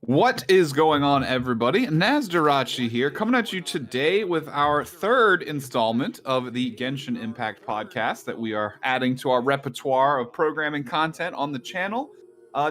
What is going on, everybody? Nazdarachi here, coming at you today with our third installment of the Genshin Impact podcast that we are adding to our repertoire of programming content on the channel.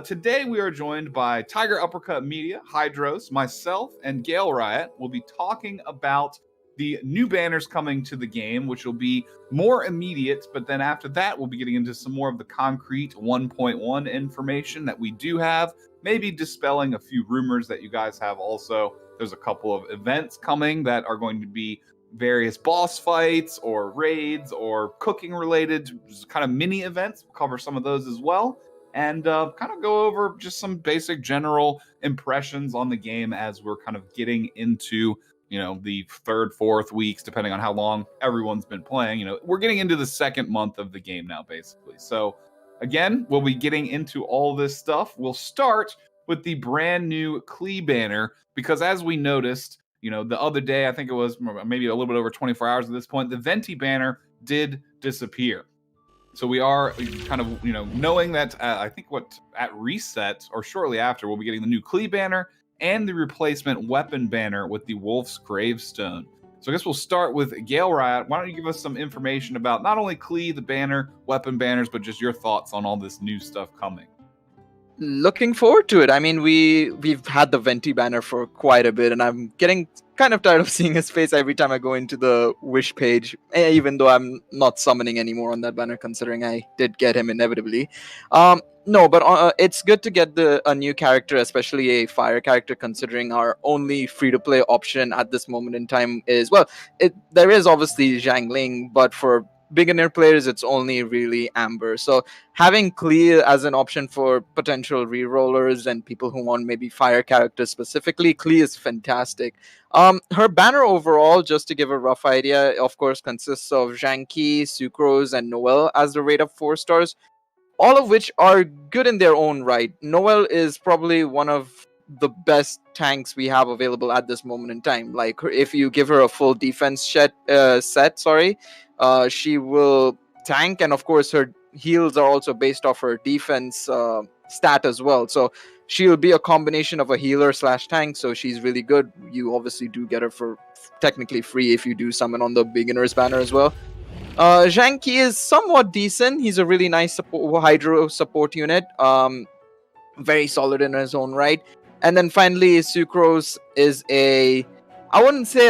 Today, we are joined by Tiger Uppercut Media, Hydros, myself, and Gale Riot. We'll be talking about the new banners coming to the game, which will be more immediate, but then after that, we'll be getting into some more of the concrete 1.1 information that we do have. Maybe dispelling a few rumors that you guys have also. There's a couple of events coming that are going to be various boss fights or raids or cooking related kind of mini events. We'll cover some of those as well. And kind of go over just some basic general impressions on the game as we're kind of getting into, the third, fourth weeks, depending on how long everyone's been playing. We're getting into the second month of the game now, basically. So again, we'll be getting into all this stuff. We'll start with the brand new Klee banner, because as we noticed, the other day, I think it was maybe a little bit over 24 hours at this point, the Venti banner did disappear. So we are kind of, knowing that I think at reset or shortly after, we'll be getting the new Klee banner and the replacement weapon banner with the Wolf's Gravestone. So I guess we'll start with Gale Riot. Why don't you give us some information about not only Klee, the banner, weapon banners, but just your thoughts on all this new stuff coming? Looking forward to it. I mean, we've had the Venti banner for quite a bit, and I'm getting kind of tired of seeing his face every time I go into the wish page, even though I'm not summoning anymore on that banner, considering I did get him inevitably. No, but it's good to get a new character, especially a fire character, considering our only free-to-play option at this moment in time is, there is obviously Zhang Li, but for beginner players, it's only really Amber. So having Klee as an option for potential rerollers and people who want maybe fire characters specifically, Klee is fantastic. Her banner overall, just to give a rough idea, of course, consists of Zhang Li, Sucrose, and Noelle as the rate of 4 stars, all of which are good in their own right. Noelle is probably one of the best tanks we have available at this moment in time. Like, if you give her a full defense set, she will tank, and of course her heals are also based off her defense stat as well. So she'll be a combination of a healer / tank, so she's really good. You obviously do get her for technically free if you do summon on the beginner's banner as well. Zhang Li is somewhat decent. He's a really nice Hydro support unit. Very solid in his own right. And then finally, Sucrose is I wouldn't say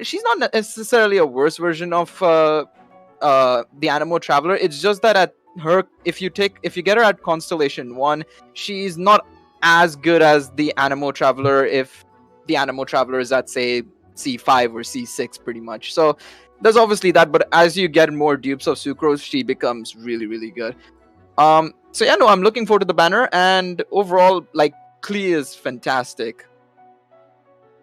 she's not necessarily a worse version of the Animo Traveler. It's just that at her, if you get her at Constellation 1, she's not as good as the Animo Traveler if the Animo Traveler is at, say, C5 or C6 pretty much. So there's obviously that, but as you get more dupes of Sucrose, she becomes really, really good. I'm looking forward to the banner, and overall, Klee is fantastic.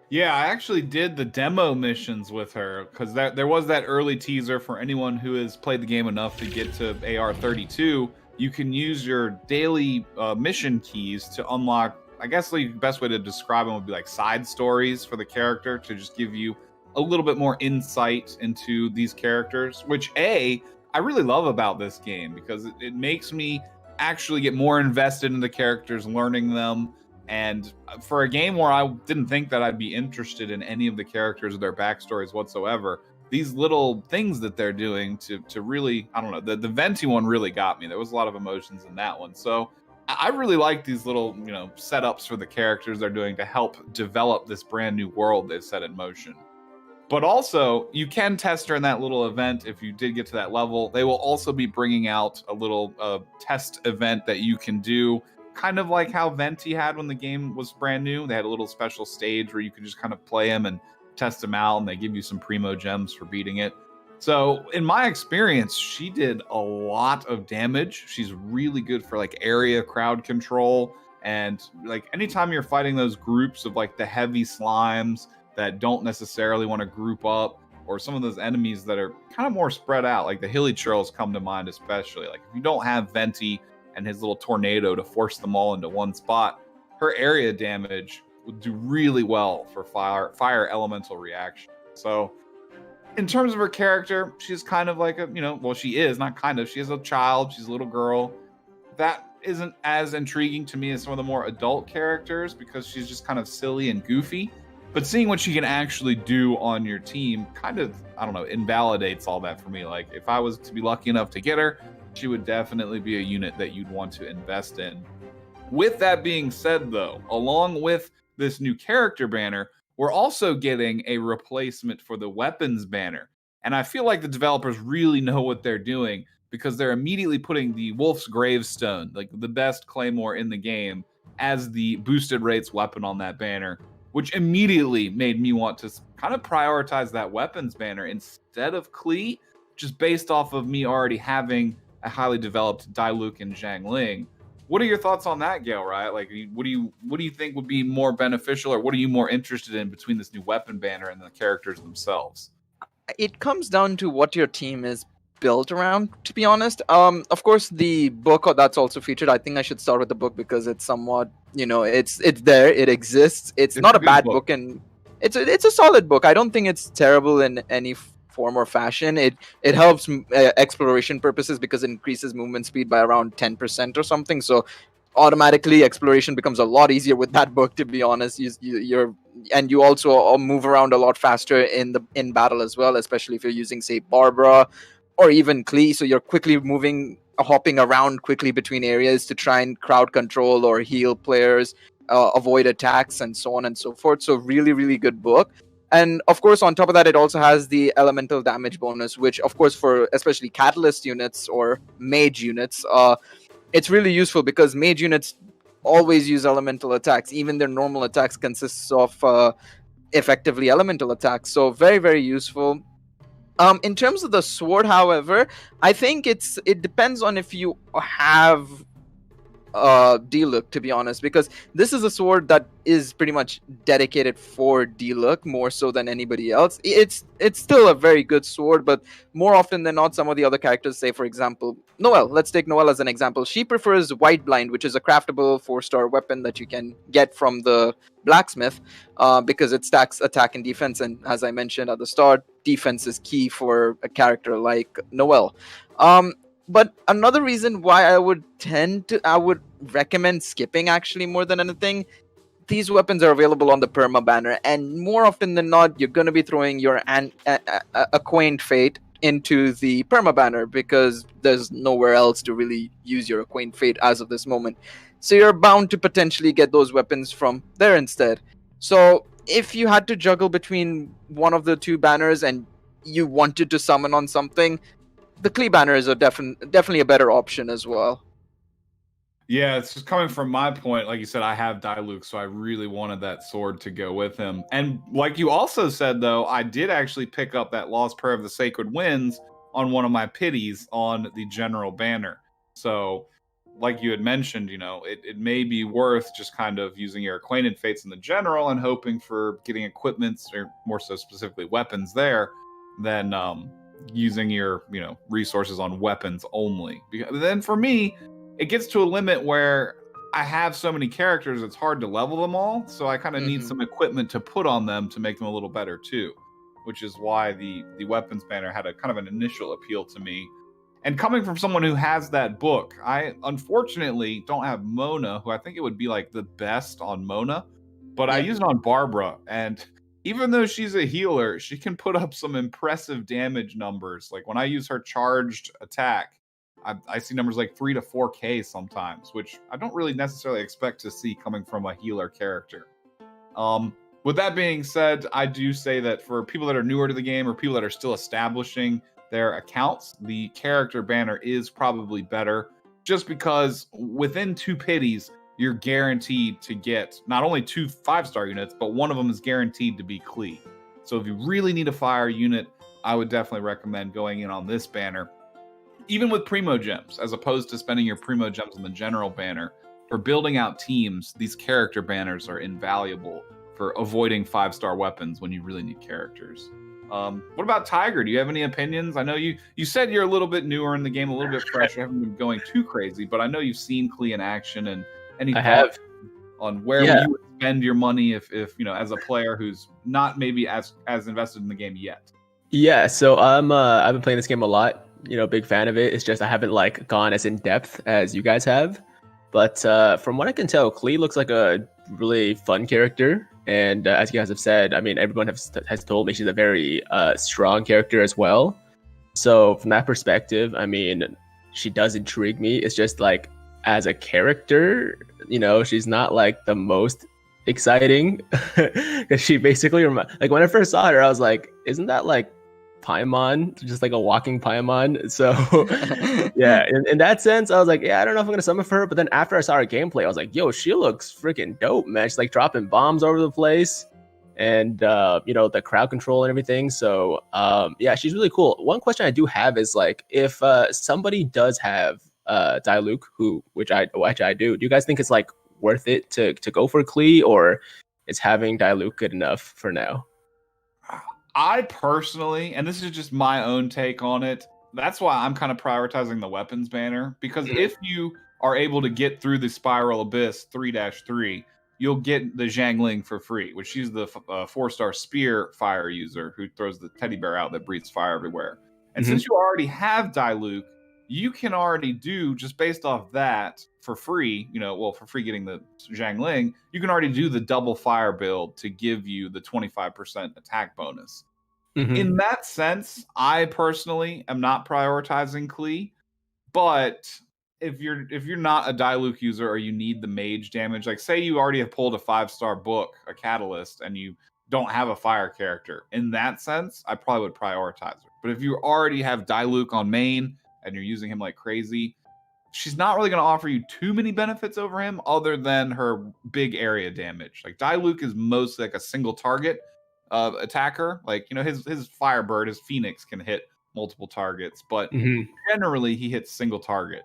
Yeah, I actually did the demo missions with her, because there was that early teaser for anyone who has played the game enough to get to AR32. You can use your daily mission keys to unlock, I guess the best way to describe them would be like side stories for the character, to just give you a little bit more insight into these characters, which I really love about this game, because it makes me actually get more invested in the characters, learning them. And for a game where I didn't think that I'd be interested in any of the characters or their backstories whatsoever, these little things that they're doing to really, I don't know, the Venti one really got me. There was a lot of emotions in that one. So I really like these little, setups for the characters they're doing to help develop this brand new world they've set in motion. But also, you can test her in that little event if you did get to that level. They will also be bringing out a little test event that you can do, kind of like how Venti had when the game was brand new. They had a little special stage where you could just kind of play him and test him out, and they give you some primo gems for beating it. So in my experience, she did a lot of damage. She's really good for area crowd control, and anytime you're fighting those groups of the heavy slimes that don't necessarily want to group up, or some of those enemies that are kind of more spread out, like the hilly churls come to mind especially. If you don't have Venti and his little tornado to force them all into one spot, her area damage would do really well for fire elemental reaction. So in terms of her character, she's kind of she is not kind of, she is a child, she's a little girl. That isn't as intriguing to me as some of the more adult characters because she's just kind of silly and goofy. But seeing what she can actually do on your team kind of, I don't know, invalidates all that for me. Like, if I was to be lucky enough to get her, she would definitely be a unit that you'd want to invest in. With that being said, though, along with this new character banner, we're also getting a replacement for the weapons banner. And I feel like the developers really know what they're doing because they're immediately putting the Wolf's Gravestone, like the best claymore in the game, as the boosted rates weapon on that banner, which immediately made me want to kind of prioritize that weapons banner instead of Klee, just based off of me already having a highly developed Diluc and Zhang Li. What are your thoughts on that, Gale? Right? Like, what do you think would be more beneficial, or what are you more interested in between this new weapon banner and the characters themselves? It comes down to what your team is built around, to be honest. Of course, the book that's also featured. I think I should start with the book because it's somewhat, it's there, it exists. It's not a bad book, and it's a solid book. I don't think it's terrible in any form or fashion. It helps exploration purposes because it increases movement speed by around 10% or something. So automatically exploration becomes a lot easier with that book, to be honest. You also move around a lot faster in battle as well, especially if you're using, say, Barbara or even Klee. So you're quickly hopping around quickly between areas to try and crowd control or heal players, avoid attacks, and so on and so forth. So really, really good book. And of course, on top of that, it also has the elemental damage bonus, which, of course, for especially catalyst units or mage units, it's really useful because mage units always use elemental attacks. Even their normal attacks consists of effectively elemental attacks. So very, very useful. In terms of the sword, however, I think it depends on if you have Diluc, to be honest, because this is a sword that is pretty much dedicated for Diluc more so than anybody else. It's still a very good sword, but more often than not, some of the other characters, say for example Noelle, let's take Noelle as an example. She prefers White Blind, which is a craftable 4-star weapon that you can get from the blacksmith, because it stacks attack and defense, and as I mentioned at the start, defense is key for a character like Noelle. But another reason why I would recommend skipping, actually, more than anything, these weapons are available on the perma banner, and more often than not, you're going to be throwing your Acquaint Fate into the perma banner because there's nowhere else to really use your Acquaint Fate as of this moment. So you're bound to potentially get those weapons from there instead. So if you had to juggle between one of the two banners and you wanted to summon on something, the Klee banner is definitely a better option as well. Yeah, it's just coming from my point. Like you said, I have Diluc, so I really wanted that sword to go with him. And like you also said, though, I did actually pick up that Lost Prayer of the Sacred Winds on one of my pities on the general banner. So, like you had mentioned, it may be worth just kind of using your Acquainted Fates in the general and hoping for getting equipments, or more so specifically weapons there, than using your resources on weapons only. Because then for me, it gets to a limit where I have so many characters, it's hard to level them all. So I kind of need some equipment to put on them to make them a little better too, which is why the weapons banner had a kind of an initial appeal to me. And coming from someone who has that book, I unfortunately don't have Mona, who I think it would be like the best on Mona, but I use it on Barbara, and even though she's a healer, she can put up some impressive damage numbers. Like when I use her charged attack, I see numbers like 3 to 4K sometimes, which I don't really necessarily expect to see coming from a healer character. With that being said, I do say that for people that are newer to the game or people that are still establishing their accounts, the character banner is probably better, just because within 2 pities, you're guaranteed to get not only 2 5-star units, but one of them is guaranteed to be Klee. So if you really need a fire unit, I would definitely recommend going in on this banner. Even with Primo Gems, as opposed to spending your Primo Gems on the general banner, for building out teams, these character banners are invaluable for avoiding 5-star weapons when you really need characters. What about Tiger? Do you have any opinions? I know you said you're a little bit newer in the game, a little bit fresh. You haven't been going too crazy, but I know you've seen Klee in action, and any thoughts on where you would spend your money if as a player who's not maybe as invested in the game yet? Yeah, so I've been playing this game a lot. Big fan of it. It's just I haven't gone as in depth as you guys have. but from what I can tell, Klee looks like a really fun character. And as you guys have said, I mean, everyone has told me she's a very strong character as well. So from that perspective, I mean, she does intrigue me. It's just like as a character, she's not like the most exciting because she basically like when I first saw her, I was like, isn't that like Paimon, just like a walking Paimon? So yeah, in that sense, I was like, yeah, I don't know if I'm gonna summon for her. But then after I saw her gameplay, I was like, yo, she looks freaking dope, man. She's like dropping bombs over the place, and the crowd control and everything. So yeah, she's really cool. One question I do have is like, if somebody does have Diluc, which I do you guys think it's like worth it to go for Klee, or is having Diluc good enough for now? I personally, and this is just my own take on it, that's why I'm kind of prioritizing the weapons banner, because if you are able to get through the Spiral Abyss 3-3, you'll get the Zhang Li for free, which she's the 4-star spear fire user who throws the teddy bear out that breathes fire everywhere. And since you already have Diluc, you can already do, just based off that, for free, for free getting the Zhang Li, you can already do the double fire build to give you the 25% attack bonus. In that sense, I personally am not prioritizing Klee, but if you're not a Diluc user or you need the mage damage, like say you already have pulled a 5-star book, a catalyst, and you don't have a fire character, in that sense, I probably would prioritize her. But if you already have Diluc on main and you're using him like crazy, she's not really going to offer you too many benefits over him other than her big area damage. Like Diluc is mostly like a single target attacker. Like, his Firebird, his Phoenix can hit multiple targets, but generally he hits single target.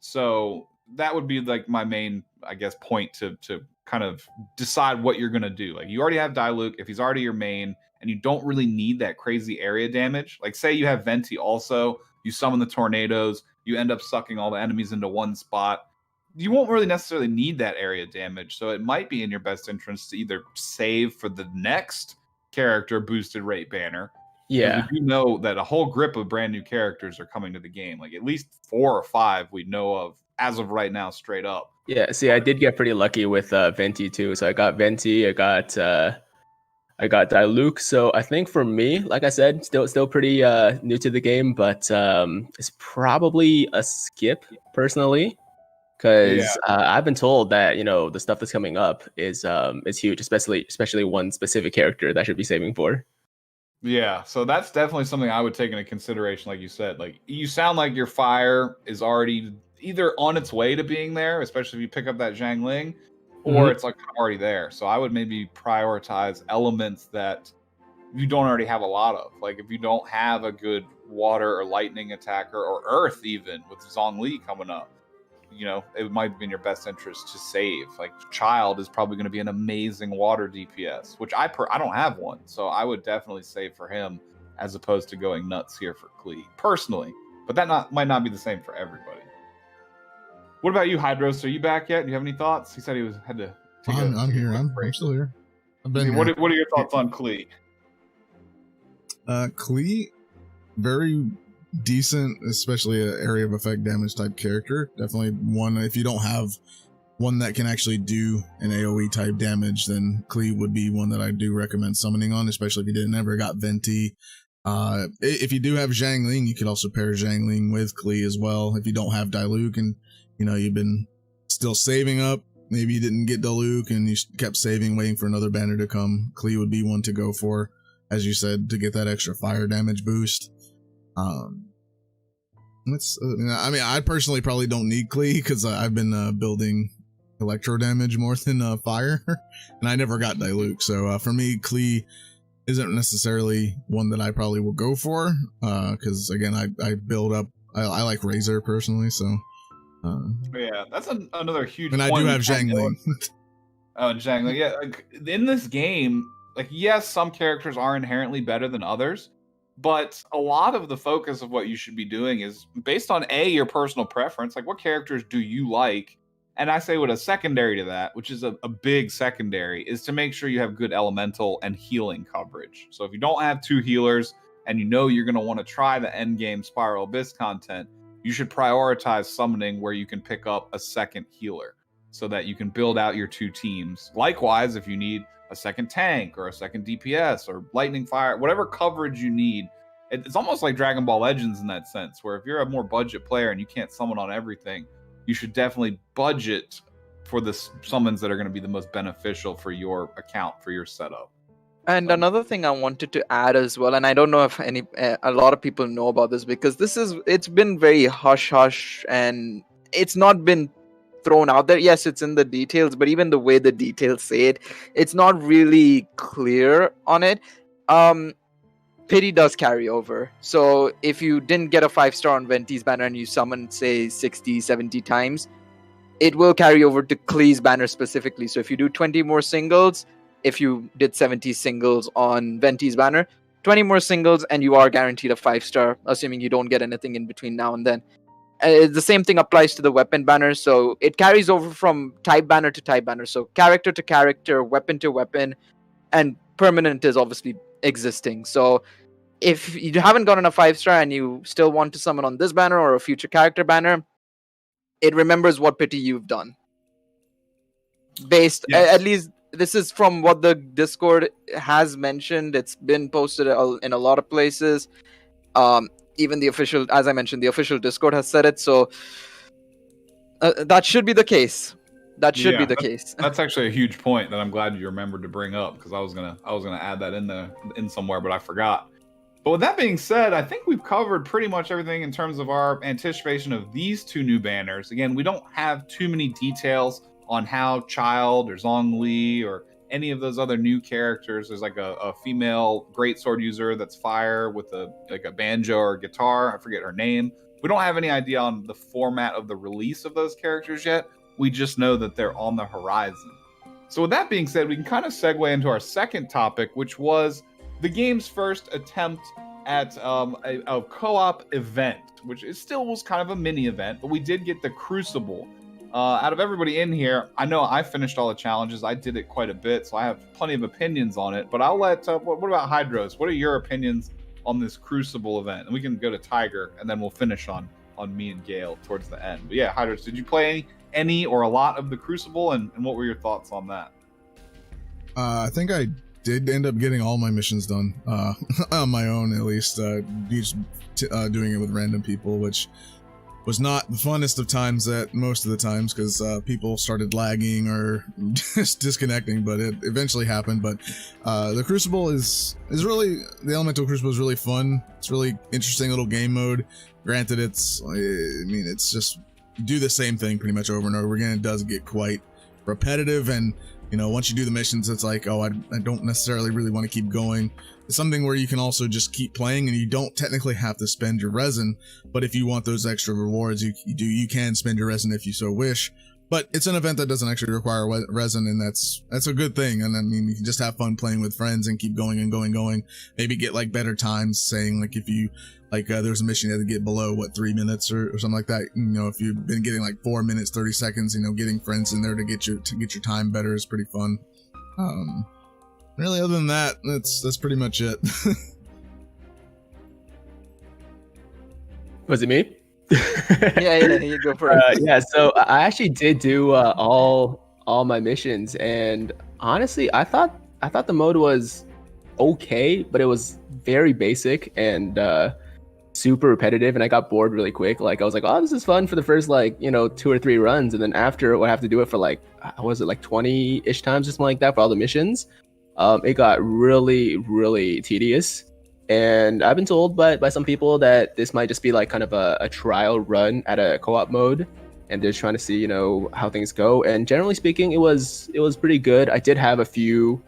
So that would be like my main, I guess, point to kind of decide what you're going to do. Like you already have Diluc, if he's already your main and you don't really need that crazy area damage, like say you have Venti also, you summon the tornadoes, you end up sucking all the enemies into one spot, you won't really necessarily need that area damage. So it might be in your best interest to either save for the next character boosted rate banner. Yeah, we do know that a whole grip of brand new characters are coming to the game, like at least 4 or 5 we know of as of right now, straight up. Yeah, see, I did get pretty lucky with Venti too. So I got Venti, I got Diluc. So I think for me, like I said, still pretty new to the game, but it's probably a skip personally, because I've been told that the stuff that's coming up is huge, especially one specific character that I should be saving for. Yeah, so that's definitely something I would take into consideration. Like you said, like you sound like your fire is already either on its way to being there, especially if you pick up that Zhang Li, or it's like already there. So I would maybe prioritize elements that you don't already have a lot of. Like if you don't have a good water or lightning attacker or earth, even with Zhang Li coming up, it might be in your best interest to save. Like Child is probably going to be an amazing water DPS, which I don't have one, so I would definitely save for him as opposed to going nuts here for Klee personally. But that might not be the same for everybody. What about you, Hydros? Are you back yet? Do you have any thoughts? He said he had to. I'm here. I'm still here. I've been. What are your thoughts on Klee? Klee, very decent, especially an area of effect damage type character. Definitely one, if you don't have one that can actually do an AoE type damage, then Klee would be one that I do recommend summoning on, especially if you didn't ever got Venti. If you do have Zhang Li, you could also pair Zhang Li with Klee as well. If you don't have Diluc and you've been still saving up, maybe you didn't get Diluc and you kept saving, waiting for another banner to come, Klee would be one to go for, as you said, to get that extra fire damage boost. I personally probably don't need Klee because I've been building electro damage more than fire, and I never got Diluc. So for me, Klee isn't necessarily one that I probably will go for because again, I build up. I like Razor personally, so. Yeah, that's another huge. And I do have Zhang Li. Oh, Zhang Li. Yeah, like, in this game, like yes, some characters are inherently better than others, but a lot of the focus of what you should be doing is based on your personal preference. Like, what characters do you like? And I say, what a secondary to that, which is a big secondary, is to make sure you have good elemental and healing coverage. So if you don't have 2 healers and you're going to want to try the end game Spiral Abyss content, you should prioritize summoning where you can pick up a second healer. so that you can build out your 2 teams. Likewise, if you need a second tank or a second DPS or lightning fire, whatever coverage you need, it's almost like Dragon Ball Legends in that sense, where if you're a more budget player and you can't summon on everything, you should definitely budget for the summons that are going to be the most beneficial for your account, for your setup. And another thing I wanted to add as well, and I don't know if a lot of people know about this, because it's been very hush hush and it's not been thrown out there. Yes, it's in the details, but even the way the details say it, it's not really clear on it. Pity does carry over. So if you didn't get a 5-star on Venti's banner and you summoned, say, 60, 70 times, it will carry over to Klee's banner specifically. So if you do 20 more singles, if you did 70 singles on Venti's banner, 20 more singles, and you are guaranteed a 5-star, assuming you don't get anything in between now and then. The same thing applies to the weapon banner. So it carries over from type banner to type banner. So character to character, weapon to weapon, and permanent is obviously existing. So if you haven't gotten a 5-star and you still want to summon on this banner or a future character banner, it remembers what pity you've done. Based, Yes. at least this is from what the Discord has mentioned. It's been posted in a lot of places. Even the official, as I mentioned, the official Discord has said it. So that should be the case. That should be the case. That's actually a huge point that I'm glad you remembered to bring up, because I was gonna add that in somewhere, but I forgot. But with that being said, I think we've covered pretty much everything in terms of our anticipation of these 2 new banners. Again, we don't have too many details on how Child or Zhang Li or any of those other new characters. There's like a female greatsword user that's fire with a banjo or guitar. I forget her name. We don't have any idea on the format of the release of those characters yet. We just know that they're on the horizon. So with that being said, we can kind of segue into our second topic, which was the game's first attempt at a co-op event, which still was kind of a mini event, but we did get the Crucible. Out of everybody in here, I know I finished all the challenges. I did it quite a bit, so I have plenty of opinions on it. But I'll let, what about Hydros? What are your opinions on this Crucible event? And we can go to Tiger, and then we'll finish on me and Gale towards the end. But yeah, Hydros, did you play any or a lot of the Crucible, and what were your thoughts on that? I think I did end up getting all my missions done on my own, at least. Just doing it with random people, which was not the funnest of times at most of the times, because people started lagging or just disconnecting, but it eventually happened. But the Crucible is really, the Elemental Crucible is really fun. It's really interesting little game mode. Granted, it's just do the same thing pretty much over and over again. It does get quite repetitive, and once you do the missions, it's like, oh, I don't necessarily really want to keep going. It's something where you can also just keep playing, and you don't technically have to spend your resin, but if you want those extra rewards, you can spend your resin if you so wish. But it's an event that doesn't actually require resin, and that's a good thing. And I mean, you can just have fun playing with friends and keep going and going. Maybe get like better times, saying like if you there's a mission you had to get below 3 minutes or something like that. If you've been getting like 4 minutes 30 seconds, getting friends in there to get your time better is pretty fun. Really, other than that, that's pretty much it. Was it me? yeah, you go for it. Yeah, so I actually did do all my missions, and honestly, I thought the mode was okay, but it was very basic and super repetitive, and I got bored really quick. Like, I was like, oh, this is fun for the first 2 or 3 runs, and then after I have to do it for 20-ish times or something like that for all the missions. It got really, really tedious. And I've been told by some people that this might just be like kind of a trial run at a co-op mode, and they're trying to see how things go. And generally speaking, it was pretty good. I did have a few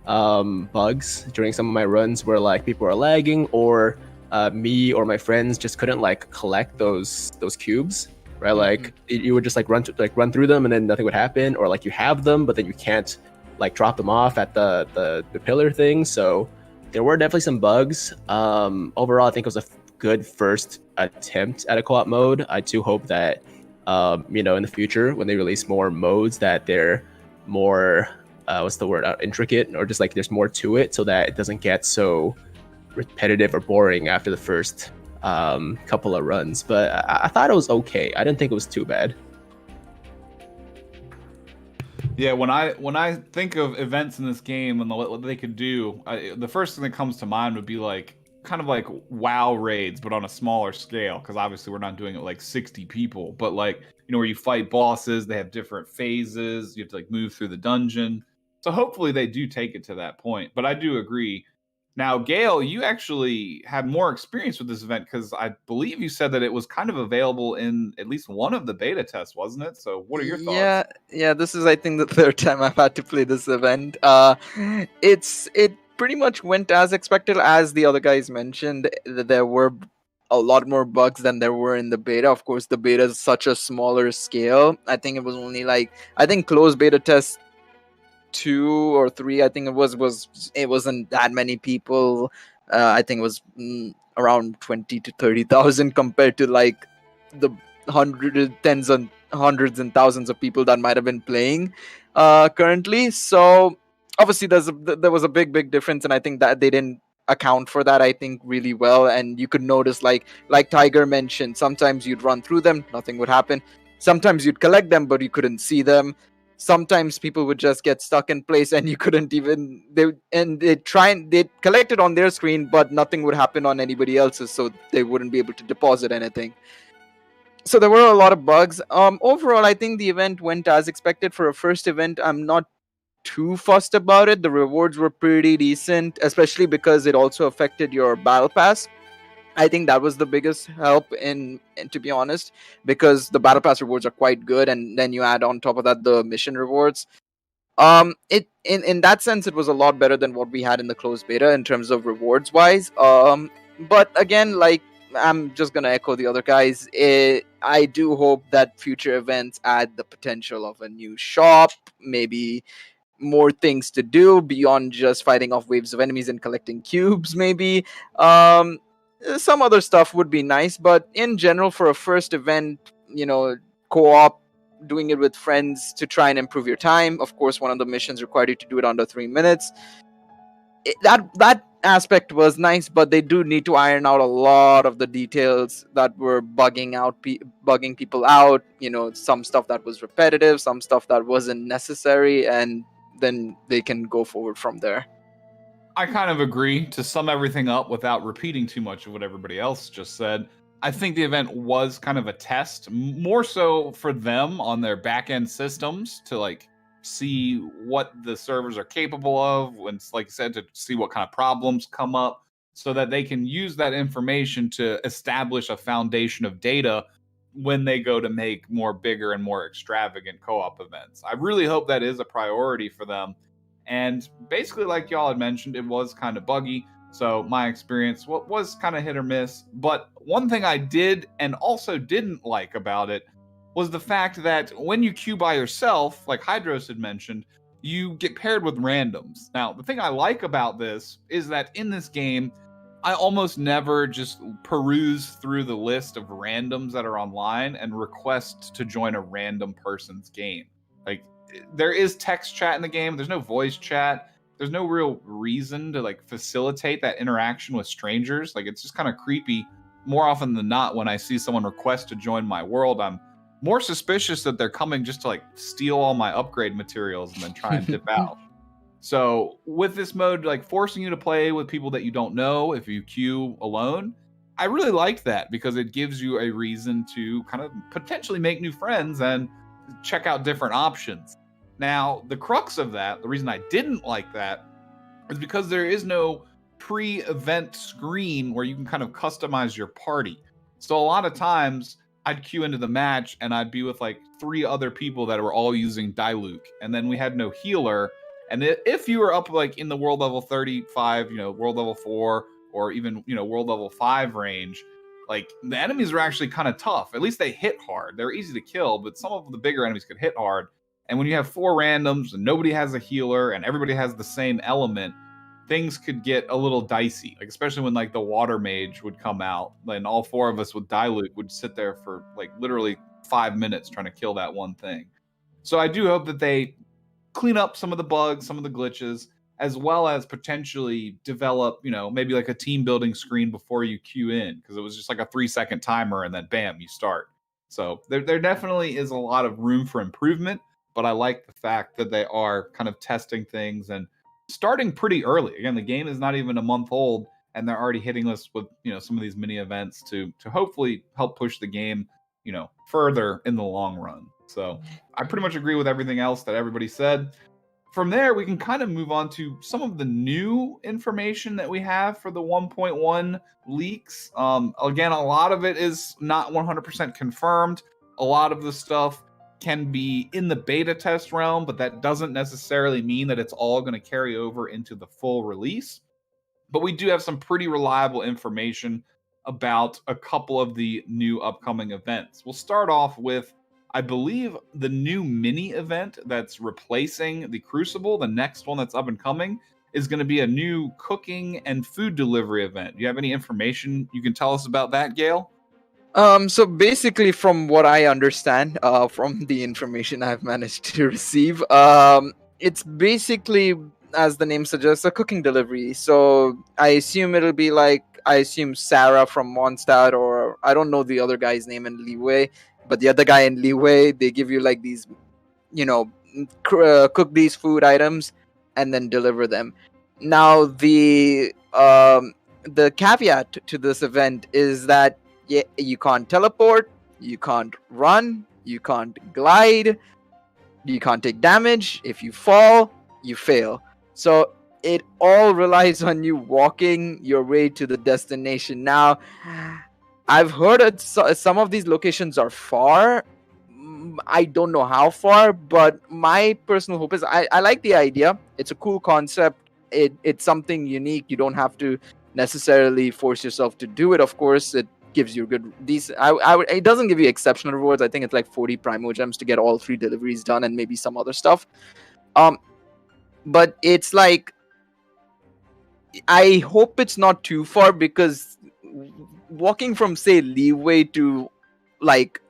bugs during some of my runs where like people are lagging, or me or my friends just couldn't collect those cubes, right? Like you would just run through them and then nothing would happen, or you have them but then you can't drop them off at the pillar thing. So there were definitely some bugs. Overall, I think it was a good first attempt at a co-op mode. I do hope that in the future when they release more modes that they're more intricate, or just there's more to it, so that it doesn't get so repetitive or boring after the first couple of runs. But I thought it was okay. I didn't think it was too bad. Yeah, when I think of events in this game and what they could do, the first thing that comes to mind would be like kind of like WoW raids, but on a smaller scale. Because obviously we're not doing it like 60 people, but like where you fight bosses, they have different phases. You have to like move through the dungeon. So hopefully they do take it to that point. But I do agree. Now, Gail, you actually had more experience with this event because I believe you said that it was kind of available in at least one of the beta tests, wasn't it? So, what are your thoughts? Yeah, this is I think the third time I've had to play this event. It pretty much went as expected. As the other guys mentioned, there were a lot more bugs than there were in the beta. Of course, the beta is such a smaller scale. I think it was only like, I think closed beta test 2 or 3, I think it wasn't that many people. I think it was around 20 to 30,000 compared to like the tens and hundreds and thousands of people that might have been playing currently. So obviously there was a big difference, and I think that they didn't account for that, I think, really well. And you could notice, like Tiger mentioned, sometimes you'd run through them, nothing would happen. Sometimes you'd collect them, but you couldn't see them. Sometimes people would just get stuck in place and you couldn't even they'd collect it on their screen, but nothing would happen on anybody else's, so they wouldn't be able to deposit anything. So there were a lot of bugs. Overall, I think the event went as expected for a first event. I'm not too fussed about it. The rewards were pretty decent, especially because it also affected your battle pass. I think that was the biggest help in to be honest, because the battle pass rewards are quite good, and then you add on top of that the mission rewards. It in that sense it was a lot better than what we had in the closed beta in terms of rewards wise. But again, like, I'm just gonna echo the other guys. I do hope that future events add the potential of a new shop, maybe more things to do beyond just fighting off waves of enemies and collecting cubes, maybe. Some other stuff would be nice, but in general, for a first event, co-op, doing it with friends to try and improve your time. Of course, one of the missions required you to do it under 3 minutes. That aspect was nice, but they do need to iron out a lot of the details that were bugging people out. Some stuff that was repetitive, some stuff that wasn't necessary, and then they can go forward from there. I kind of agree. To sum everything up without repeating too much of what everybody else just said, I think the event was kind of a test, more so for them on their back end systems to like see what the servers are capable of, and like you said, to see what kind of problems come up so that they can use that information to establish a foundation of data when they go to make more bigger and more extravagant co-op events. I really hope that is a priority for them. And basically, like y'all had mentioned, it was kind of buggy. So my experience was kind of hit or miss. But one thing I did and also didn't like about it was the fact that when you queue by yourself, like Hydros had mentioned, you get paired with randoms. Now, the thing I like about this is that in this game, I almost never just peruse through the list of randoms that are online and request to join a random person's game. Like, there is text chat in the game. There's no voice chat. There's no real reason to like facilitate that interaction with strangers. Like, it's just kind of creepy. More often than not, when I see someone request to join my world, I'm more suspicious that they're coming just to like steal all my upgrade materials and then try and dip out. So with this mode, like forcing you to play with people that you don't know if you queue alone, I really liked that because it gives you a reason to kind of potentially make new friends and check out different options. Now, the crux of that, the reason I didn't like that, is because there is no pre-event screen where you can kind of customize your party. So a lot of times I'd queue into the match and I'd be with like 3 other people that were all using Diluc, and then we had no healer. And if you were up like in the world level 35, world level 4, or even, world level 5 range, like the enemies are actually kind of tough. At least they hit hard. They're easy to kill, but some of the bigger enemies could hit hard. And when you have 4 randoms and nobody has a healer and everybody has the same element, things could get a little dicey. Like, especially when like the water mage would come out, then all 4 of us with Diluc would sit there for like literally 5 minutes trying to kill that one thing. So I do hope that they clean up some of the bugs, some of the glitches, as well as potentially develop, maybe like a team building screen before you queue in, because it was just like a 3-second timer and then bam, you start. So there definitely is a lot of room for improvement. but I like the fact that they are kind of testing things and starting pretty early. Again, the game is not even a month old, and they're already hitting us with some of these mini events to hopefully help push the game further in the long run. So I pretty much agree with everything else that everybody said. From there, we can kind of move on to some of the new information that we have for the 1.1 leaks. Again, a lot of it is not 100% confirmed. A lot of the stuff can be in the beta test realm, but that doesn't necessarily mean that it's all going to carry over into the full release. But we do have some pretty reliable information about a couple of the new upcoming events. We'll start off with, I believe, the new mini event that's replacing the Crucible. The next one that's up and coming is going to be a new cooking and food delivery event. Do you have any information you can tell us about that, Gail? So basically, from what I understand, from the information I've managed to receive, it's basically, as the name suggests, a cooking delivery. So I assume it'll be like, Sarah from Mondstadt, or I don't know the other guy's name in Leeway, but the other guy in Leeway, they give you like these, cook these food items and then deliver them. Now the caveat to this event is that you can't teleport, you can't run, you can't glide, you can't take damage. If you fall, you fail. So it all relies on you walking your way to the destination. Now, I've heard that some of these locations are far. I don't know how far, but my personal hope is I like the idea. It's a cool concept. It's something unique. You don't have to necessarily force yourself to do it. Of course, it gives you decent. It doesn't give you exceptional rewards. I think it's like 40 Primo Gems to get all 3 deliveries done and maybe some other stuff. But it's like, I hope it's not too far, because walking from, say, Leeway to like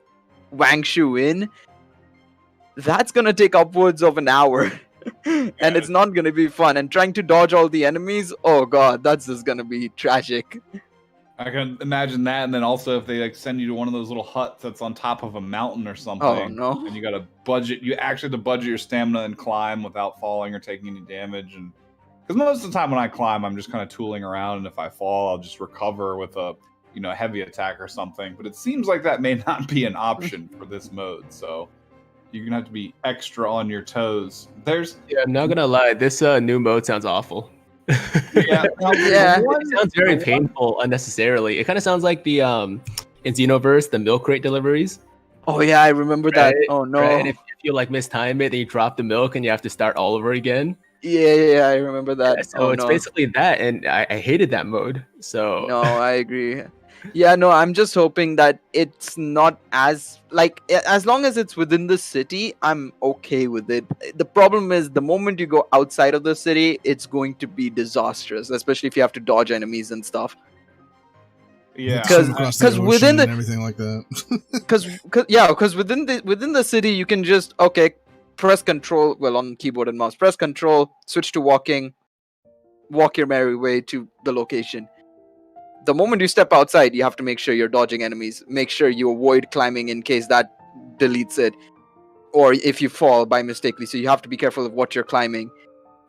Wangshu Inn, that's gonna take upwards of an hour. And it's not gonna be fun. And trying to dodge all the enemies, oh god, that's just gonna be tragic. I can imagine that, and then also if they send you to one of those little huts that's on top of a mountain or something. Oh no! And you got to budget. You actually have to budget your stamina and climb without falling or taking any damage. And because most of the time when I climb, I'm just kind of tooling around, and if I fall, I'll just recover with a heavy attack or something. But it seems like that may not be an option for this mode. So you're gonna have to be extra on your toes. I'm not gonna lie. This new mode sounds awful. Yeah. It sounds very painful unnecessarily. It kind of sounds like the in Xenoverse, the milk crate deliveries. Oh yeah, I remember that. Right? Oh no. Right? And if you mistime it, then you drop the milk and you have to start all over again. Yeah, I remember that. Yeah, so it's basically that, and I hated that mode. So no, I agree. Yeah, no, I'm just hoping that it's not as long as it's within the city, I'm okay with it. The problem is the moment you go outside of the city, it's going to be disastrous, especially if you have to dodge enemies and stuff. Yeah, because within the everything like that. because within the city you can just press control, on keyboard and mouse, press control, switch to walking, walk your merry way to the location. The moment you step outside, you have to make sure you're dodging enemies. Make sure you avoid climbing in case that deletes it. Or if you fall by mistakenly, so you have to be careful of what you're climbing.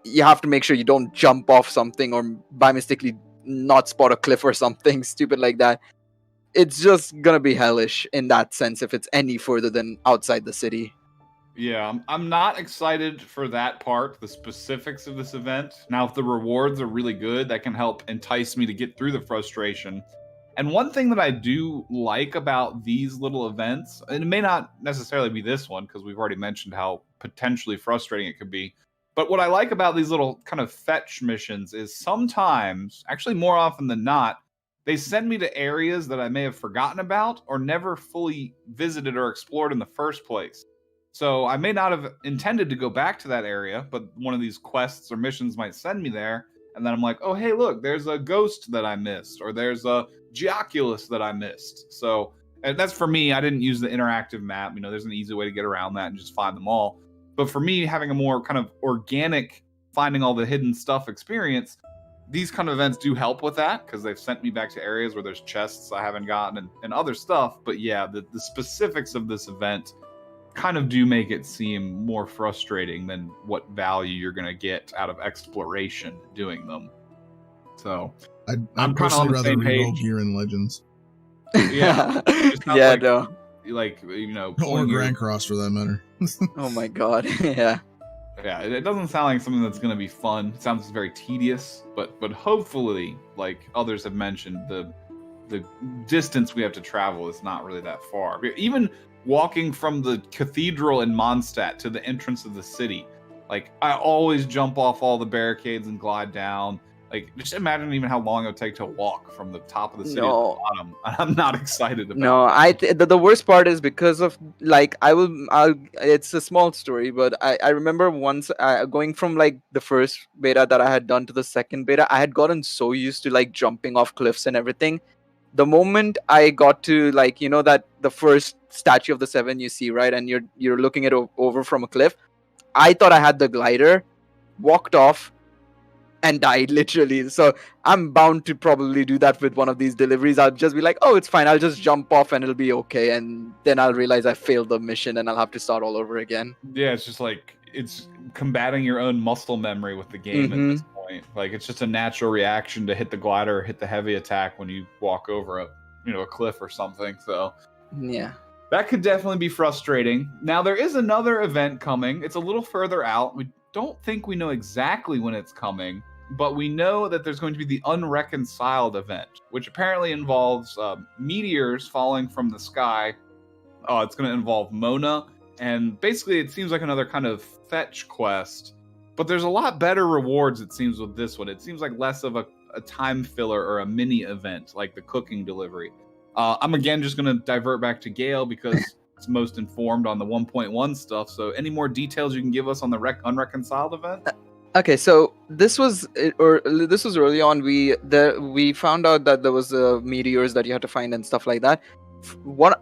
You have to make sure you don't jump off something or by mistakenly not spot a cliff or something stupid like that. It's just gonna be hellish in that sense if it's any further than outside the city. Yeah, I'm not excited for that part, the specifics of this event. Now, if the rewards are really good, that can help entice me to get through the frustration. And one thing that I do like about these little events, and it may not necessarily be this one, because we've already mentioned how potentially frustrating it could be, but what I like about these little kind of fetch missions is sometimes, actually more often than not, they send me to areas that I may have forgotten about or never fully visited or explored in the first place. So I may not have intended to go back to that area, but one of these quests or missions might send me there. And then I'm like, oh, hey, look, there's a ghost that I missed, or there's a Geoculus that I missed. So and that's for me. I didn't use the interactive map. There's an easy way to get around that and just find them all. But for me, having a more kind of organic finding all the hidden stuff experience, these kind of events do help with that, because they've sent me back to areas where there's chests I haven't gotten and other stuff. But yeah, the specifics of this event, kind of do make it seem more frustrating than what value you're going to get out of exploration doing them. So I'd I'm kinda personally on the rather same reroll page. Gear and Legends. Yeah, just sounds Yeah, like, no. like Or pulling your- Grand Cross for that matter. Oh my god. Yeah. Yeah, it doesn't sound like something that's going to be fun. It sounds very tedious, but hopefully, like others have mentioned, the distance we have to travel is not really that far. Even walking from the cathedral in Mondstadt to the entrance of the city, like I always jump off all the barricades and glide down. Like, just imagine even how long it would take to walk from the top of the city to the No. bottom. I'm not excited about No, the worst part is because of like it's a small story, but I remember once going from like the first beta that I had done to the second beta, I had gotten so used to like jumping off cliffs and everything. The moment I got to like that the first statue of the seven you see, right, and you're looking at over from a cliff, I thought I had the glider, walked off, and died literally. So I'm bound to probably do that with one of these deliveries. I'll just be like, oh, it's fine. I'll just jump off and it'll be okay. And then I'll realize I failed the mission and I'll have to start all over again. Yeah, it's just like it's combating your own muscle memory with the game at this point. Like it's just a natural reaction to hit the glider or hit the heavy attack when you walk over a cliff or something. So Yeah. that could definitely be frustrating. Now there is another event coming. It's a little further out. We don't think we know exactly when it's coming, but we know that there's going to be the Unreconciled Event, which apparently involves meteors falling from the sky. It's going to involve Mona, and basically it seems like another kind of fetch quest, but there's a lot better rewards, it seems, with this one. It seems like less of a time filler or a mini event like the cooking delivery. I'm again just going to divert back to Gale because it's most informed on the 1.1 stuff, so any more details you can give us on the Unreconciled Event? Okay, so this was early on. We found out that there was meteors that you had to find and stuff like that.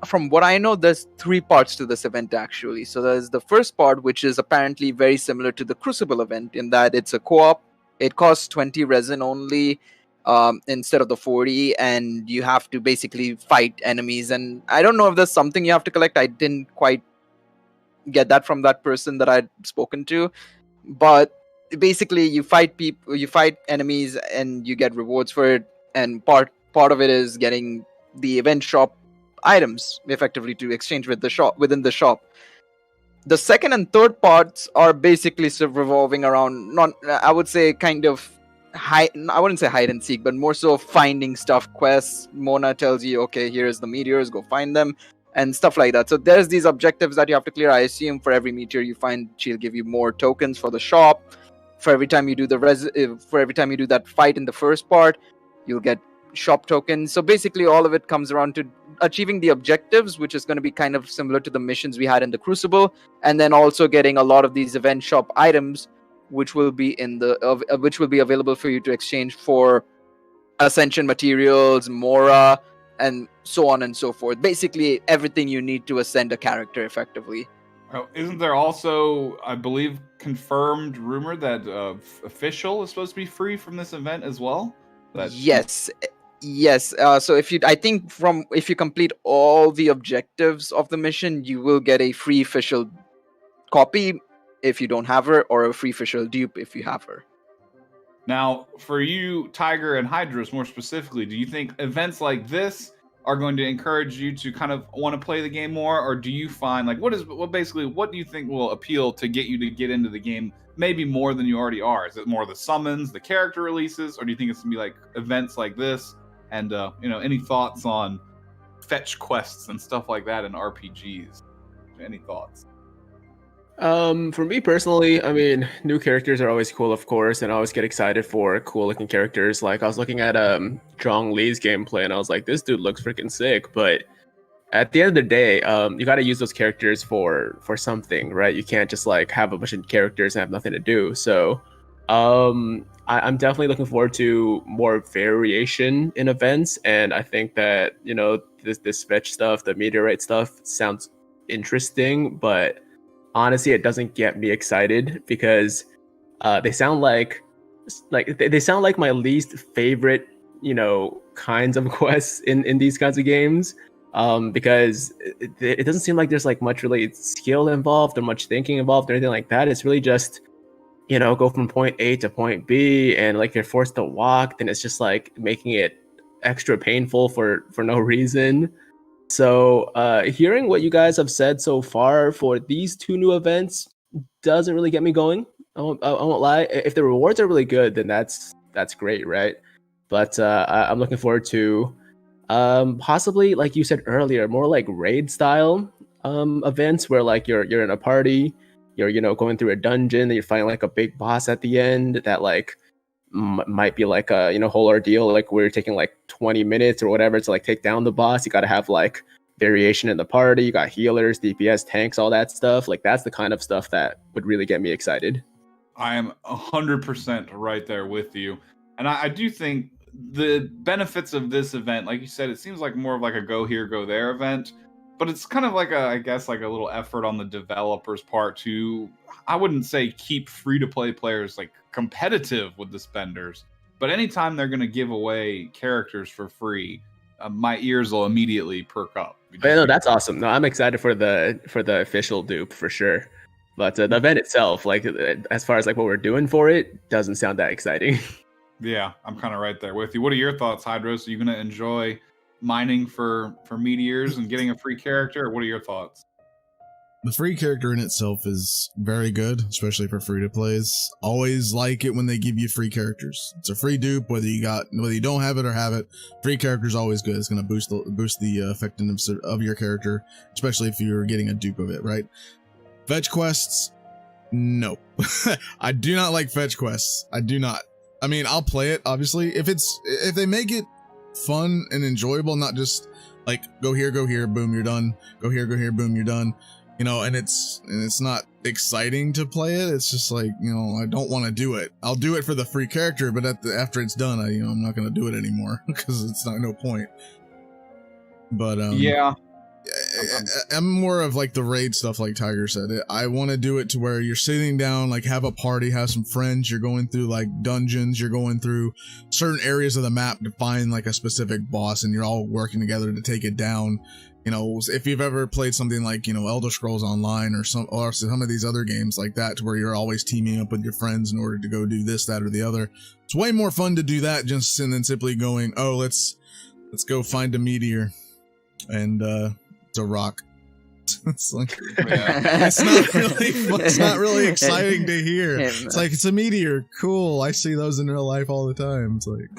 From what I know, there's 3 parts to this event actually. So there's the first part, which is apparently very similar to the Crucible event in that it's a co-op. It costs 20 resin only instead of the 40, and you have to basically fight enemies. And I don't know if there's something you have to collect. I didn't quite get that from that person that I'd spoken to, but basically you fight enemies and you get rewards for it, and part of it is getting the event shop items effectively to exchange with within the shop. The second and third parts are basically sort of revolving around, not I would say kind of I wouldn't say hide and seek, but more so finding stuff, quests. Mona tells you, okay, here's the meteors, go find them and stuff like that. So there's these objectives that you have to clear. I assume for every meteor you find, she'll give you more tokens for the shop. For every time you do that fight in the first part, you'll get shop tokens. So basically all of it comes around to achieving the objectives, which is going to be kind of similar to the missions we had in the Crucible, and then also getting a lot of these event shop items, which will be which will be available for you to exchange for Ascension materials, Mora, and so on and so forth. Basically everything you need to ascend a character effectively. Oh, isn't there also, I believe, confirmed rumor that official is supposed to be free from this event as well? Yes. So if you complete all the objectives of the mission, you will get a free official copy if you don't have her, or a free official dupe if you have her. Now, for you, Tiger and Hydros more specifically, do you think events like this are going to encourage you to kind of want to play the game more, or do you find like what do you think will appeal to get you to get into the game maybe more than you already are? Is it more the summons, the character releases, or do you think it's gonna be like events like this? And any thoughts on fetch quests and stuff like that in RPGs? Any thoughts? For me personally, I mean, new characters are always cool, of course, and I always get excited for cool looking characters. Like I was looking at Zhang Li's gameplay, and I was like, this dude looks freaking sick. But at the end of the day, you got to use those characters for something, right? You can't just like have a bunch of characters and have nothing to do. So, I'm definitely looking forward to more variation in events, and I think that this fetch stuff, the meteorite stuff, sounds interesting, but honestly, it doesn't get me excited because they sound like they sound like my least favorite, kinds of quests in these kinds of games. because it doesn't seem like there's like much really skill involved or much thinking involved or anything like that. It's really just, go from point A to point B, and like you're forced to walk, then it's just like making it extra painful for no reason. So hearing what you guys have said so far for these two new events doesn't really get me going. I won't lie. If the rewards are really good, then that's great, right? But I'm looking forward to possibly, like you said earlier, more like raid style events where like you're in a party, you're going through a dungeon, and you're fighting like a big boss at the end that like might be like a whole ordeal, like we're taking like 20 minutes or whatever to like take down the boss. You got to have like variation in the party. You got healers, DPS, tanks, all that stuff. Like that's the kind of stuff that would really get me excited. I am 100% right there with you. And I do think the benefits of this event, like you said, it seems like more of like a go here, go there event. But it's kind of like I guess like a little effort on the developers' part to, I wouldn't say keep free-to-play players like competitive with the spenders. But anytime they're going to give away characters for free, my ears will immediately perk up. But no, that's awesome. No, I'm excited for the official dupe for sure. But the event itself, like as far as like what we're doing for it, doesn't sound that exciting. Yeah, I'm kind of right there with you. What are your thoughts, Hydros? Are you going to enjoy mining for meteors and getting a free character? Or what are your thoughts? The free character in itself is very good, especially for free to plays. Always like it when they give you free characters. It's a free dupe, whether you don't have it or have it. Free character is always good. It's going to boost the effectiveness of your character, especially if you're getting a dupe of it, right? Fetch quests, no. I do not like fetch quests. I do not. I mean, I'll play it obviously if they make it fun and enjoyable, not just like go here, boom, you're done. Go here, boom, you're done. And it's not exciting to play it. It's just like, I don't want to do it. I'll do it for the free character, but after it's done, I'm not going to do it anymore because it's no point. But yeah, I'm more of like the raid stuff, like Tiger said. I want to do it to where you're sitting down, like have a party, have some friends. You're going through like dungeons. You're going through certain areas of the map to find like a specific boss, and you're all working together to take it down. If you've ever played something like, Elder Scrolls Online or some of these other games like that, to where you're always teaming up with your friends in order to go do this, that, or the other. It's way more fun to do that just and then simply going, oh, let's go find a meteor and it's a rock. It's like, it's not really exciting to hear. It's like, it's a meteor. Cool. I see those in real life all the time. It's like,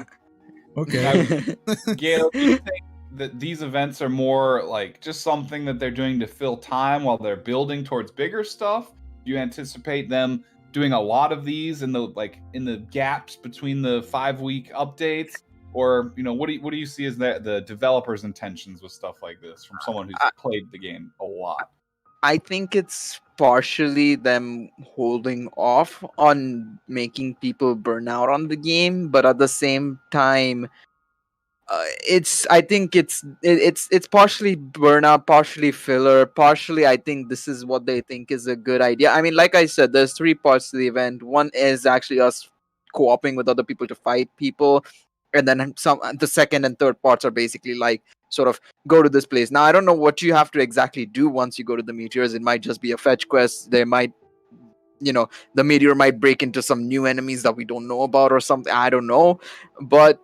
okay. Gail, do you think that these events are more like just something that they're doing to fill time while they're building towards bigger stuff? Do you anticipate them doing a lot of these in the gaps between the 5-week updates? Or, what do you see as the developers' intentions with stuff like this from someone who's played the game a lot? I think it's partially them holding off on making people burn out on the game, but at the same time, I think it's partially burnout, partially filler, partially I think this is what they think is a good idea. I mean, like I said, there's 3 parts to the event. One is actually us co-oping with other people to fight people, and then the second and third parts are basically like sort of go to this place. Now I don't know what you have to exactly do once you go to the meteors. It might just be a fetch quest. They might, the meteor might break into some new enemies that we don't know about or something. I don't know, but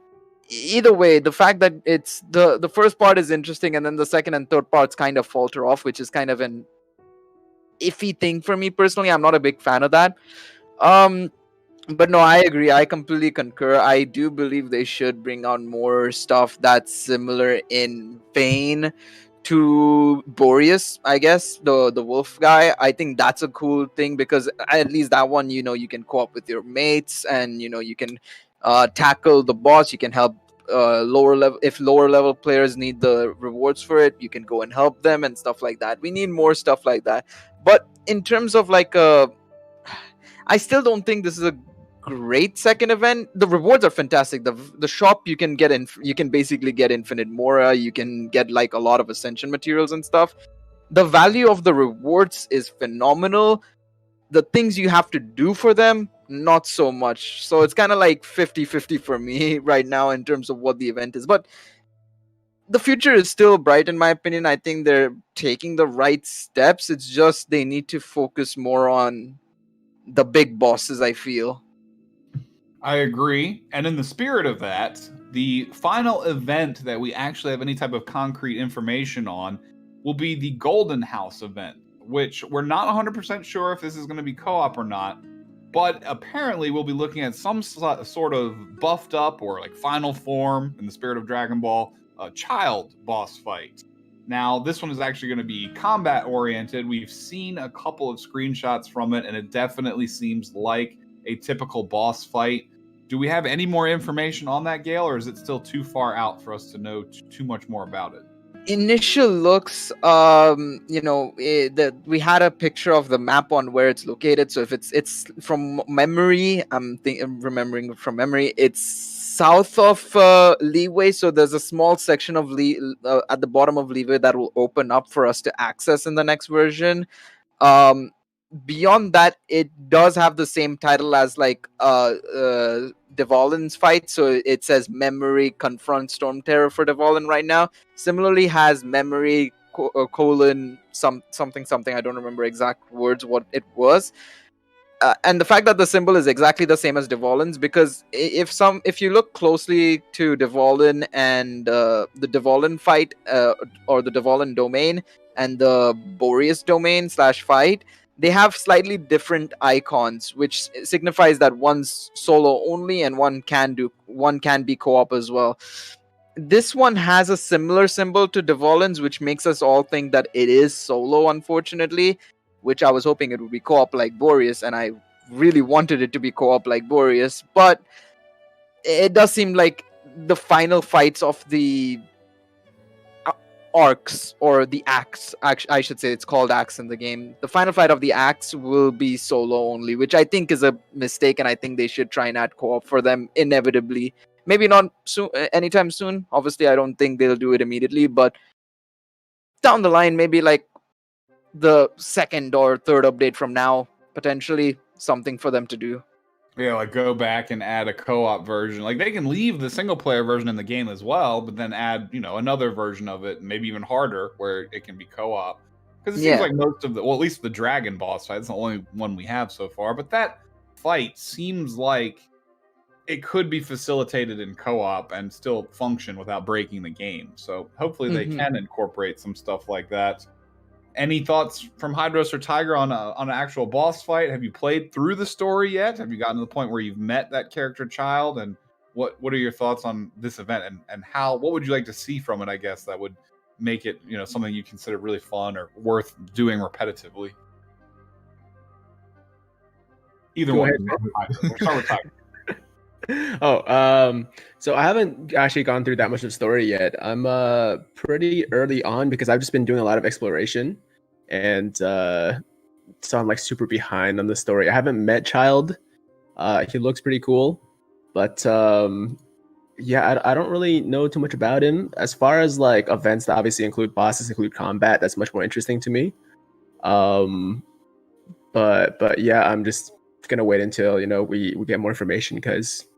either way, the fact that it's the first part is interesting, and then the second and third parts kind of falter off, which is kind of an iffy thing for me personally. I'm not a big fan of that. But no, I agree. I completely concur. I do believe they should bring out more stuff that's similar in vein to Boreas, I guess, the wolf guy. I think that's a cool thing because at least that one, you can co-op with your mates, and you can tackle the boss. You can help lower level players need the rewards for it. You can go and help them and stuff like that. We need more stuff like that. But in terms of like I still don't think this is a great second event. The rewards are fantastic. The shop, you can basically get infinite mora. You can get like a lot of ascension materials and stuff. The value of the rewards is phenomenal. The things you have to do for them, not so much. So it's kind of like 50-50 for me right now in terms of what the event is. But the future is still bright in my opinion. I think they're taking the right steps. It's just they need to focus more on the big bosses, I feel. I agree. And in the spirit of that, the final event that we actually have any type of concrete information on will be the Golden House event, which we're not 100% sure if this is going to be co-op or not, but apparently we'll be looking at some sort of buffed up or like final form in the spirit of Dragon Ball, child boss fight. Now, this one is actually going to be combat oriented. We've seen a couple of screenshots from it, and it definitely seems like a typical boss fight. Do we have any more information on that, Gale, or is it still too far out for us to know too much more about it? Initial looks, we had a picture of the map on where it's located. So if it's from memory, I'm remembering from memory, it's south of Leeway. So there's a small section of at the bottom of Leeway that will open up for us to access in the next version. Beyond that, it does have the same title as like Devolin's fight, so it says Memory confronts Storm Terror for Devolin right now. Similarly has Memory colon something. I don't remember exact words what it was. And the fact that the symbol is exactly the same as Devolin's, because if you look closely to Devolin and the Devolin fight or the Devolin domain and the Boreas domain / fight, they have slightly different icons, which signifies that one's solo only and one can be co-op as well. This one has a similar symbol to Devolin's, which makes us all think that it is solo, unfortunately, which I was hoping it would be co-op like Boreas, and I really wanted it to be co-op like Boreas, but it does seem like the final fights of the arcs or the acts, I should say it's called acts in the game, the final fight of the acts will be solo only, which I think is a mistake, and I think they should try and add co-op for them inevitably. Maybe not soon, anytime soon. Obviously I don't think they'll do it immediately, but down the line, maybe like the second or third update from now, potentially something for them to do. Yeah, like go back and add a co-op version. Like they can leave the single player version in the game as well, but then add, another version of it, maybe even harder, where it can be co-op. Because it seems like most of at least the dragon boss fight, it's the only one we have so far, but that fight seems like it could be facilitated in co-op and still function without breaking the game. So hopefully they can incorporate some stuff like that. Any thoughts from Hydros or Tiger on an actual boss fight? Have you played through the story yet? Have you gotten to the point where you've met that character child? And what are your thoughts on this event? And what would you like to see from it, I guess, that would make it, something you consider really fun or worth doing repetitively? Either one. We'll start with Tiger. So I haven't actually gone through that much of the story yet. I'm pretty early on because I've just been doing a lot of exploration, and so I'm like super behind on the story. I haven't met Child. He looks pretty cool, but I don't really know too much about him. As far as like events that obviously include bosses, include combat, that's much more interesting to me. But yeah, I'm just gonna wait until we get more information, because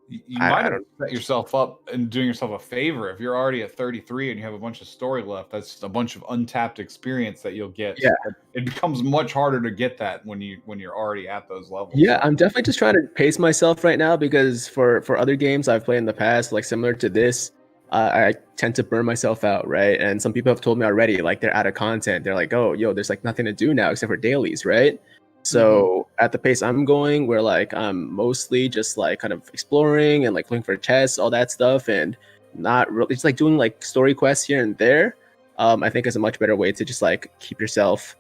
you might have set yourself up and doing yourself a favor if you're already at 33 and you have a bunch of story left. That's just a bunch of untapped experience that you'll get. Yeah, it becomes much harder to get that when you're already at those levels. Yeah, I'm definitely just trying to pace myself right now, because for other games I've played in the past, like similar to this, I tend to burn myself out, right? And some people have told me already, like they're out of content. They're like, oh, there's like nothing to do now except for dailies, right? So at the pace I'm going, where like I'm mostly just like kind of exploring and like looking for chests, all that stuff, and not really just like doing like story quests here and there, I think is a much better way to just like keep yourself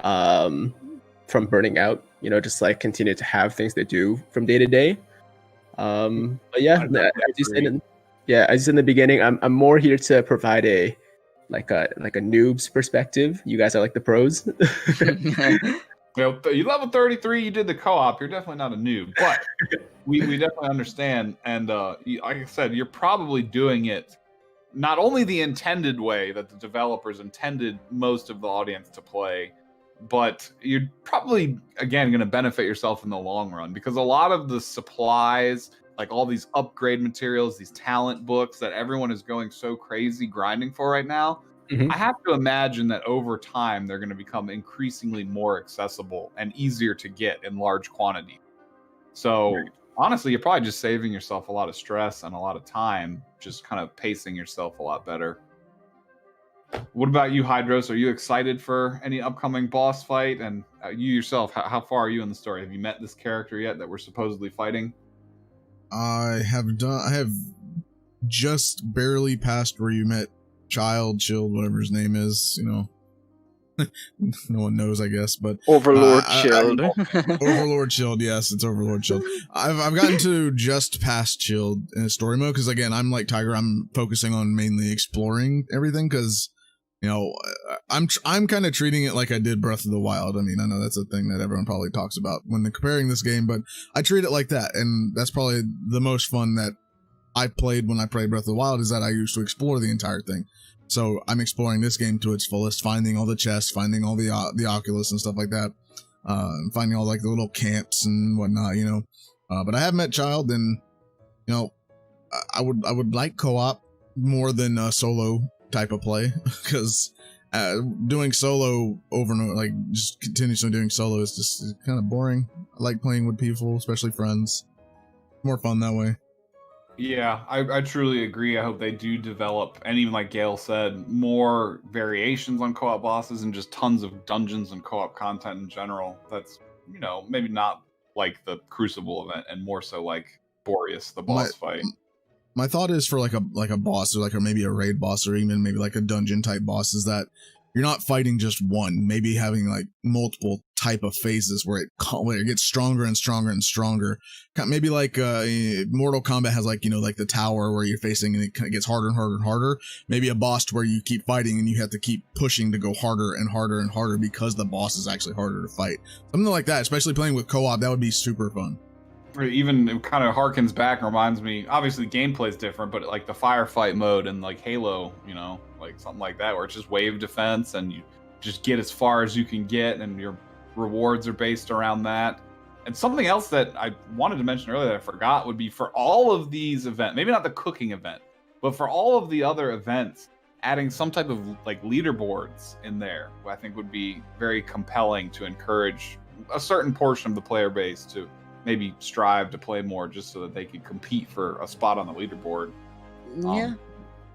from burning out, just like continue to have things to do from day to day. But yeah, as you said in the beginning, I'm more here to provide a noob's perspective. You guys are like the pros. You level 33, you did the co-op, you're definitely not a noob, but we definitely understand. And like I said, you're probably doing it not only the intended way that the developers intended most of the audience to play, but you're probably, again, going to benefit yourself in the long run, because a lot of the supplies, like all these upgrade materials, these talent books that everyone is going so crazy grinding for right now. Mhm. I have to imagine that over time they're going to become increasingly more accessible and easier to get in large quantity. So honestly, you're probably just saving yourself a lot of stress and a lot of time, just kind of pacing yourself a lot better. What about you, Hydros? Are you excited for any upcoming boss fight? And you yourself, how far are you in the story? Have you met this character yet that we're supposedly fighting? I have just barely passed where you met Child, whatever his name is, you know. No one knows, I guess, but Overlord Shield. Overlord Shield, yes, it's Overlord Shield. I've gotten to just past Shield in story mode because again, I'm like Tiger. I'm focusing on mainly exploring everything because, you know, I'm kind of treating it like I did Breath of the Wild. I mean, I know that's a thing that everyone probably talks about when they're comparing this game, but I treat it like that, and that's probably the most fun that I played when I played Breath of the Wild is that I used to explore the entire thing. So I'm exploring this game to its fullest, finding all the chests, finding all the Oculus and stuff like that, finding all like the little camps and whatnot, you know. But I have met Child, and you know, I would like co-op more than solo type of play because doing solo over and over, like just continuously doing solo is just kind of boring. I like playing with people, especially friends. More fun that way. Yeah, I truly agree. I hope they do develop, and even like Gail said, more variations on co-op bosses and just tons of dungeons and co-op content in general. That's, you know, maybe not like the Crucible event, and more so like Boreas, the boss fight. My thought is for like a boss or maybe a raid boss or even maybe like a dungeon type boss is that you're not fighting just one, maybe having like multiple type of phases where it gets stronger and stronger and stronger. Maybe like Mortal Kombat has like, you know, like the tower where you're facing and it kind of gets harder and harder and harder. Maybe a boss where you keep fighting and you have to keep pushing to go harder and harder and harder because the boss is actually harder to fight. Something like that, especially playing with co-op, that would be super fun. Or even it kind of harkens back and reminds me, obviously the gameplay is different, but like the firefight mode and like Halo, you know, like something like that where it's just wave defense and you just get as far as you can get and your rewards are based around that. And something else that I wanted to mention earlier that I forgot would be for all of these events, maybe not the cooking event, but for all of the other events, adding some type of like leaderboards in there, I think would be very compelling to encourage a certain portion of the player base to maybe strive to play more just so that they could compete for a spot on the leaderboard. Yeah.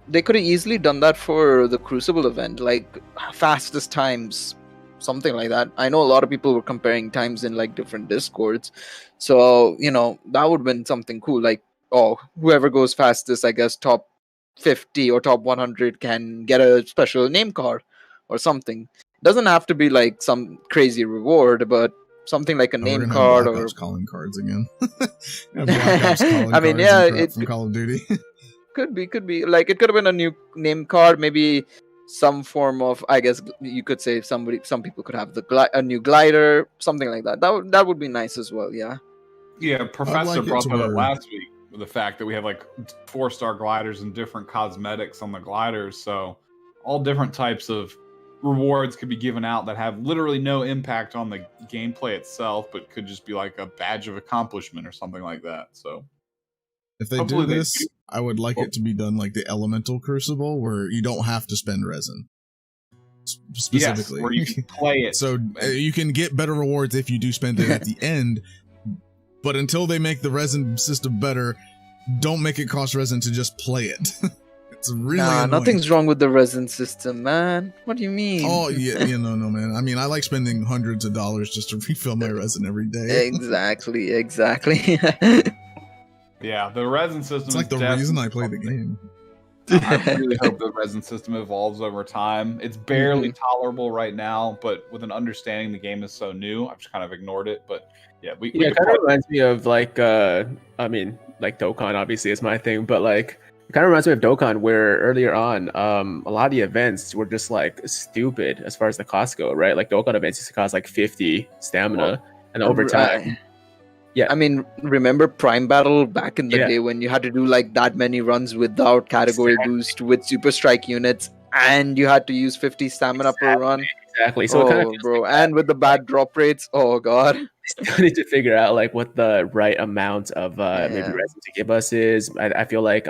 They could have easily done that for the Crucible event, like fastest times, something like that. I know a lot of people were comparing times in like different discords. So, you know, that would have been something cool. Like, oh, whoever goes fastest, I guess top 50 or top 100 can get a special name card or something. Doesn't have to be like some crazy reward, but something like a name card or calling cards again. I mean, yeah, it from Call of Duty. could be like it could have been a new name card, maybe some form of, I guess you could say some people could have a new glider, something like that. That would be nice as well. Yeah. Yeah, Professor brought that up last week with the fact that we have like 4-star gliders and different cosmetics on the gliders, so all different types of rewards could be given out that have literally no impact on the gameplay itself, but could just be like a badge of accomplishment or something like that. So if they do this, I would like it to be done like the Elemental Crucible, where you don't have to spend resin. Specifically, yes, where you can play it. So you can get better rewards if you do spend it at the end. But until they make the resin system better, don't make it cost resin to just play it. It's really annoying. Nothing's wrong with the resin system, man. What do you mean? Oh yeah, no, man. I mean, I like spending hundreds of dollars just to refill my resin every day. Exactly. Yeah, the resin system. It's like the reason I play the game. I really hope the resin system evolves over time. It's barely tolerable right now, but with an understanding the game is so new, I've just kind of ignored it. But yeah, we it kind of reminds me of like I mean, like Dokkan obviously is my thing, but like it kind of reminds me of Dokkan, where earlier on, a lot of the events were just like stupid as far as the cost go, right? Like Dokkan events used to cost like 50 stamina, and over time. Yeah, I mean, remember Prime Battle back in the day when you had to do like that many runs without category boost with Super Strike units, and you had to use 50 stamina per run? Exactly. So it kind of Oh, feels bro, like that. and with the bad drop rates, oh god. Still need to figure out like what the right amount of maybe Yeah. resin to give us is. I feel like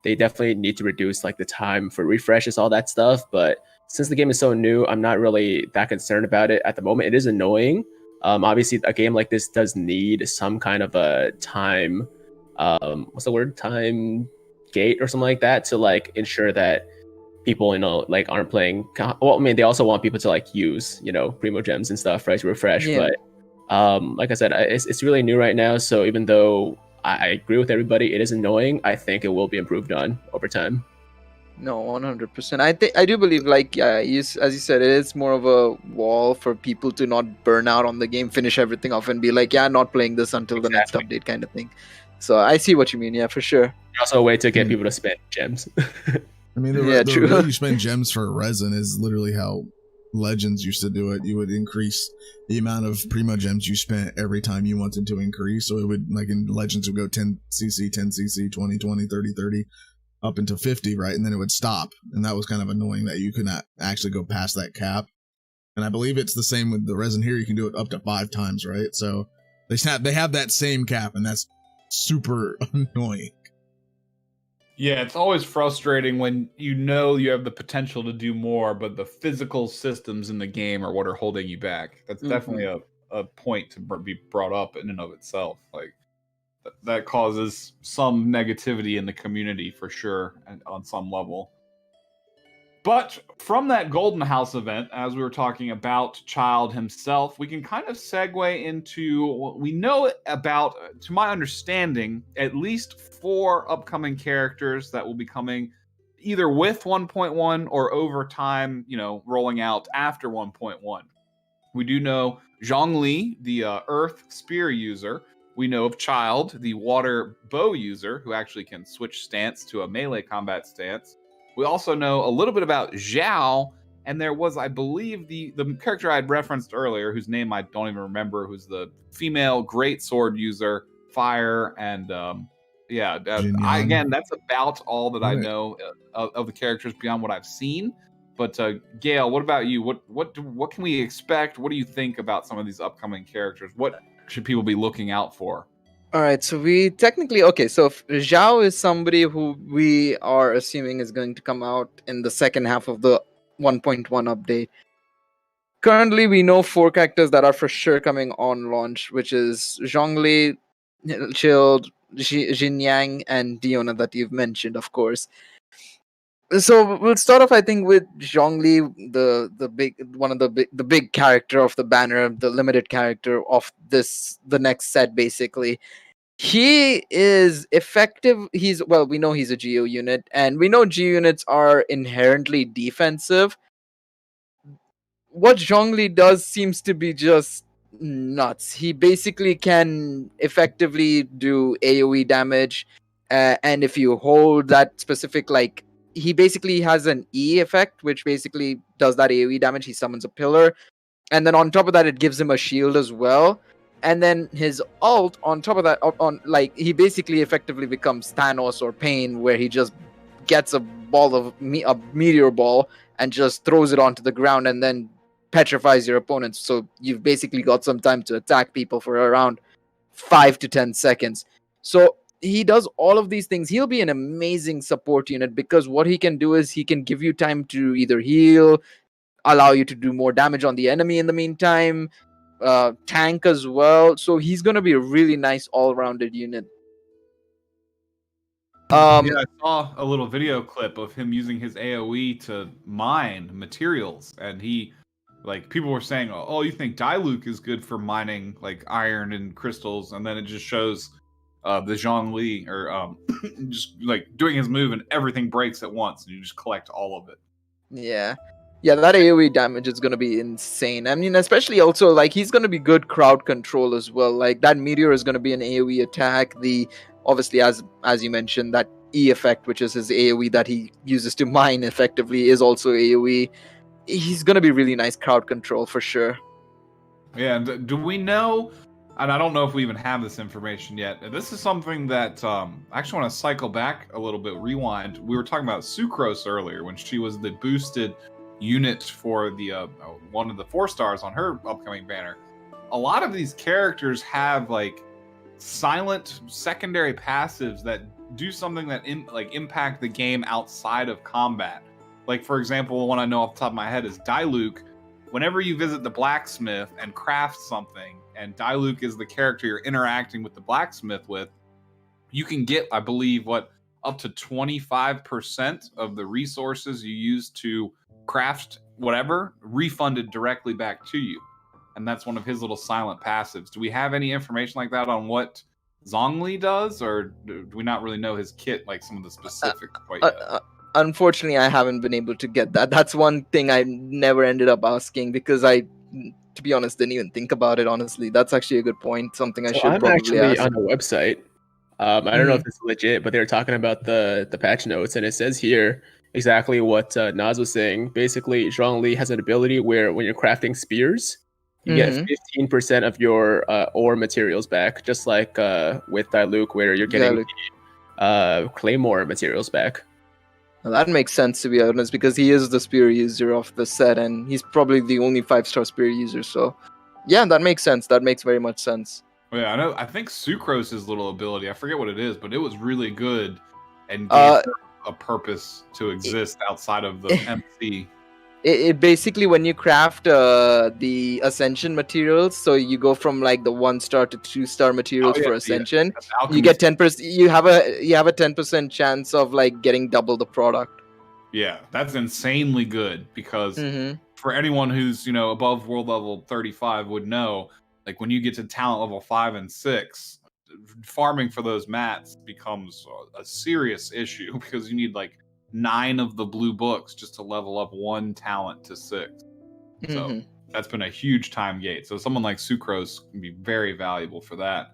they definitely need to reduce like the time for refreshes, all that stuff. But since the game is so new, I'm not really that concerned about it at the moment. It is annoying. Obviously, a game like this does need some kind of a time. What's the word? Time gate or something like that to like ensure that people like aren't playing. Well, I mean, they also want people to like use primo gems and stuff, right, to refresh. Yeah. But like I said, it's really new right now. So even though I agree with everybody, it is annoying. I think it will be improved on over time. No, 100%. I do believe, like, yeah, as you said, it is more of a wall for people to not burn out on the game, finish everything off, and be like, yeah, not playing this until the next Exactly. update, kind of thing. So I see what you mean. Yeah, for sure. Also, a way to get Hmm. people to spend gems. I mean, the, Yeah, the true. way you spend gems for resin is literally how Legends used to do it. You would increase the amount of primo gems you spent every time you wanted to increase. So it would, like in Legends, would go 10cc, 10cc, 20, 20, 30, 30, up into 50, right? And then it would stop. And that was kind of annoying that you could not actually go past that cap. And I believe it's the same with the resin here. You can do it up to 5 times, right? So they have that same cap, and that's super annoying. Yeah, it's always frustrating when you know you have the potential to do more, but the physical systems in the game are what are holding you back. That's definitely a point to be brought up in and of itself. Like that causes some negativity in the community for sure, and on some level. But from that Golden House event, as we were talking about Child himself, we can kind of segue into what we know about, to my understanding, at least 4 upcoming characters that will be coming either with 1.1 or over time, rolling out after 1.1. We do know Zhang Li, the Earth Spear user. We know of Child, the Water Bow user, who actually can switch stance to a melee combat stance. We also know a little bit about Zhao, and there was, I believe, the character I had referenced earlier, whose name I don't even remember, who's the female great sword user, fire, and Jin Yang. again, that's about all that I Right. know of the characters beyond what I've seen. But Gail, what about you? What can we expect? What do you think about some of these upcoming characters? What should people be looking out for? All right, so we technically so Zhao is somebody who we are assuming is going to come out in the second half of the 1.1 update. Currently, we know 4 characters that are for sure coming on launch, which is Zhang Li, Chilled, Jin Yang, and Diona that you've mentioned, of course. So we'll start off, I think, with Zhang Li, the big character of the banner, the limited character of the next set, basically. He is effective. We know he's a Geo unit, and we know Geo units are inherently defensive. What Zhang Li does seems to be just nuts. He basically can effectively do AoE damage, and if you hold that specific, like, he basically has an E effect, which basically does that AoE damage. He summons a pillar, and then on top of that, it gives him a shield as well. And then his ult, on top of that, he basically effectively becomes Thanos or Pain, where he just gets a meteor ball and just throws it onto the ground and then petrifies your opponents. So you've basically got some time to attack people for around 5 to 10 seconds. So he does all of these things. He'll be an amazing support unit because what he can do is he can give you time to either heal, allow you to do more damage on the enemy in the meantime, tank as well. So he's going to be a really nice all-rounded unit. Yeah, I saw a little video clip of him using his AoE to mine materials, and people were saying, "Oh, you think Diluc is good for mining like iron and crystals?" And then it just shows the Zhang Li or just like doing his move, and everything breaks at once, and you just collect all of it. Yeah, that AoE damage is going to be insane. I mean, especially also, like, he's going to be good crowd control as well. Like, that meteor is going to be an AoE attack. Obviously, as you mentioned, that E effect, which is his AoE that he uses to mine effectively, is also AoE. He's going to be really nice crowd control for sure. Yeah, and do we know, and I don't know if we even have this information yet, this is something that I actually want to cycle back a little bit, rewind. We were talking about Sucrose earlier when she was the boosted unit for the one of the 4 stars on her upcoming banner. A lot of these characters have like silent secondary passives that do something that impact the game outside of combat. Like, for example, one I know off the top of my head is Diluc. Whenever you visit the blacksmith and craft something, and Diluc is the character you're interacting with the blacksmith with, you can get, I believe, up to 25% of the resources you use to craft whatever refunded directly back to you. And that's one of his little silent passives. Do we have any information like that on what Zhang Li does, or do we not really know his kit, like some of the specific quite yet? Unfortunately, I haven't been able to get that. That's one thing I never ended up asking because I, to be honest, didn't even think about it, honestly. That's actually a good point. Something I should I'm probably actually ask. on a website. I don't know if it's legit, but they were talking about the patch notes, and it says here exactly what Naz was saying. Basically, Zhang Li has an ability where when you're crafting spears, you get 15% of your ore materials back, just like with Diluc, where you're getting claymore materials back. Well, that makes sense, to be honest, because he is the spear user of the set, and he's probably the only 5-star spear user. So, yeah, that makes sense. That makes very much sense. Well, yeah, I know. I think Sucrose's little ability, I forget what it is, but it was really good and gave her a purpose to exist outside of the MC. It basically, when you craft the Ascension materials, so you go from like the 1-star to 2-star materials for Ascension, you get 10%. You have a 10% chance of like getting double the product. Yeah, that's insanely good because for anyone who's above world level 35 would know, like when you get to talent level 5 and 6, farming for those mats becomes a serious issue because you need like 9 of the blue books just to level up 1 talent to 6. So that's been a huge time gate. So someone like Sucrose can be very valuable for that.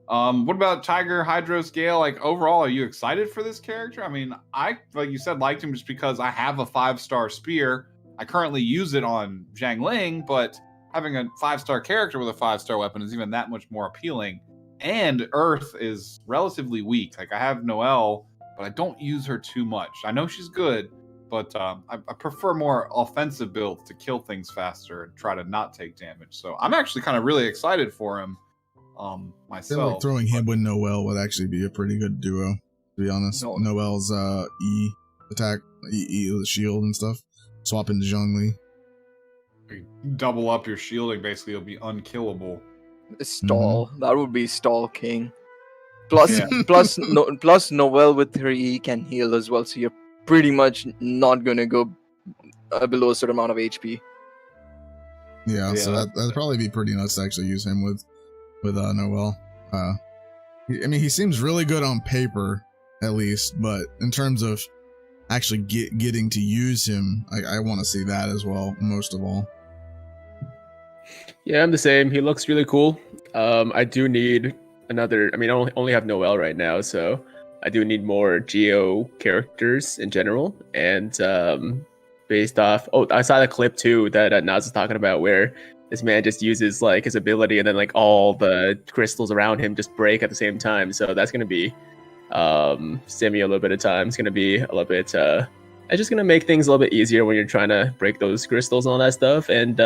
What about Tiger, Hydros, Gale? Like overall, are you excited for this character? I mean, I, like you said, liked him just because I have a 5-star spear. I currently use it on Zhang Ling, but having a 5-star character with a 5-star weapon is even that much more appealing. And Earth is relatively weak. Like I have Noelle, but I don't use her too much. I know she's good, but I prefer more offensive builds to kill things faster and try to not take damage. So I'm actually kind of really excited for him myself. I feel like throwing him with Noelle would actually be a pretty good duo, to be honest. Noelle's E attack, E shield and stuff. Swap into Zhang Li. Double up your shielding, basically, it'll be unkillable. Stall. That would be Stall King. Plus Noelle with her E can heal as well, so you're pretty much not gonna go below a certain amount of HP. Yeah, so that'd probably be pretty nuts to actually use him with Noelle. I mean, he seems really good on paper, at least, but in terms of actually getting to use him, I want to see that as well, most of all. Yeah, I'm the same. He looks really cool. I do need another. I mean, I only have Noelle right now, so I do need more Geo characters in general. And based off, I saw the clip too that Naz was talking about, where this man just uses like his ability, and then like all the crystals around him just break at the same time. So that's gonna be Simi a little bit of time. It's gonna be a little bit. It's just gonna make things a little bit easier when you're trying to break those crystals and all that stuff. And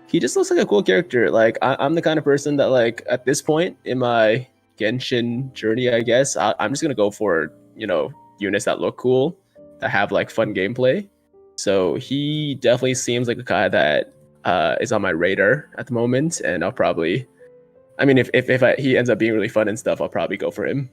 he just looks like a cool character. Like I'm the kind of person that, like, at this point in my Genshin journey, I guess I'm just gonna go for units that look cool, that have like fun gameplay. So he definitely seems like a guy that is on my radar at the moment, and I'll probably, I mean, if he ends up being really fun and stuff, I'll probably go for him.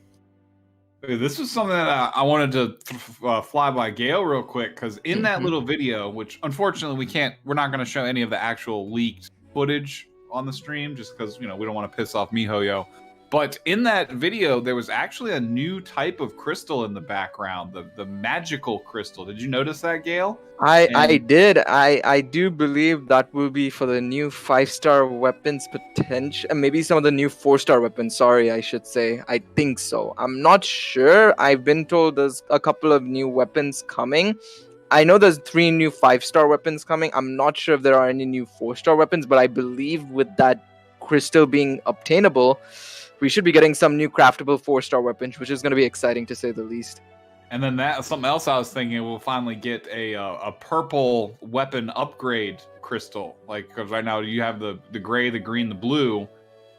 This is something that I wanted to fly by Gale real quick, because in that little video, which unfortunately we're not going to show any of the actual leaked footage on the stream, just because we don't want to piss off MiHoYo. But in that video, there was actually a new type of crystal in the background, the magical crystal. Did you notice that, Gale? I did. I do believe that will be for the new 5-star weapons potential, and maybe some of the new 4-star weapons. Sorry, I should say. I think so. I'm not sure. I've been told there's a couple of new weapons coming. I know there's 3 new 5-star weapons coming. I'm not sure if there are any new 4-star weapons, but I believe with that crystal being obtainable, we should be getting some new craftable 4-star weapons, which is going to be exciting to say the least. And then that something else I was thinking, we'll finally get a purple weapon upgrade crystal. Like, because right now you have the gray, the green, the blue,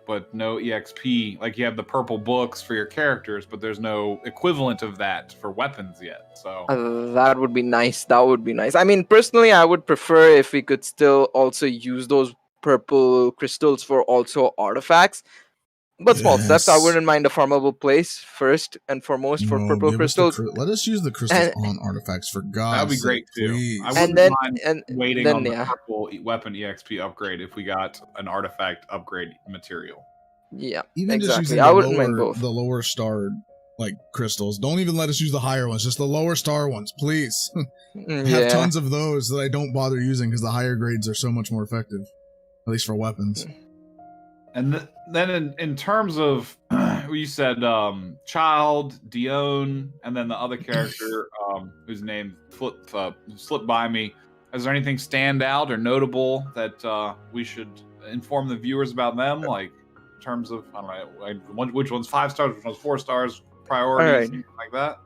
but no EXP. Like, you have the purple books for your characters, but there's no equivalent of that for weapons yet. So That would be nice. That would be nice. I mean, personally, I would prefer if we could still also use those purple crystals for also artifacts. But small steps. I Yes. wouldn't mind a farmable place first and foremost for No, purple give us the crystals. let us use the crystals And on artifacts for God's that would be sake, great too. please. I wouldn't then mind and waiting then on the yeah, purple weapon EXP upgrade if we got an artifact upgrade material. yeah, Even just exactly. using I wouldn't mind both. the lower star like crystals. Don't even let us use the higher ones, just the lower star ones, please. I have Yeah. tons of those that I don't bother using because the higher grades are so much more effective, at least for weapons. And then in terms of you said Child, Dion, and then the other character whose name slipped by me. Is there anything stand out or notable that we should inform the viewers about them? Like in terms of I don't know, which one's 5 stars, which one's 4 stars, priorities, Alright. something like that.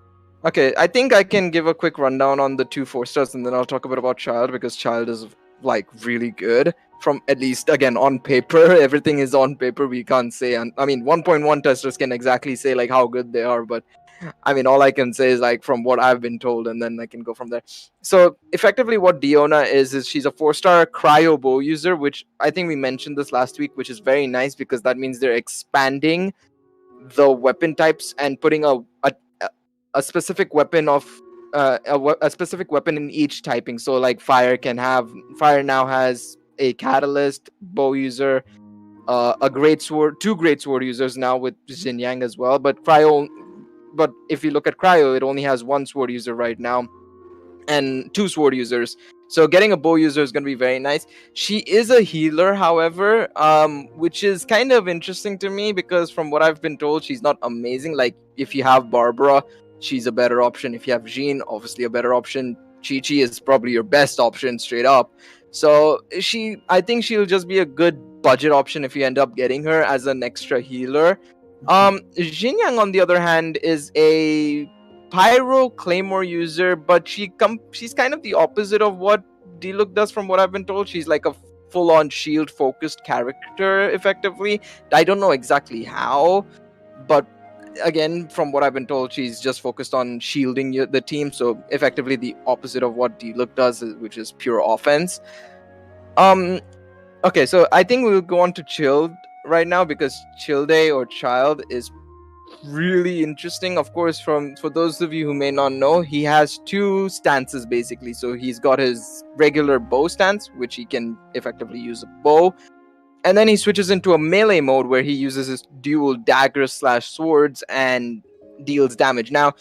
Okay, I think I can give a quick rundown on the 2 4-stars, and then I'll talk a bit about Child, because Child is like really good. From at least again on paper, everything is on paper. We can't say, and I mean 1.1 testers can exactly say like how good they are, but I mean all I can say is like from what I've been told, and then I can go from there. So effectively, what Diona is she's a 4-star cryo bow user, which I think we mentioned this last week, which is very nice because that means they're expanding the weapon types and putting a specific weapon of a specific weapon in each typing. So like fire now has a catalyst bow user, a great sword, 2 great sword users now with Jin Yang as well. But if you look at cryo, it only has 1 sword user right now and 2 sword users. So getting a bow user is going to be very nice. She is a healer, however, which is kind of interesting to me because from what I've been told, she's not amazing. Like if you have Barbara, she's a better option. If you have Jean, obviously a better option. Chi-Chi is probably your best option straight up. So I think she'll just be a good budget option if you end up getting her as an extra healer. Jin Yang, on the other hand, is a pyro claymore user, but she's kind of the opposite of what Diluc does from what I've been told. She's like a full-on shield focused character effectively. I don't know exactly how, but again, from what I've been told, she's just focused on shielding the team, so effectively the opposite of what Diluc does, which is pure offense. Okay, so I think we'll go on to Chilled right now because Childe or Child is really interesting. Of course, for those of you who may not know, he has 2 stances basically. So he's got his regular bow stance, which he can effectively use a bow, and then he switches into a melee mode where he uses his dual daggers / swords and deals damage. Now,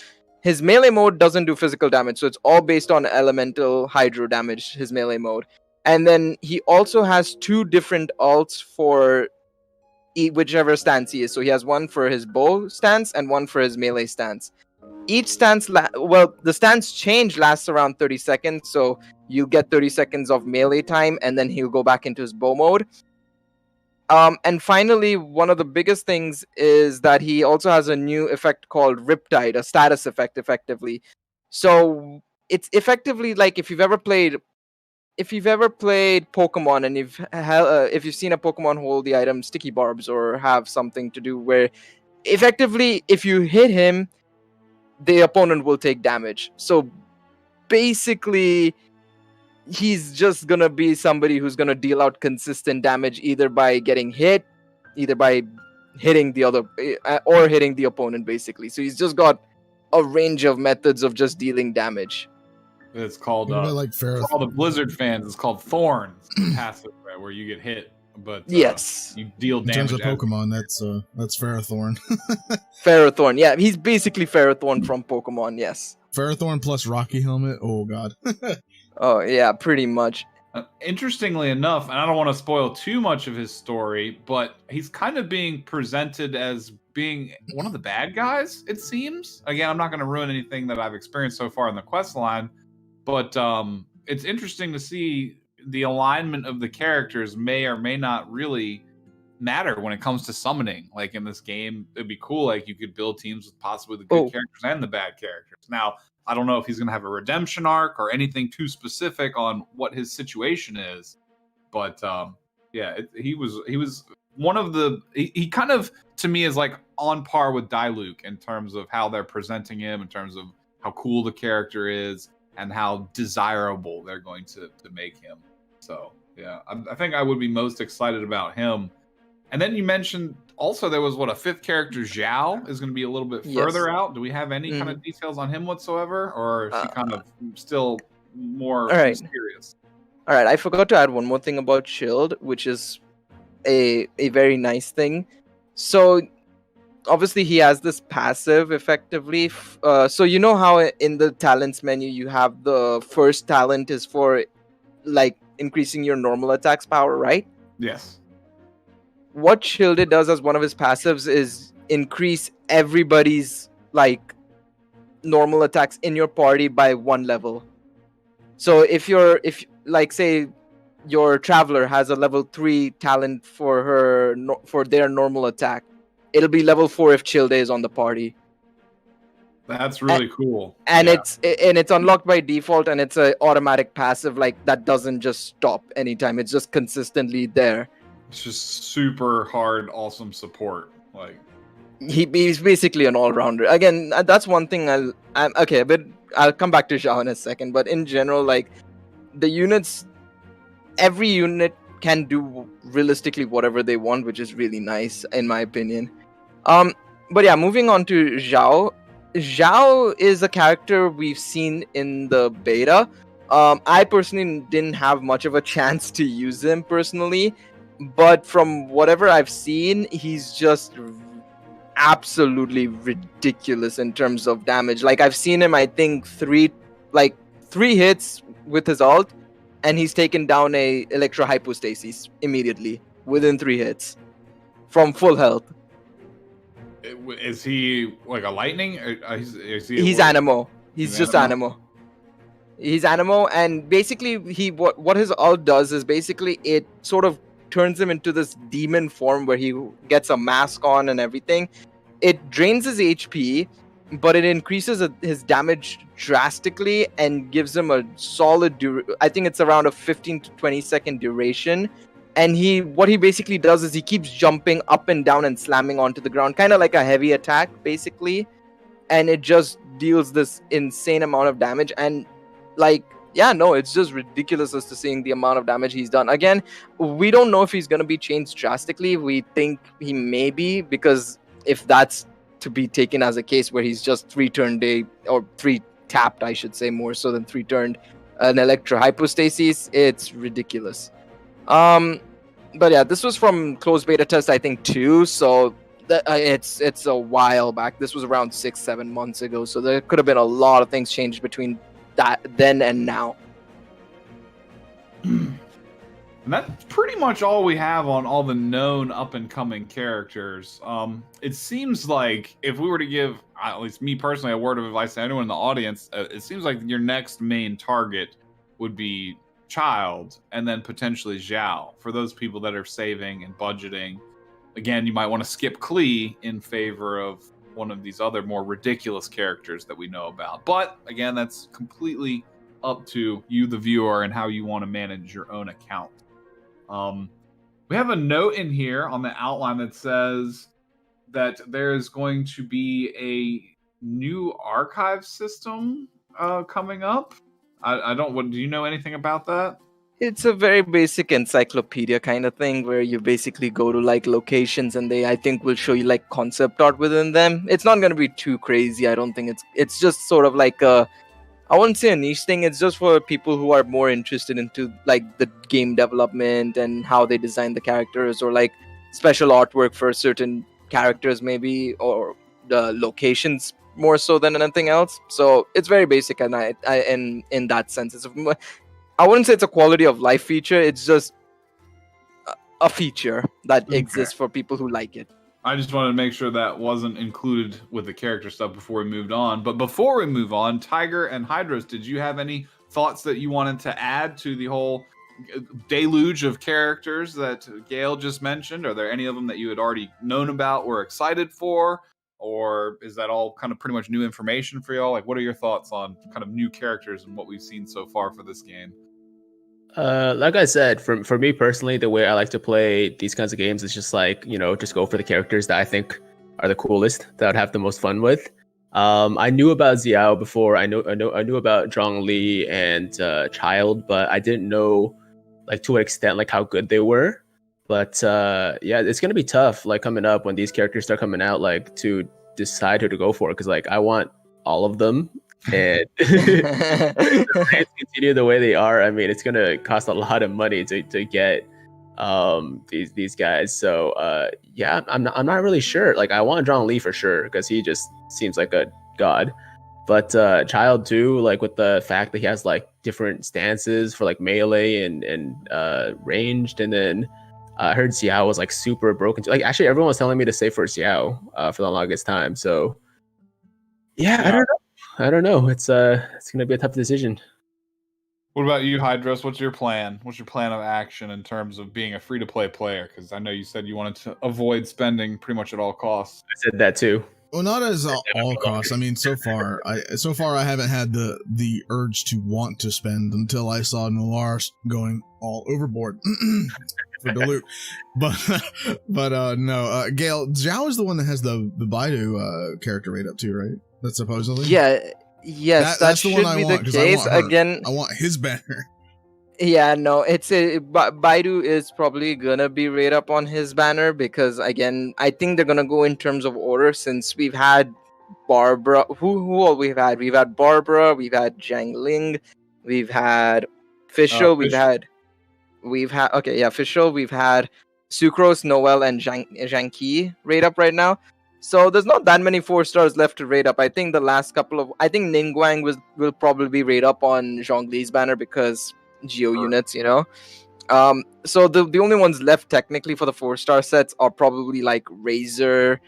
his melee mode doesn't do physical damage, so it's all based on elemental hydro damage, his melee mode. And then he also has 2 different ults for whichever stance he is. So he has one for his bow stance and one for his melee stance. Each stance, the stance change lasts around 30 seconds, so you get 30 seconds of melee time, and then he'll go back into his bow mode. And finally, one of the biggest things is that he also has a new effect called Riptide, a status effect, effectively. So it's effectively like if you've ever played Pokemon and if you've seen a Pokemon hold the item Sticky Barbs or have something to do where effectively if you hit him, the opponent will take damage. So basically, he's just gonna be somebody who's gonna deal out consistent damage either by getting hit, either by hitting the other or hitting the opponent basically. So he's just got a range of methods of just dealing damage. It's called What about, like, for all the Blizzard fans, it's called Thorns, the passive where you get hit, but yes, you deal in damage. terms of Pokemon, that's Ferrothorn. Ferrothorn, yeah, he's basically Ferrothorn from Pokemon. Yes, Ferrothorn plus Rocky Helmet. Oh god. oh yeah, pretty much. Interestingly enough, and I don't want to spoil too much of his story, but he's kind of being presented as being one of the bad guys, it seems. Again, I'm not going to ruin anything that I've experienced so far in the quest line, but it's interesting to see the alignment of the characters may or may not really matter when it comes to summoning. Like in this game, it'd be cool. Like you could build teams with possibly the good characters and the bad characters. Now, I don't know if he's going to have a redemption arc or anything too specific on what his situation is, but he was one of the he kind of to me is like on par with Diluc in terms of how they're presenting him, in terms of how cool the character is and how desirable they're going to make him. So yeah, I think I would be most excited about him. And then you mentioned also there was a fifth character, Zhao, is going to be a little bit further out. Do we have any kind of details on him whatsoever, or is she kind of still more mysterious? All right, I forgot to add one more thing about Shield, which is a very nice thing. So obviously he has this passive effectively. So you know how in the talents menu you have the first talent is for like increasing your normal attacks power, right? Yes. What Shielded does as one of his passives is increase everybody's like normal attacks in your party by 1 level. So if like say your Traveler has a level 3 talent for their normal attack, it'll be level 4 if Childe is on the party. That's really cool. And it's unlocked by default, and it's an automatic passive, like that doesn't just stop anytime. It's just consistently there. It's just super hard, awesome support. Like he's basically an all-rounder. Again, that's one thing but I'll come back to Zhao in a second. But in general, like the units, every unit can do realistically whatever they want, which is really nice in my opinion. But yeah, moving on to Zhao. Zhao is a character we've seen in the beta. I personally didn't have much of a chance to use him personally, but from whatever I've seen, he's just absolutely ridiculous in terms of damage. Like I've seen him, I think three hits with his ult, and he's taken down a electro hypostasis immediately within 3 hits from full health. Is he like a lightning? He's Anemo. He's just Anemo. He's Anemo, and basically what his ult does is basically it sort of turns him into this demon form where he gets a mask on and everything. It drains his HP, but it increases his damage drastically and gives him a solid I think it's around a 15 to 20 second duration. And what he basically does is he keeps jumping up and down and slamming onto the ground, kind of like a heavy attack basically, and it just deals this insane amount of damage. And like it's just ridiculous as to seeing the amount of damage he's done. Again, we don't know if he's going to be changed drastically. We think he may be, because if that's to be taken as a case where he's just 3 turned or 3 tapped, I should say, more so than 3 turned an electro hypostasis, it's ridiculous. But yeah, this was from closed beta test, I think, too. So it's a while back. This was around 6-7 months ago. So there could have been a lot of things changed between that then and now. And that's pretty much all we have on all the known up and coming characters. It seems like if we were to give, at least me personally, a word of advice to anyone in the audience, it seems like your next main target would be Child, and then potentially Zhao. For those people that are saving and budgeting, again, you might want to skip Klee in favor of one of these other more ridiculous characters that we know about. But again, that's completely up to you, the viewer, and how you want to manage your own account. We have a note in here on the outline that says that there's going to be a new archive system coming up. Do you know anything about that? It's a very basic encyclopedia kind of thing where you basically go to like locations and they, I think, will show you like concept art within them. It's not going to be too crazy. I don't think it's just sort of like I wouldn't say a niche thing. It's just for people who are more interested into like the game development and how they design the characters, or like special artwork for certain characters maybe, or the locations more so than anything else. So it's very basic, and in that sense, I wouldn't say it's a quality of life feature. It's just a feature that exists for people who like it. I just wanted to make sure that wasn't included with the character stuff before we moved on. But before we move on, Tiger and Hydros, did you have any thoughts that you wanted to add to the whole deluge of characters that Gail just mentioned? Are there any of them that you had already known about, were excited for? Or is that all kind of pretty much new information for y'all? Like, what are your thoughts on kind of new characters and what we've seen so far for this game? Like I said, for me personally, the way I like to play these kinds of games is just like, just go for the characters that I think are the coolest, that I'd have the most fun with. I knew about Zhao before. I knew about Zhang Li and Child, but I didn't know like to what extent like how good they were. But yeah, it's gonna be tough like coming up when these characters start coming out, like to decide who to go for, because like I want all of them. And if the plans continue the way they are, I mean, it's gonna cost a lot of money to get these guys. So yeah, I'm not really sure. Like I want Zhang Li for sure because he just seems like a god. But Child too, like with the fact that he has like different stances for like melee and ranged, and then I heard Xiao was like super broken. Like actually, everyone was telling me to save for Xiao for the longest time. So yeah, I don't know. It's gonna be a tough decision. What about you, Hydros? What's your plan? What's your plan of action in terms of being a free-to-play player? Because I know you said you wanted to avoid spending pretty much at all costs. I said that too. Well, not as all costs. I mean, so far I haven't had the urge to want to spend until I saw Noir going all overboard for Dilute. But no, Gail, Zhao is the one that has the Baidu character rate up too, right? That's supposedly. Yeah. Yes, that that's the should one I be want, the 'cause I case. want her. Again, I want his banner. yeah, no, Baidu is probably gonna be right up on his banner because again, I think they're gonna go in terms of order since we've had Barbara. Who all we've had? We've had Barbara. We've had Zhang Ling. We've had Fischl. We've had okay, yeah, Fischl. We've had Sucrose, Noel, and Zhang Qi right up right now. So there's not that many 4 stars left to rate up. I think the last couple of Ningguang will probably be rate up on Zhang Li's banner because geo units, so the only ones left technically for the 4-star sets are probably like Razor,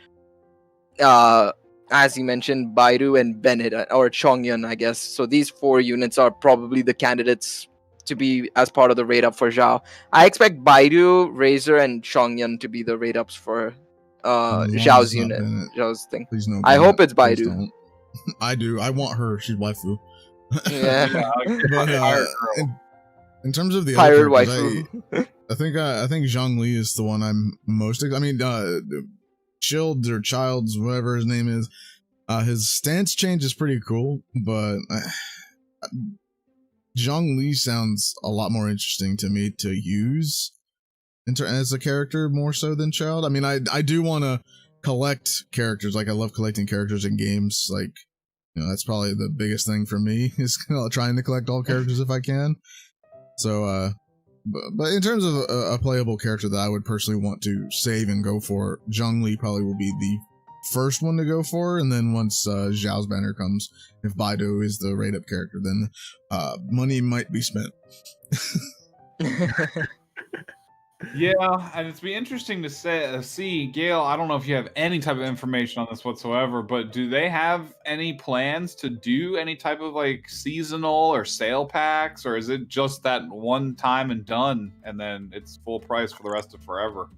as you mentioned, Baidu and Bennett or Chongyun, I guess. So these 4 units are probably the candidates to be as part of the rate up for Zhao. I expect Baidu, Razor, and Chongyun to be the rate ups for Zhao's unit. Zhao's thing. Please no. I hope it's Please Baidu. don't. I do. I want her. She's waifu. Yeah. But in terms of the Pirate other characters, waifu. I think Zhang Li is the one I'm most. I mean, Chilled or Child's, whatever his name is, his stance change is pretty cool, but Zhang Li sounds a lot more interesting to me to use as a character more so than Child. I mean, I do want to collect characters. Like I love collecting characters in games. Like that's probably the biggest thing for me is trying to collect all characters if I can. So, but in terms of a playable character that I would personally want to save and go for, Zhang Li probably will be the first one to go for, and then once Zhao's banner comes, if Baidu is the rate up character, then money might be spent. Yeah, and it's be interesting to see, Gail, I don't know if you have any type of information on this whatsoever, but do they have any plans to do any type of like seasonal or sale packs, or is it just that one time and done, and then it's full price for the rest of forever?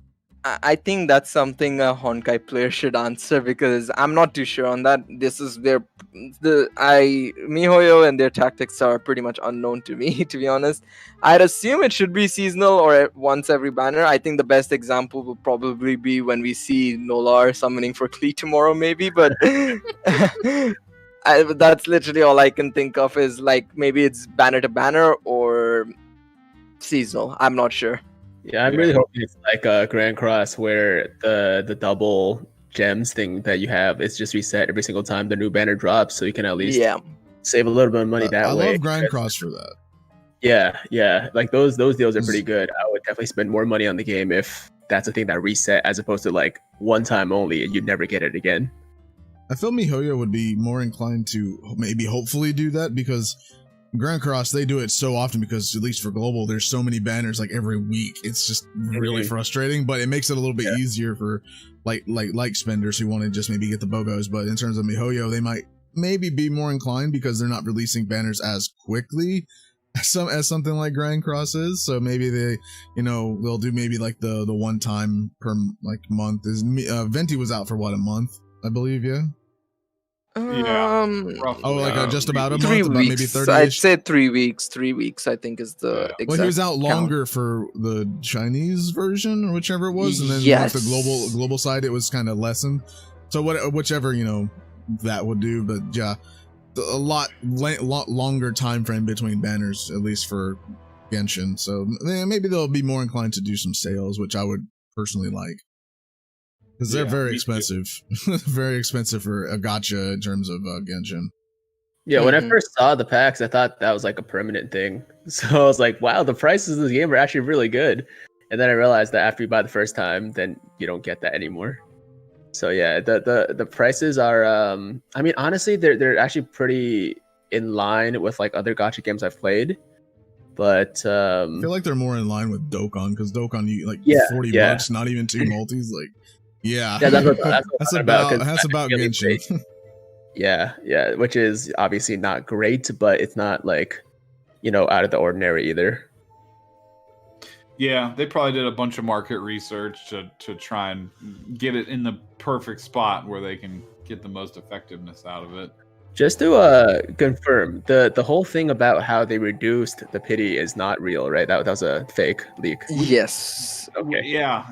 I think that's something a Honkai player should answer because I'm not too sure on that. This is MiHoYo and their tactics are pretty much unknown to me, to be honest. I'd assume it should be seasonal or once every banner. I think the best example will probably be when we see Nolar summoning for Klee tomorrow, maybe, but that's literally all I can think of is like maybe it's banner to banner or seasonal. I'm not sure. Yeah, I'm really hoping it's like a Grand Cross where the double gems thing that you have is just reset every single time the new banner drops, so you can at least save a little bit of money that way. I love Grand Cross for that. Yeah, like those deals are pretty good. I would definitely spend more money on the game if that's a thing that reset as opposed to like one time only and you'd never get it again. I feel MiHoYo would be more inclined to maybe hopefully do that because Grand Cross, they do it so often because at least for global, there's so many banners like every week. It's just really frustrating, but it makes it a little bit easier for like spenders who want to just maybe get the BOGOs. But in terms of MiHoYo, they might maybe be more inclined because they're not releasing banners as quickly as something like Grand Cross is. So maybe they'll do maybe like the one time per like month. Venti was out for what, a month, I believe. Yeah. Roughly. Oh, like just about a 3 month, about weeks. maybe 30. I'd say 3 weeks. 3 weeks, I think, is the exact. Well, he was out count. longer for the Chinese version or whichever it was, and then Yes. with the global side, it was kind of lessened. So whichever that would do, but yeah, a lot longer time frame between banners, at least for Genshin. So maybe they'll be more inclined to do some sales, which I would personally like. Because they're very expensive. Very expensive for a gacha in terms of Genshin. Yeah, when I first saw the packs, I thought that was like a permanent thing. So I was like, wow, the prices of this game are actually really good. And then I realized that after you buy the first time, then you don't get that anymore. So yeah, the prices are I mean, honestly, they're actually pretty in line with like other gacha games I've played. But I feel like they're more in line with Dokkan, because Dokkan, you like $40, not even 2 multis, like. Yeah, that's about really Genshin. yeah, which is obviously not great, but it's not like, out of the ordinary either. Yeah, they probably did a bunch of market research to try and get it in the perfect spot where they can get the most effectiveness out of it. Just to confirm, the whole thing about how they reduced the pity is not real, right? That was a fake leak. Yes. Okay. Yeah,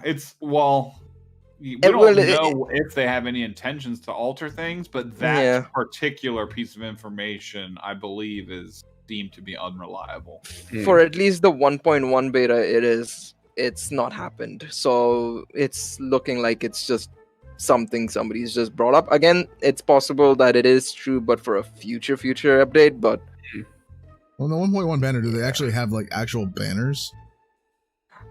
we don't know if they have any intentions to alter things, but that particular piece of information, I believe, is deemed to be unreliable. For at least the 1.1 beta, it's not happened. So it's looking like it's just something somebody's just brought up. Again, it's possible that it is true, but for a future update. But well, the 1.1 banner, do they actually have like actual banners?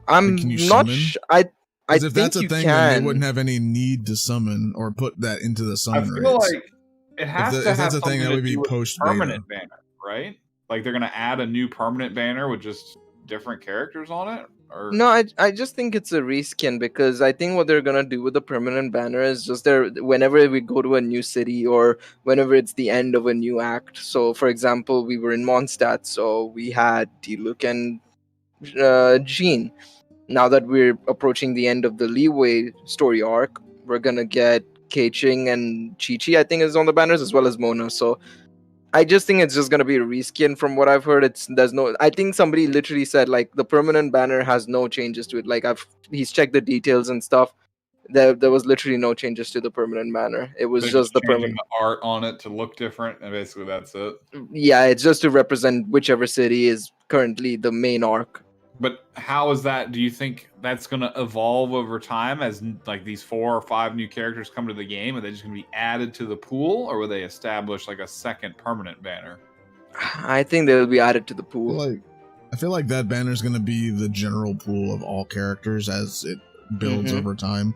I'm not. I if that's a thing, then they wouldn't have any need to summon or put that into the summon rates. I feel like it has to have that's a something thing that would be post permanent banner, right? Like they're gonna add a new permanent banner with just different characters on it. Or... No, I just think it's a reskin, because I think what they're gonna do with the permanent banner is just whenever we go to a new city or whenever it's the end of a new act. So, for example, we were in Mondstadt, so we had Diluc and Jean. Now that we're approaching the end of the Leeway story arc, we're gonna get Keiching and Chi-Chi, I think, is on the banners, as well as Mona. So I just think it's just gonna be a reskin from what I've heard. I think somebody literally said like the permanent banner has no changes to it. Like he's checked the details and stuff. There was literally no changes to the permanent banner. It was just the permanent art on it to look different, and basically that's it. Yeah, it's just to represent whichever city is currently the main arc. But how is that? Do you think that's going to evolve over time as like these 4 or 5 new characters come to the game? Are they just going to be added to the pool, or will they establish like a second permanent banner? I think they'll be added to the pool. I feel like that banner is going to be the general pool of all characters as it builds over time.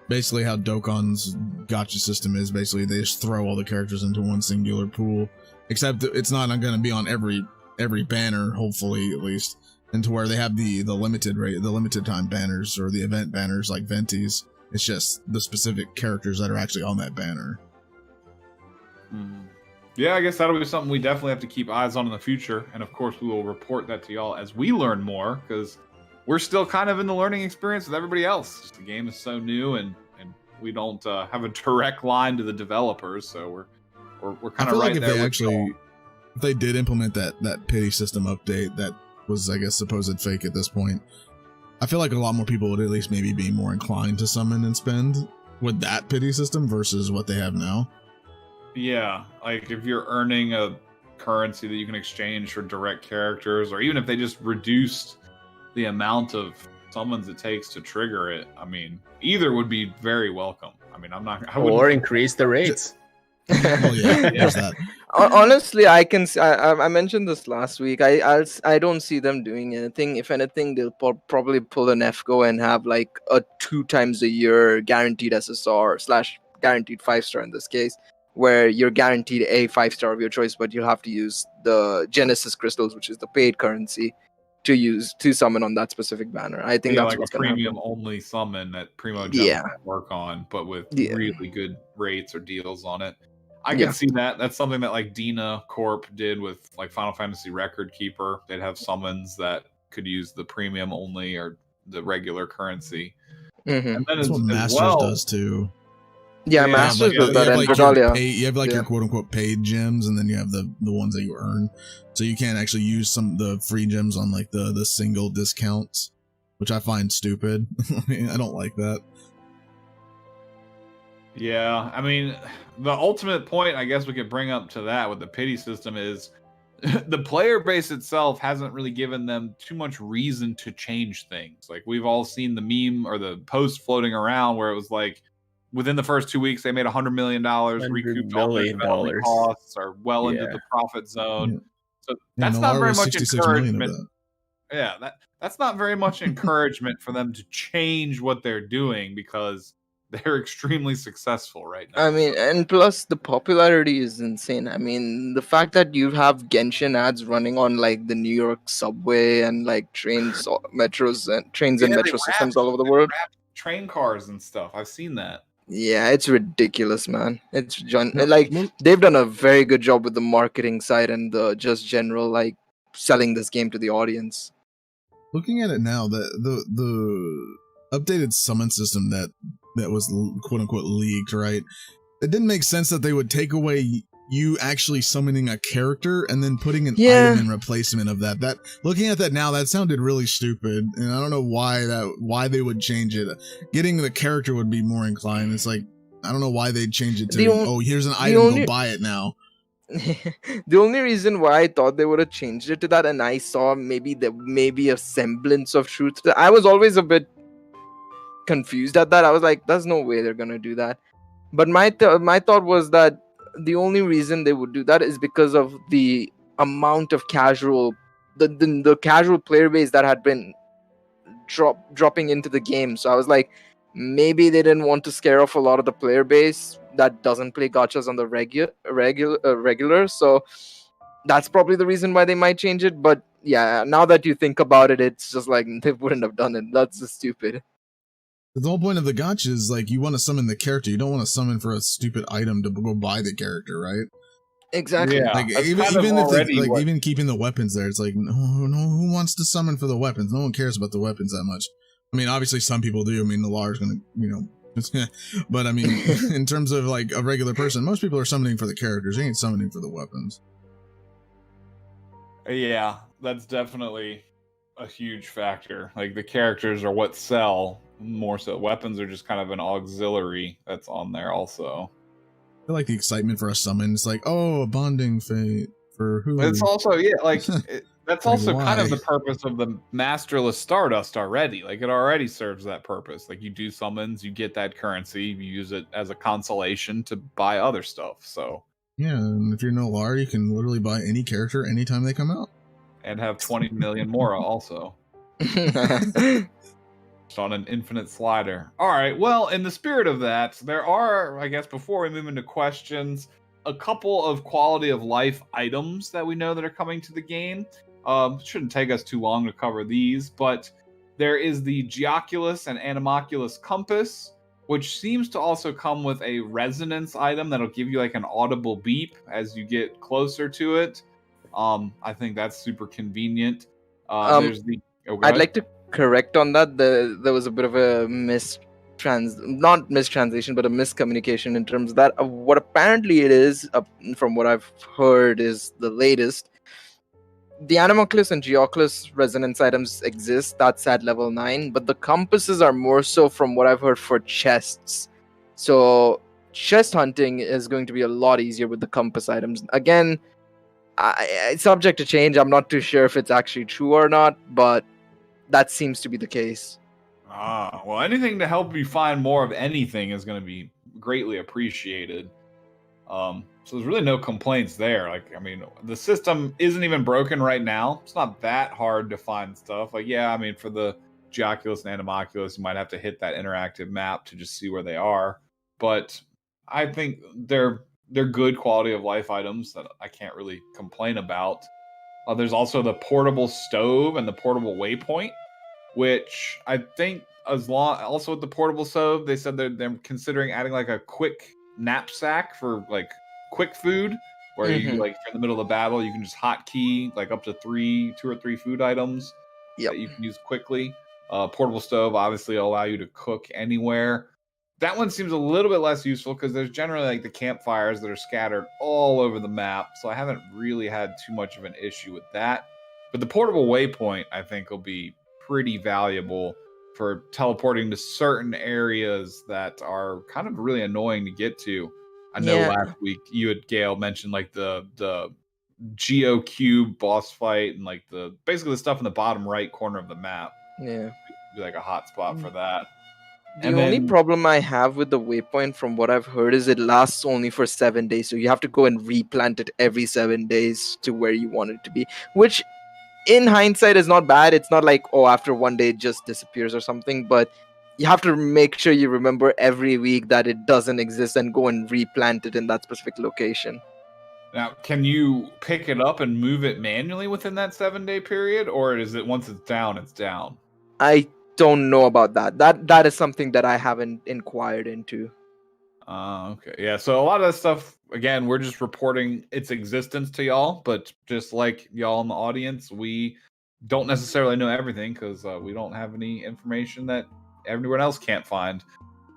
Basically, how Dokkan's gacha system is, basically they just throw all the characters into one singular pool. Except it's not going to be on every banner, hopefully at least. And to where they have the limited time banners or the event banners like Venti's. It's just the specific characters that are actually on that banner. Yeah, I guess that'll be something we definitely have to keep eyes on in the future. And of course, we will report that to y'all as we learn more, because we're still kind of in the learning experience with everybody else. The game is so new, and we don't have a direct line to the developers, so we're kind of right there. If they did implement that pity system update that was, I guess, supposed fake at this point, I feel like a lot more people would at least maybe be more inclined to summon and spend with that pity system versus what they have now. Yeah, like if you're earning a currency that you can exchange for direct characters, or even if they just reduced the amount of summons it takes to trigger it, I mean, either would be very welcome. I mean, or increase the rates. Well, yeah, there's that. Honestly, I mentioned this last week. I don't see them doing anything. If anything, they'll probably pull an FGO and have like a 2 times a year guaranteed SSR / guaranteed 5-star in this case, where you're guaranteed a 5-star of your choice, but you'll have to use the Genesis crystals, which is the paid currency, to summon on that specific banner. I think that's like what's a going to premium only summon that Primo doesn't work on, but with really good rates or deals on it. I Yeah. could see that. That's something that like Dina Corp did with like Final Fantasy Record Keeper. They'd have summons that could use the premium only or the regular currency. Mm-hmm. And then That's what as Masters well, does too. Yeah, Yeah, You have, Masters like, does you that, have, and like, your Regalia. pay, you have like your Yeah. quote unquote paid gems, and then you have the ones that you earn. So you can't actually use some of the free gems on like the single discounts, which I find stupid. I mean, I don't like that. yeah, I mean, the ultimate point I guess we could bring up to that with the pity system is the player base itself hasn't really given them too much reason to change things. Like we've all seen the meme or the post floating around where it was like within the first 2 weeks they made $100 million, recouped all their million development costs, are well into Yeah. the profit zone. Yeah. So Yeah, that's not Nolar very was much 66 million of encouragement. that. Yeah, that's not very much encouragement for them to change what they're doing because they're extremely successful right now. I mean, and plus the popularity is insane. I mean, the fact that you have Genshin ads running on like the New York subway and like trains, metros, and trains and Yeah, metro systems all over the world. Train cars and stuff. I've seen that. Yeah, it's ridiculous, man. It's No, like look- they've done a very good job with the marketing side and the just general like selling this game to the audience. Looking at it now, the updated summon system that was quote unquote leaked, right? It didn't make sense that they would take away you actually summoning a character and then putting an Yeah. item in replacement of that. That looking at that now, that sounded really stupid, and I don't know why they would change it. Getting the character would be more inclined. It's like I don't know why they'd change it to here's an item, only- go buy it now. The only reason why I thought they would have changed it to that, and I saw maybe a semblance of truth to that, I was always a bit confused at that. I was like, "There's no way they're gonna do that." But my thought was that the only reason they would do that is because of the amount of casual, the casual player base that had been dropping into the game. So I was like, maybe they didn't want to scare off a lot of the player base that doesn't play gachas on the regular. So that's probably the reason why they might change it. But yeah, now that you think about it, it's just like they wouldn't have done it. That's just stupid. The whole point of the gacha is like you want to summon the character. You don't want to summon for a stupid item to go buy the character, right? Exactly. Yeah, Like that's even kind of if it's, already like what- even keeping the weapons there, it's like no, who wants to summon for the weapons? No one cares about the weapons that much. I mean, obviously some people do. I mean, the law is gonna, but I mean, in terms of like a regular person, most people are summoning for the characters. They ain't summoning for the weapons. Yeah, that's definitely a huge factor. Like the characters are what sell more so. Weapons are just kind of an auxiliary that's on there also. I feel like the excitement for a summon. It's like, oh, a bonding fate for who? But it's also that's Like, also kind of why? the purpose of the Masterless Stardust already. Like it already serves that purpose. Like you do summons, you get that currency, you use it as a consolation to buy other stuff. So Yeah, and if you're no Lar, you can literally buy any character anytime they come out. and have 20 million more also. Just on an infinite slider. All right. Well, in the spirit of that, there are, I guess, before we move into questions, a couple of quality of life items that we know that are coming to the game. Shouldn't take us too long to cover these, but there is the Geoculus and Animoculus Compass, which seems to also come with a resonance item that'll give you like an audible beep as you get closer to it. I think that's super convenient. There's the. Oh, go I'd ahead. like to correct on that. There was a bit of a not mistranslation, but a miscommunication in terms of that. What apparently it is, from what I've heard, is the latest. The Animoculus and Geoculus resonance items exist. That's at level 9, but the compasses are more so, from what I've heard, for chests. So chest hunting is going to be a lot easier with the compass items. Again, it's subject to change. I'm not too sure if it's actually true or not, but that seems to be the case. Well, anything to help you find more of anything is going to be greatly appreciated. So there's really no complaints there. Like, I mean, the system isn't even broken right now. It's not that hard to find stuff. Like, yeah, I mean, for the Geoculus and Animoculus, you might have to hit that interactive map to just see where they are. But I think they're good quality of life items that I can't really complain about. There's also the portable stove and the portable waypoint, which I think also with the portable stove, they said they're considering adding like a quick knapsack for like quick food, where you Mhm. like if you're in the middle of the battle, you can just hotkey like up to two or three food items Yep. that you can use quickly. Portable stove obviously will allow you to cook anywhere. That one seems a little bit less useful because there's generally like the campfires that are scattered all over the map, so I haven't really had too much of an issue with that. But the portable waypoint, I think, will be pretty valuable for teleporting to certain areas that are kind of really annoying to get to. I know Yeah. last week you had Gail mentioned like the Geo Cube boss fight and like the basically the stuff in the bottom right corner of the map. Yeah. Be like a hot spot for that. The And only then problem I have with the waypoint, from what I've heard, is it lasts only for 7 days. So you have to go and replant it every 7 days to where you want it to be. Which, in hindsight, is not bad. It's not like, oh, after one day it just disappears or something. But you have to make sure you remember every week that it doesn't exist and go and replant it in that specific location. now, can you pick it up and move it manually within that 7-day period, or is it once it's down, it's down? I don't know about that. That is something that I haven't inquired into. Okay. Yeah. So a lot of that stuff, again, we're just reporting its existence to y'all, but just like y'all in the audience, we don't necessarily know everything because we don't have any information that everyone else can't find.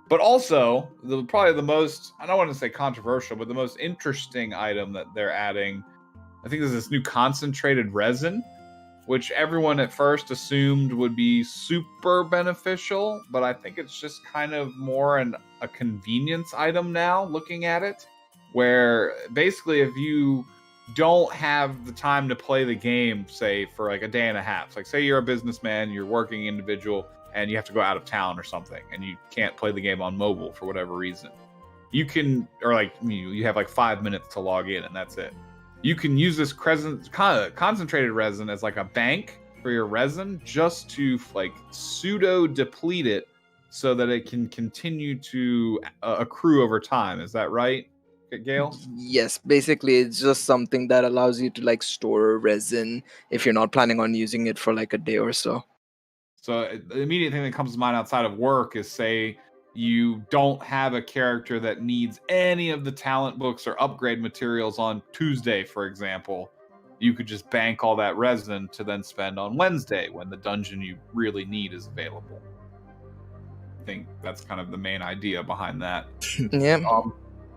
But also, probably the most, I don't want to say controversial, but the most interesting item that they're adding, I think, is this new concentrated resin, which everyone at first assumed would be super beneficial, but I think it's just kind of more a convenience item now, looking at it, where basically if you don't have the time to play the game, say, for like a day and a half, like say you're a businessman, you're a working individual, and you have to go out of town or something, and you can't play the game on mobile for whatever reason, you can, or like you have like 5 minutes to log in, and that's it. You can use this concentrated resin as like a bank for your resin, just to like pseudo deplete it so that it can continue to accrue over time. Is that right, Gail? Yes, basically it's just something that allows you to like store resin if you're not planning on using it for like a day or so. So the immediate thing that comes to mind outside of work is, say you don't have a character that needs any of the talent books or upgrade materials on Tuesday, for example. You could just bank all that resin to then spend on Wednesday when the dungeon you really need is available. I think that's kind of the main idea behind that. Yeah.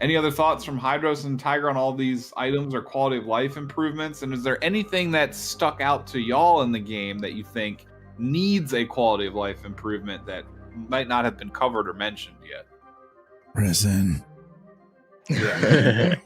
Any other thoughts from Hydros and Tiger on all these items or quality of life improvements? And is there anything that stuck out to y'all in the game that you think needs a quality of life improvement that might not have been covered or mentioned yet? Resin. Yeah.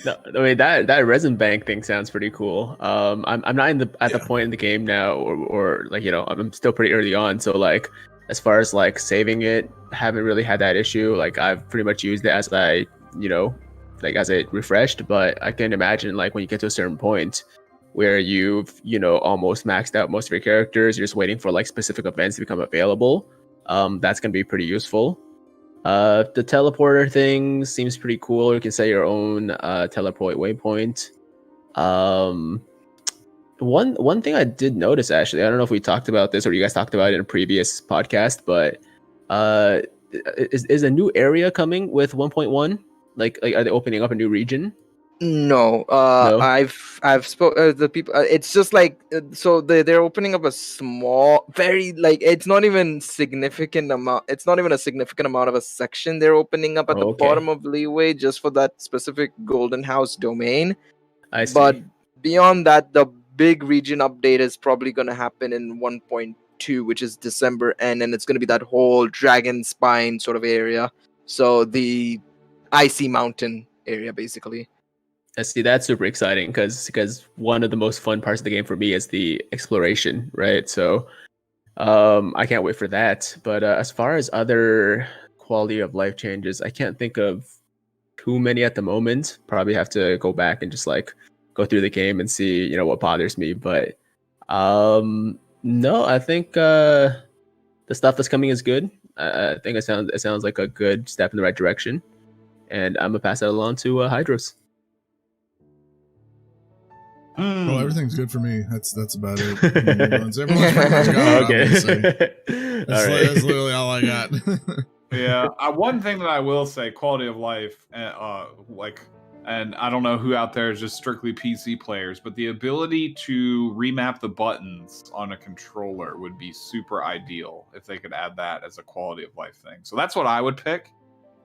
No, I mean that resin bank thing sounds pretty cool. I'm not at the point in the game now, or like, you know, I'm still pretty early on, so like as far as like saving it, haven't really had that issue. Like I've pretty much used it as I, you know, like as it refreshed. But I can imagine like when you get to a certain point where you've, you know, almost maxed out most of your characters, you're just waiting for like specific events to become available. That's gonna be pretty useful. The teleporter thing seems pretty cool. You can set your own teleport waypoint. One thing I did notice, actually, I don't know if we talked about this or you guys talked about it in a previous podcast, but is a new area coming with 1.1? Like are they opening up a new region? No, No? I've spoke the people. It's just like so they're opening up a small, very like it's not even significant amount. It's not even a significant amount of a section they're opening up at the Okay. bottom of Leeway just for that specific Golden House domain. I see. But beyond that, the big region update is probably going to happen in 1.2, which is December end, and it's going to be that whole Dragon Spine sort of area. So the Icy Mountain area, basically. I see, that's super exciting because one of the most fun parts of the game for me is the exploration, right? So I can't wait for that. But as far as other quality of life changes, I can't think of too many at the moment. Probably have to go back and just like go through the game and see, you know, what bothers me. But no, I think the stuff that's coming is good. I think it sounds like a good step in the right direction. And I'm gonna pass that along to Hydros. Well, everything's good for me. That's about it. Everyone's pretty much got it, Okay. I would say. All right. That's literally all I got. Yeah, one thing that I will say, quality of life, and I don't know who out there is just strictly PC players, but the ability to remap the buttons on a controller would be super ideal if they could add that as a quality of life thing. So that's what I would pick,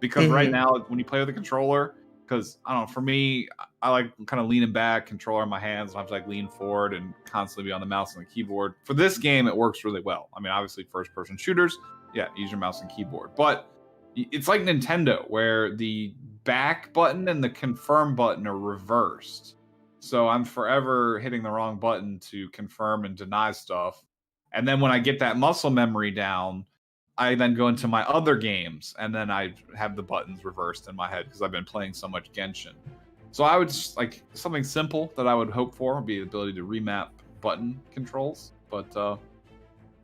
because right now when you play with a controller, because I don't know, for me, I like kind of leaning back, controller in my hands, and I have to like lean forward and constantly be on the mouse and the keyboard. For this game, it works really well. I mean, obviously, first-person shooters, yeah, use your mouse and keyboard, but it's like Nintendo, where the back button and the confirm button are reversed. So I'm forever hitting the wrong button to confirm and deny stuff. And then when I get that muscle memory down, I then go into my other games and then I have the buttons reversed in my head because I've been playing so much Genshin. So I would just like something simple that I would hope for would be the ability to remap button controls. But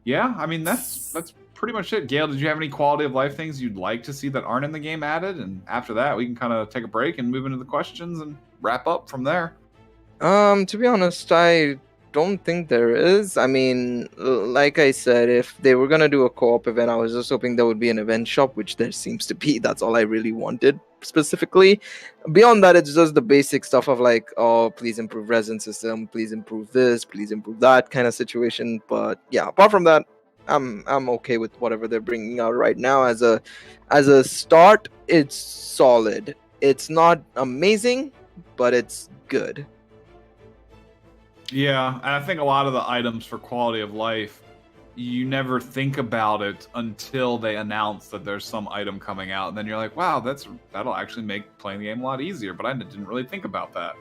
yeah, I mean that's pretty much it. Gail, did you have any quality of life things you'd like to see that aren't in the game added? And after that, we can kind of take a break and move into the questions and wrap up from there. To be honest, I don't think there is. I mean, like I said, if they were gonna do a co-op event, I was just hoping there would be an event shop, which there seems to be. That's all I really wanted specifically. Beyond that, it's just the basic stuff of like, oh, please improve resin system, please improve this, please improve that kind of situation. But yeah, apart from that, I'm okay with whatever they're bringing out right now. As a start, it's solid. It's not amazing, but it's good. Yeah, and I think a lot of the items for quality of life, you never think about it until they announce that there's some item coming out, and then you're like, wow, that'll actually make playing the game a lot easier, but I didn't really think about that.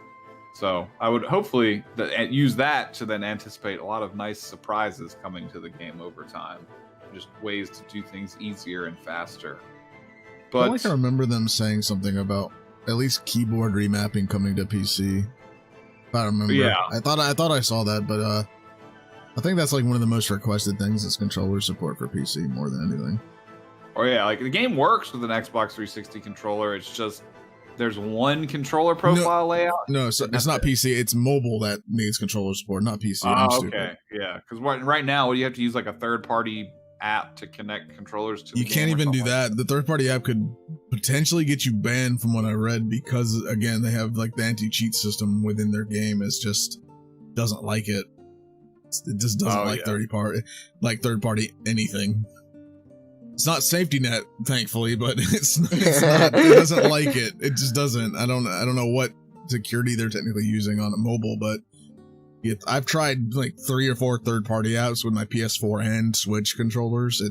So I would hopefully use that to then anticipate a lot of nice surprises coming to the game over time. Just ways to do things easier and faster. But I remember them saying something about at least keyboard remapping coming to PC. If I remember. Yeah. I thought I saw that, but I think that's like one of the most requested things is controller support for PC more than anything. Or yeah, like the game works with an Xbox 360 controller. It's just there's one controller profile layout. No, so it's not PC. It's mobile that needs controller support, not PC. Oh, okay, yeah. Because right now, you have to use like a third-party app to connect controllers to. You can't even do that. The third-party app could potentially get you banned, from what I read, because again, they have like the anti-cheat system within their game. It's just doesn't like it. It just doesn't like third-party anything. It's not safety net, thankfully, but it's not. It doesn't like it. It just doesn't. I don't know what security they're technically using on a mobile, but I've tried like 3 or 4 third-party apps with my PS4 and Switch controllers.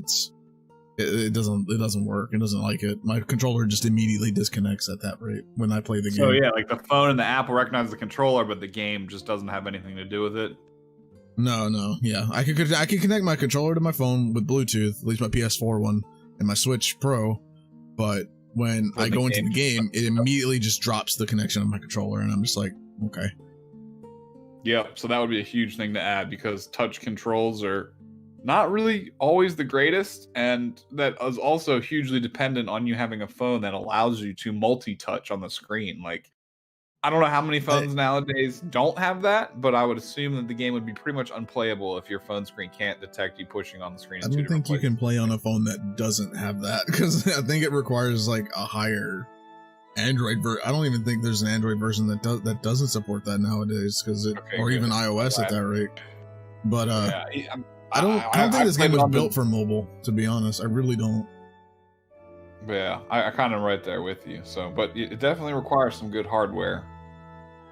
It doesn't work. It doesn't like it. My controller just immediately disconnects at that rate when I play the game. So yeah, like the phone and the app will recognize the controller, but the game just doesn't have anything to do with it. No, yeah. I can connect my controller to my phone with Bluetooth, at least my PS4 one and my Switch Pro, but when I go into the game, it immediately just drops the connection of my controller, and I'm just like, okay. Yeah, so that would be a huge thing to add, because touch controls are not really always the greatest, and that is also hugely dependent on you having a phone that allows you to multi-touch on the screen. Like, I don't know how many phones nowadays don't have that, but I would assume that the game would be pretty much unplayable if your phone screen can't detect you pushing on the screen. I don't think you can play on a phone that doesn't have that, because I think it requires like a higher Android version. I don't even think there's an Android version that doesn't support that nowadays, even iOS at that rate. But I don't think this game was built for mobile, to be honest. I really don't. Yeah, I kind of right there with you. So, but it definitely requires some good hardware.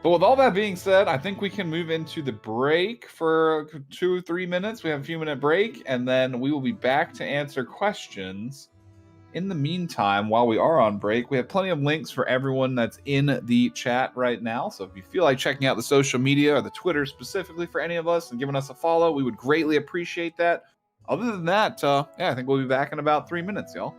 But with all that being said, I think we can move into the break for 2 or 3 minutes. We have a few minute break, and then we will be back to answer questions. In the meantime, while we are on break, we have plenty of links for everyone that's in the chat right now. So if you feel like checking out the social media or the Twitter specifically for any of us and giving us a follow, we would greatly appreciate that. Other than that, I think we'll be back in about 3 minutes, y'all.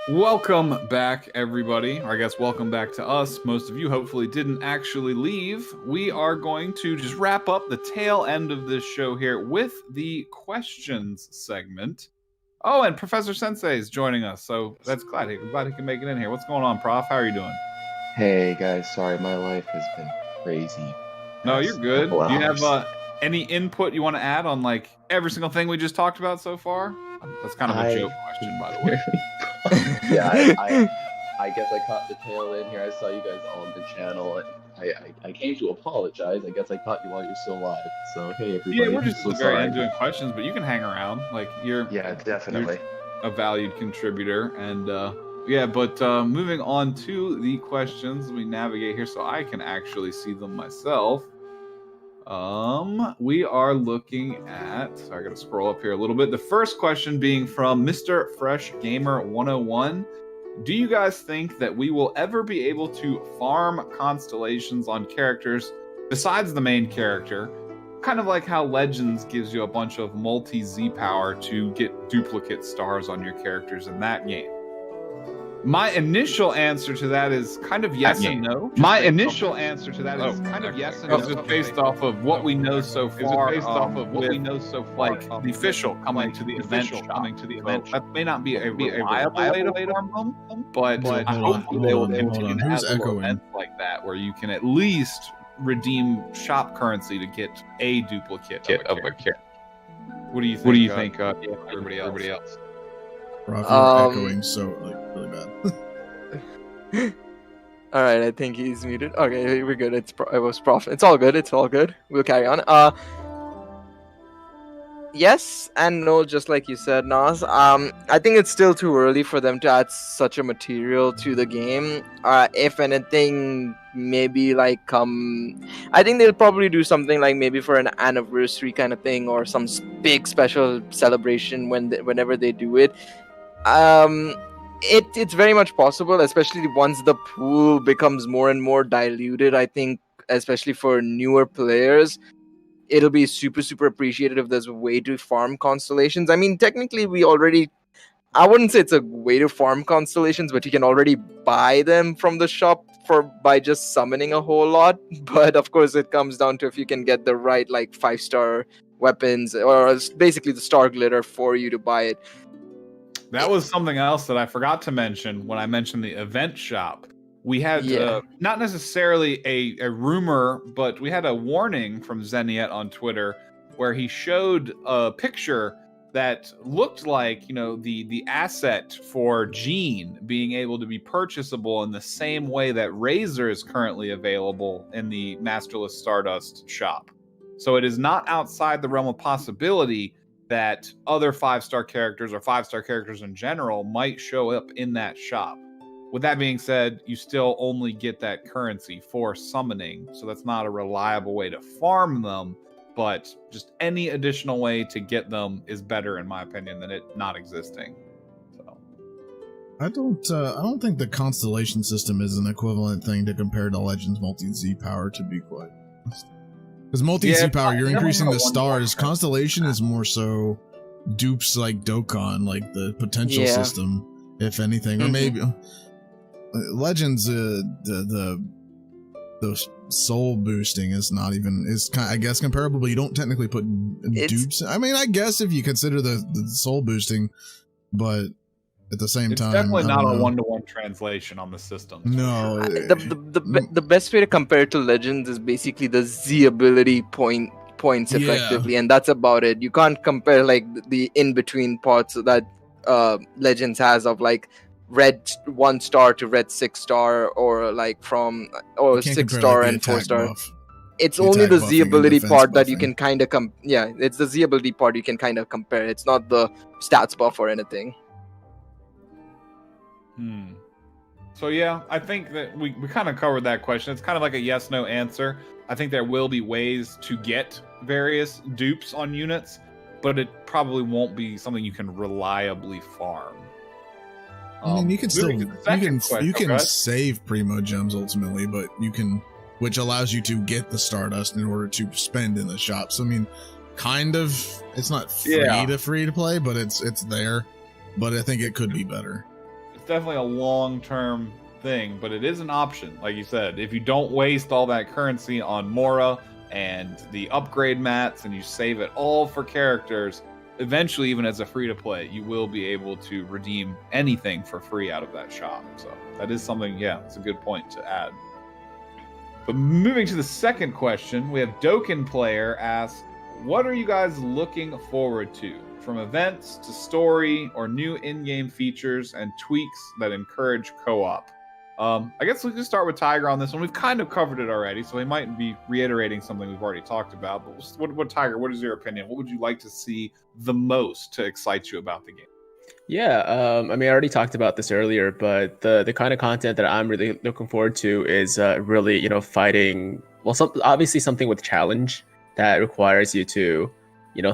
Welcome back, everybody. Or I guess welcome back to us. Most of you hopefully didn't actually leave. We are going to just wrap up the tail end of this show here with the questions segment. Oh, and Professor Sensei is joining us, so I'm glad he can make it in here. What's going on, Prof? How are you doing? Hey guys, sorry, my life has been crazy. No, you're good. Do couple you have hours. any input you want to add on like every single thing we just talked about so far? That's kind of a joke question, by the way. Yeah, I guess I caught the tail end here. I saw you guys all on the channel, and I came to apologize. I guess I caught you while you're still alive. So hey, everybody. Yeah, we're just so at the very sorry. end doing questions, but you can hang around. Like you're Definitely. a valued contributor, and moving on to the questions, let me navigate here so I can actually see them myself. We are looking at, sorry, I gotta scroll up here a little bit. The first question being from Mr. Fresh Gamer 101. Do you guys think that we will ever be able to farm constellations on characters besides the main character? Kind of like how Legends gives you a bunch of multi-Z power to get duplicate stars on your characters in that game. My initial answer to that is kind of yes and no. My initial answer to that is kind of yes and no. It's just based off of what we know so far. Based off of what we know so far, like the official coming to the event shop. That may not be a reliable way to farm them, but I hope they will continue to have little events like that where you can at least redeem shop currency to get a duplicate of a character. What do you think? What do you think? Everybody else. Prof, you're echoing so like really bad. All right, I think he's muted. Okay, we're good. It was Prof. It's all good. We'll carry on. Yes and no, just like you said, Nas. I think it's still too early for them to add such a material to the game. If anything, maybe like I think they'll probably do something like maybe for an anniversary kind of thing or some big special celebration whenever they do it. It's very much possible, especially once the pool becomes more and more diluted. I think, especially for newer players, it'll be super, super appreciated if there's a way to farm constellations. I mean, technically, I wouldn't say it's a way to farm constellations, but you can already buy them from the shop by just summoning a whole lot. But of course, it comes down to if you can get the right, like, 5-star weapons or basically the star glitter for you to buy it. That was something else that I forgot to mention when I mentioned the event shop. We had not necessarily a rumor, but we had a warning from Zeniet on Twitter where he showed a picture that looked like, the asset for Gene being able to be purchasable in the same way that Razor is currently available in the Masterless Stardust shop. So it is not outside the realm of possibility that other 5-star characters or 5-star characters in general might show up in that shop. With that being said, you still only get that currency for summoning, so that's not a reliable way to farm them, but just any additional way to get them is better, in my opinion, than it not existing. So, I don't think the constellation system is an equivalent thing to compare to Legends multi-Z power, to be quite honest. Because multi-Z power, you're increasing the stars. Constellation is more so dupes like Dokkan, like the potential system, if anything, or maybe Legends. The soul boosting is not even I guess comparable, but you don't technically put dupes. I mean, I guess if you consider the soul boosting, but at the same time, it's definitely not a 1-to-1 translation on the system. No, the best way to compare it to Legends is basically the Z ability points effectively, and that's about it. You can't compare like the in between parts that Legends has of like red 1-star to red 6-star, or like from 6-star and 4-star. It's only the Z ability part that you can kind of it's the Z ability part you can kind of compare. It's not the stats buff or anything. So yeah, I think that we kind of covered that question. It's kind of like a yes/no answer. I think there will be ways to get various dupes on units, but it probably won't be something you can reliably farm. I mean, you can still you can save Primo Gems ultimately, but you can, which allows you to get the Stardust in order to spend in the shop. So I mean, kind of, it's not free to play, but it's there. But I think it could be better. definitely a long-term thing, but it is an option. Like you said, if you don't waste all that currency on Mora and the upgrade mats and you save it all for characters, eventually, even as a free-to-play, you will be able to redeem anything for free out of that shop. So that is something, yeah, it's a good point to add. But moving to the second question, we have Doken Player asks, what are you guys looking forward to? From events to story or new in-game features and tweaks that encourage co-op. I guess we can start with Tiger on this one. We've kind of covered it already, so we might be reiterating something we've already talked about. But what Tiger, what is your opinion? What would you like to see the most to excite you about the game? Yeah, I mean, I already talked about this earlier, but the kind of content that I'm really looking forward to is really, fighting. Well, obviously something with challenge that requires you to,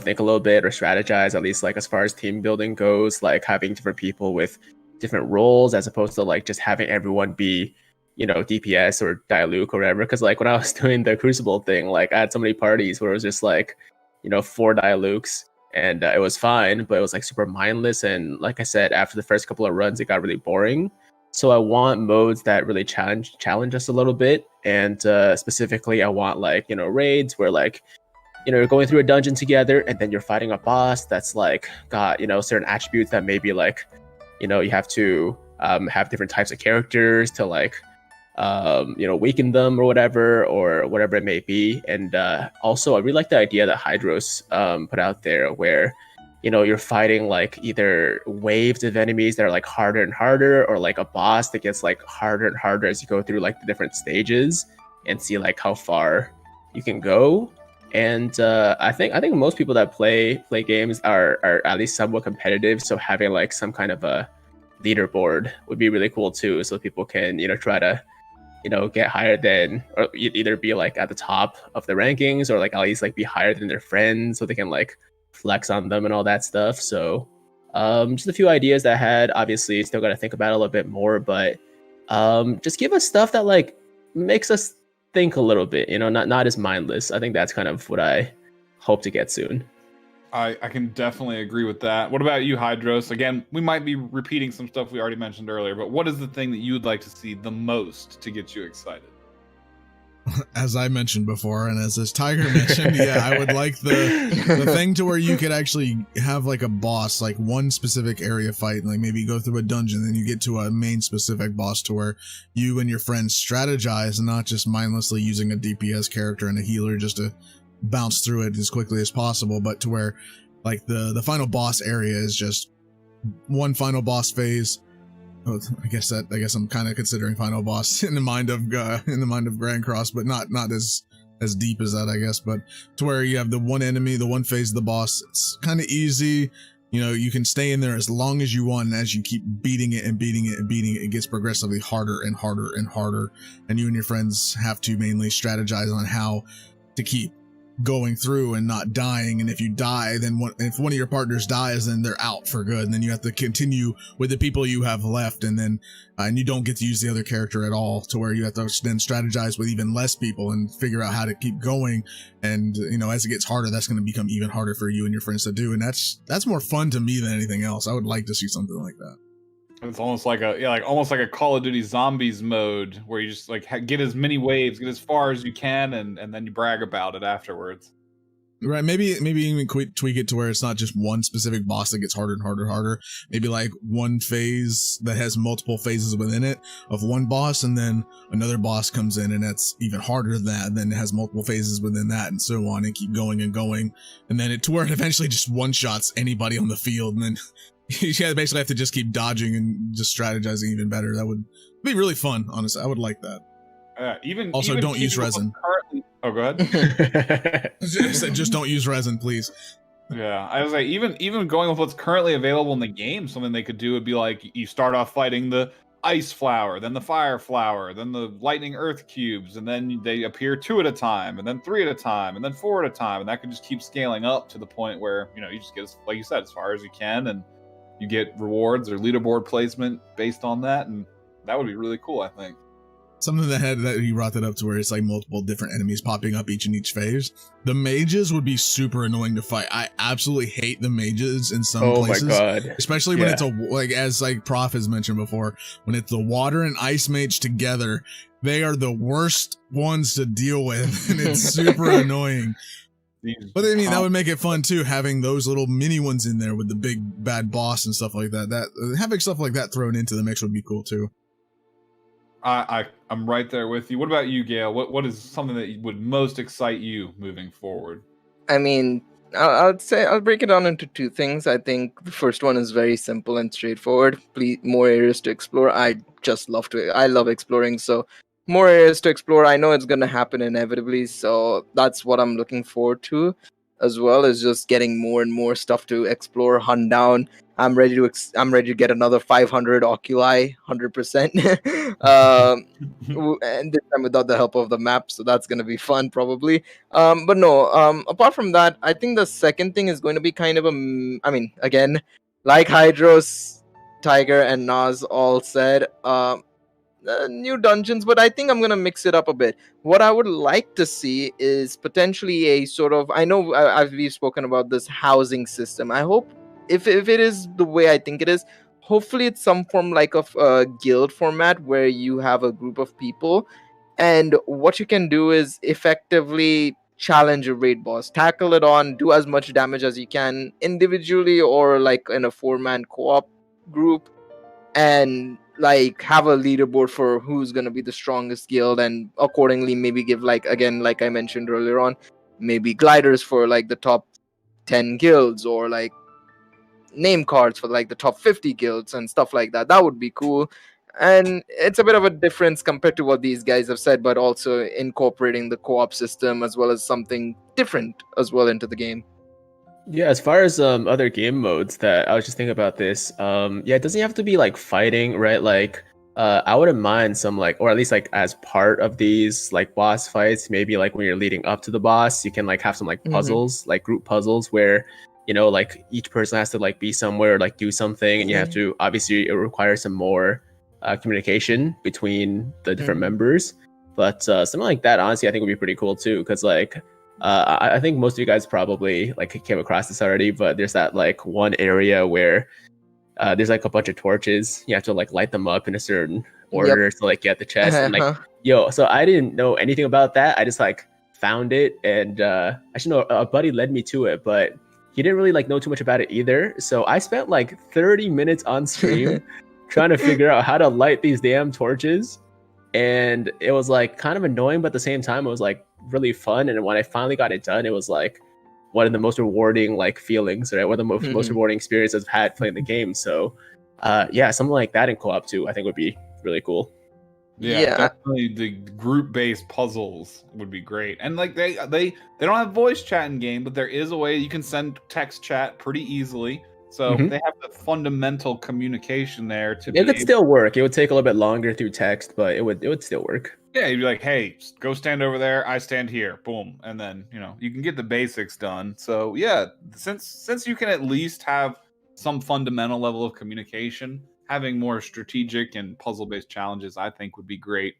think a little bit or strategize, at least like as far as team building goes, like having different people with different roles as opposed to like just having everyone be, DPS or Diluc or whatever. Because like when I was doing the Crucible thing, like I had so many parties where it was just like, 4 Dilucs. And it was fine, but it was like super mindless. And like I said, after the first couple of runs, it got really boring. So I want modes that really challenge us a little bit. And specifically, I want like, raids where like, you're going through a dungeon together and then you're fighting a boss that's like got, certain attributes that maybe like, you have to have different types of characters to like, weaken them or whatever it may be. And also I really like the idea that Hydros put out there where, you're fighting like either waves of enemies that are like harder and harder, or like a boss that gets like harder and harder as you go through like the different stages and see like how far you can go. And I think most people that play games are at least somewhat competitive, so having like some kind of a leaderboard would be really cool too, so people can try to get higher than, or either be like at the top of the rankings, or like at least like be higher than their friends, so they can like flex on them and all that stuff. So just a few ideas that I had. Obviously still got to think about it a little bit more, but just give us stuff that like makes us think a little bit, not as mindless. I think that's kind of what I hope to get soon. I can definitely agree with that. What about you, Hydros? Again, we might be repeating some stuff we already mentioned earlier, but what is the thing that you would like to see the most to get you excited? As I mentioned before, and as this Tiger mentioned, yeah, I would like the thing to where you could actually have like a boss, like one specific area fight, like maybe go through a dungeon, then you get to a main specific boss to where you and your friends strategize, and not just mindlessly using a DPS character and a healer just to bounce through it as quickly as possible, but to where like the final boss area is just one final boss phase. Oh, I guess I'm kind of considering final boss in the mind of Grand Cross, but not as deep as that, I guess. But to where you have the one enemy, the one phase of the boss, it's kind of easy. You can stay in there as long as you want, and as you keep beating it, it gets progressively harder and harder and harder. And you and your friends have to mainly strategize on how to keep going through and not dying. And if you die, then if one of your partners dies, then they're out for good, and then you have to continue with the people you have left, and then and you don't get to use the other character at all, to where you have to then strategize with even less people and figure out how to keep going. And as it gets harder, that's going to become even harder for you and your friends to do, and that's more fun to me than anything else. I would like to see something like that. It's almost like almost like a Call of Duty Zombies mode, where you just like get as many waves, get as far as you can, and then you brag about it afterwards. Right, maybe even tweak it to where it's not just one specific boss that gets harder and harder and harder. Maybe like one phase that has multiple phases within it of one boss, and then another boss comes in and that's even harder than that, and then it has multiple phases within that, and so on, and keep going and going, and then to where it eventually just one-shots anybody on the field, and then you basically have to just keep dodging and just strategizing even better. That would be really fun, honestly. I would like that. Even don't use Resin. Oh, go ahead. Just don't use Resin, please. Yeah, I was like, even going with what's currently available in the game, something they could do would be like, you start off fighting the ice flower, then the fire flower, then the lightning earth cubes, and then they appear 2 at a time, and then 3 at a time, and then 4 at a time, and that could just keep scaling up to the point where you just get, like you said, as far as you can, and you get rewards or leaderboard placement based on that, and that would be really cool, I think. something that he brought that up to where it's like multiple different enemies popping up each phase. The mages would be super annoying to fight. I absolutely hate the mages in some places. Oh my god. Especially when it's as like Prof has mentioned before, when it's the water and ice mage together, they are the worst ones to deal with, and it's super annoying. But I mean, that would make it fun too, having those little mini ones in there with the big bad boss and stuff like that. Having stuff like that thrown into the mix would be cool too. I'm right there with you. What about you, Gail? What is something that would most excite you moving forward? I mean, I'll say I'll break it down into two things. I think the first one is very simple and straightforward. Please, more areas to explore. I love exploring, so more areas to explore. I know it's gonna happen inevitably, so that's what I'm looking forward to, as well as just getting more and more stuff to explore, hunt down. I'm ready to get another 500 oculi, 100%. And this time without the help of the map, so that's gonna be fun probably. But no, apart from that, I think the second thing is going to be kind of I mean, again, like Hydros, Tiger, and Nas all said, new dungeons, but I think I'm gonna mix it up a bit. What I would like to see is potentially a sort of, I know we've spoken about this housing system. I hope if it is the way I think it is, hopefully it's some form like of a guild format where you have a group of people, and what you can do is effectively challenge a raid boss, tackle it on, do as much damage as you can individually or like in a 4-man co-op group, and like have a leaderboard for who's going to be the strongest guild, and accordingly maybe give, like, again, like I mentioned earlier on, maybe gliders for like the top 10 guilds, or like name cards for like the top 50 guilds and stuff like that. That would be cool. And it's a bit of a difference compared to what these guys have said, but also incorporating the co-op system as well as something different as well into the game. Yeah, as far as other game modes that I was just thinking about this, it doesn't have to be like fighting, right? Like I wouldn't mind some, like, or at least like as part of these like boss fights, maybe like when you're leading up to the boss, you can like have some like puzzles, like group puzzles where, you know, like each person has to like be somewhere, like do something, and you have to, obviously it requires some more communication between the different members. But something like that, honestly, I think would be pretty cool too, because like I think most of you guys probably like came across this already, but there's that like one area where there's like a bunch of torches. You have to like light them up in a certain order to like get the chest. And like, so I didn't know anything about that. I just like found it, and actually no, a buddy led me to it, but he didn't really like know too much about it either. So I spent like 30 minutes on stream trying to figure out how to light these damn torches. And it was like kind of annoying, but at the same time, it was like really fun. And when I finally got it done, it was like one of the most rewarding like feelings, right? One of the most rewarding experiences I've had playing the game. So something like that in co-op too, I think would be really cool. Yeah, definitely the group-based puzzles would be great. And like they don't have voice chat in game, but there is a way you can send text chat pretty easily. So they have the fundamental communication there to it could still work. It would take a little bit longer through text, but it would still work. Yeah, you'd be like, hey, go stand over there, I stand here, boom. And then, you know, you can get the basics done. So yeah, since you can at least have some fundamental level of communication, having more strategic and puzzle-based challenges, I think, would be great.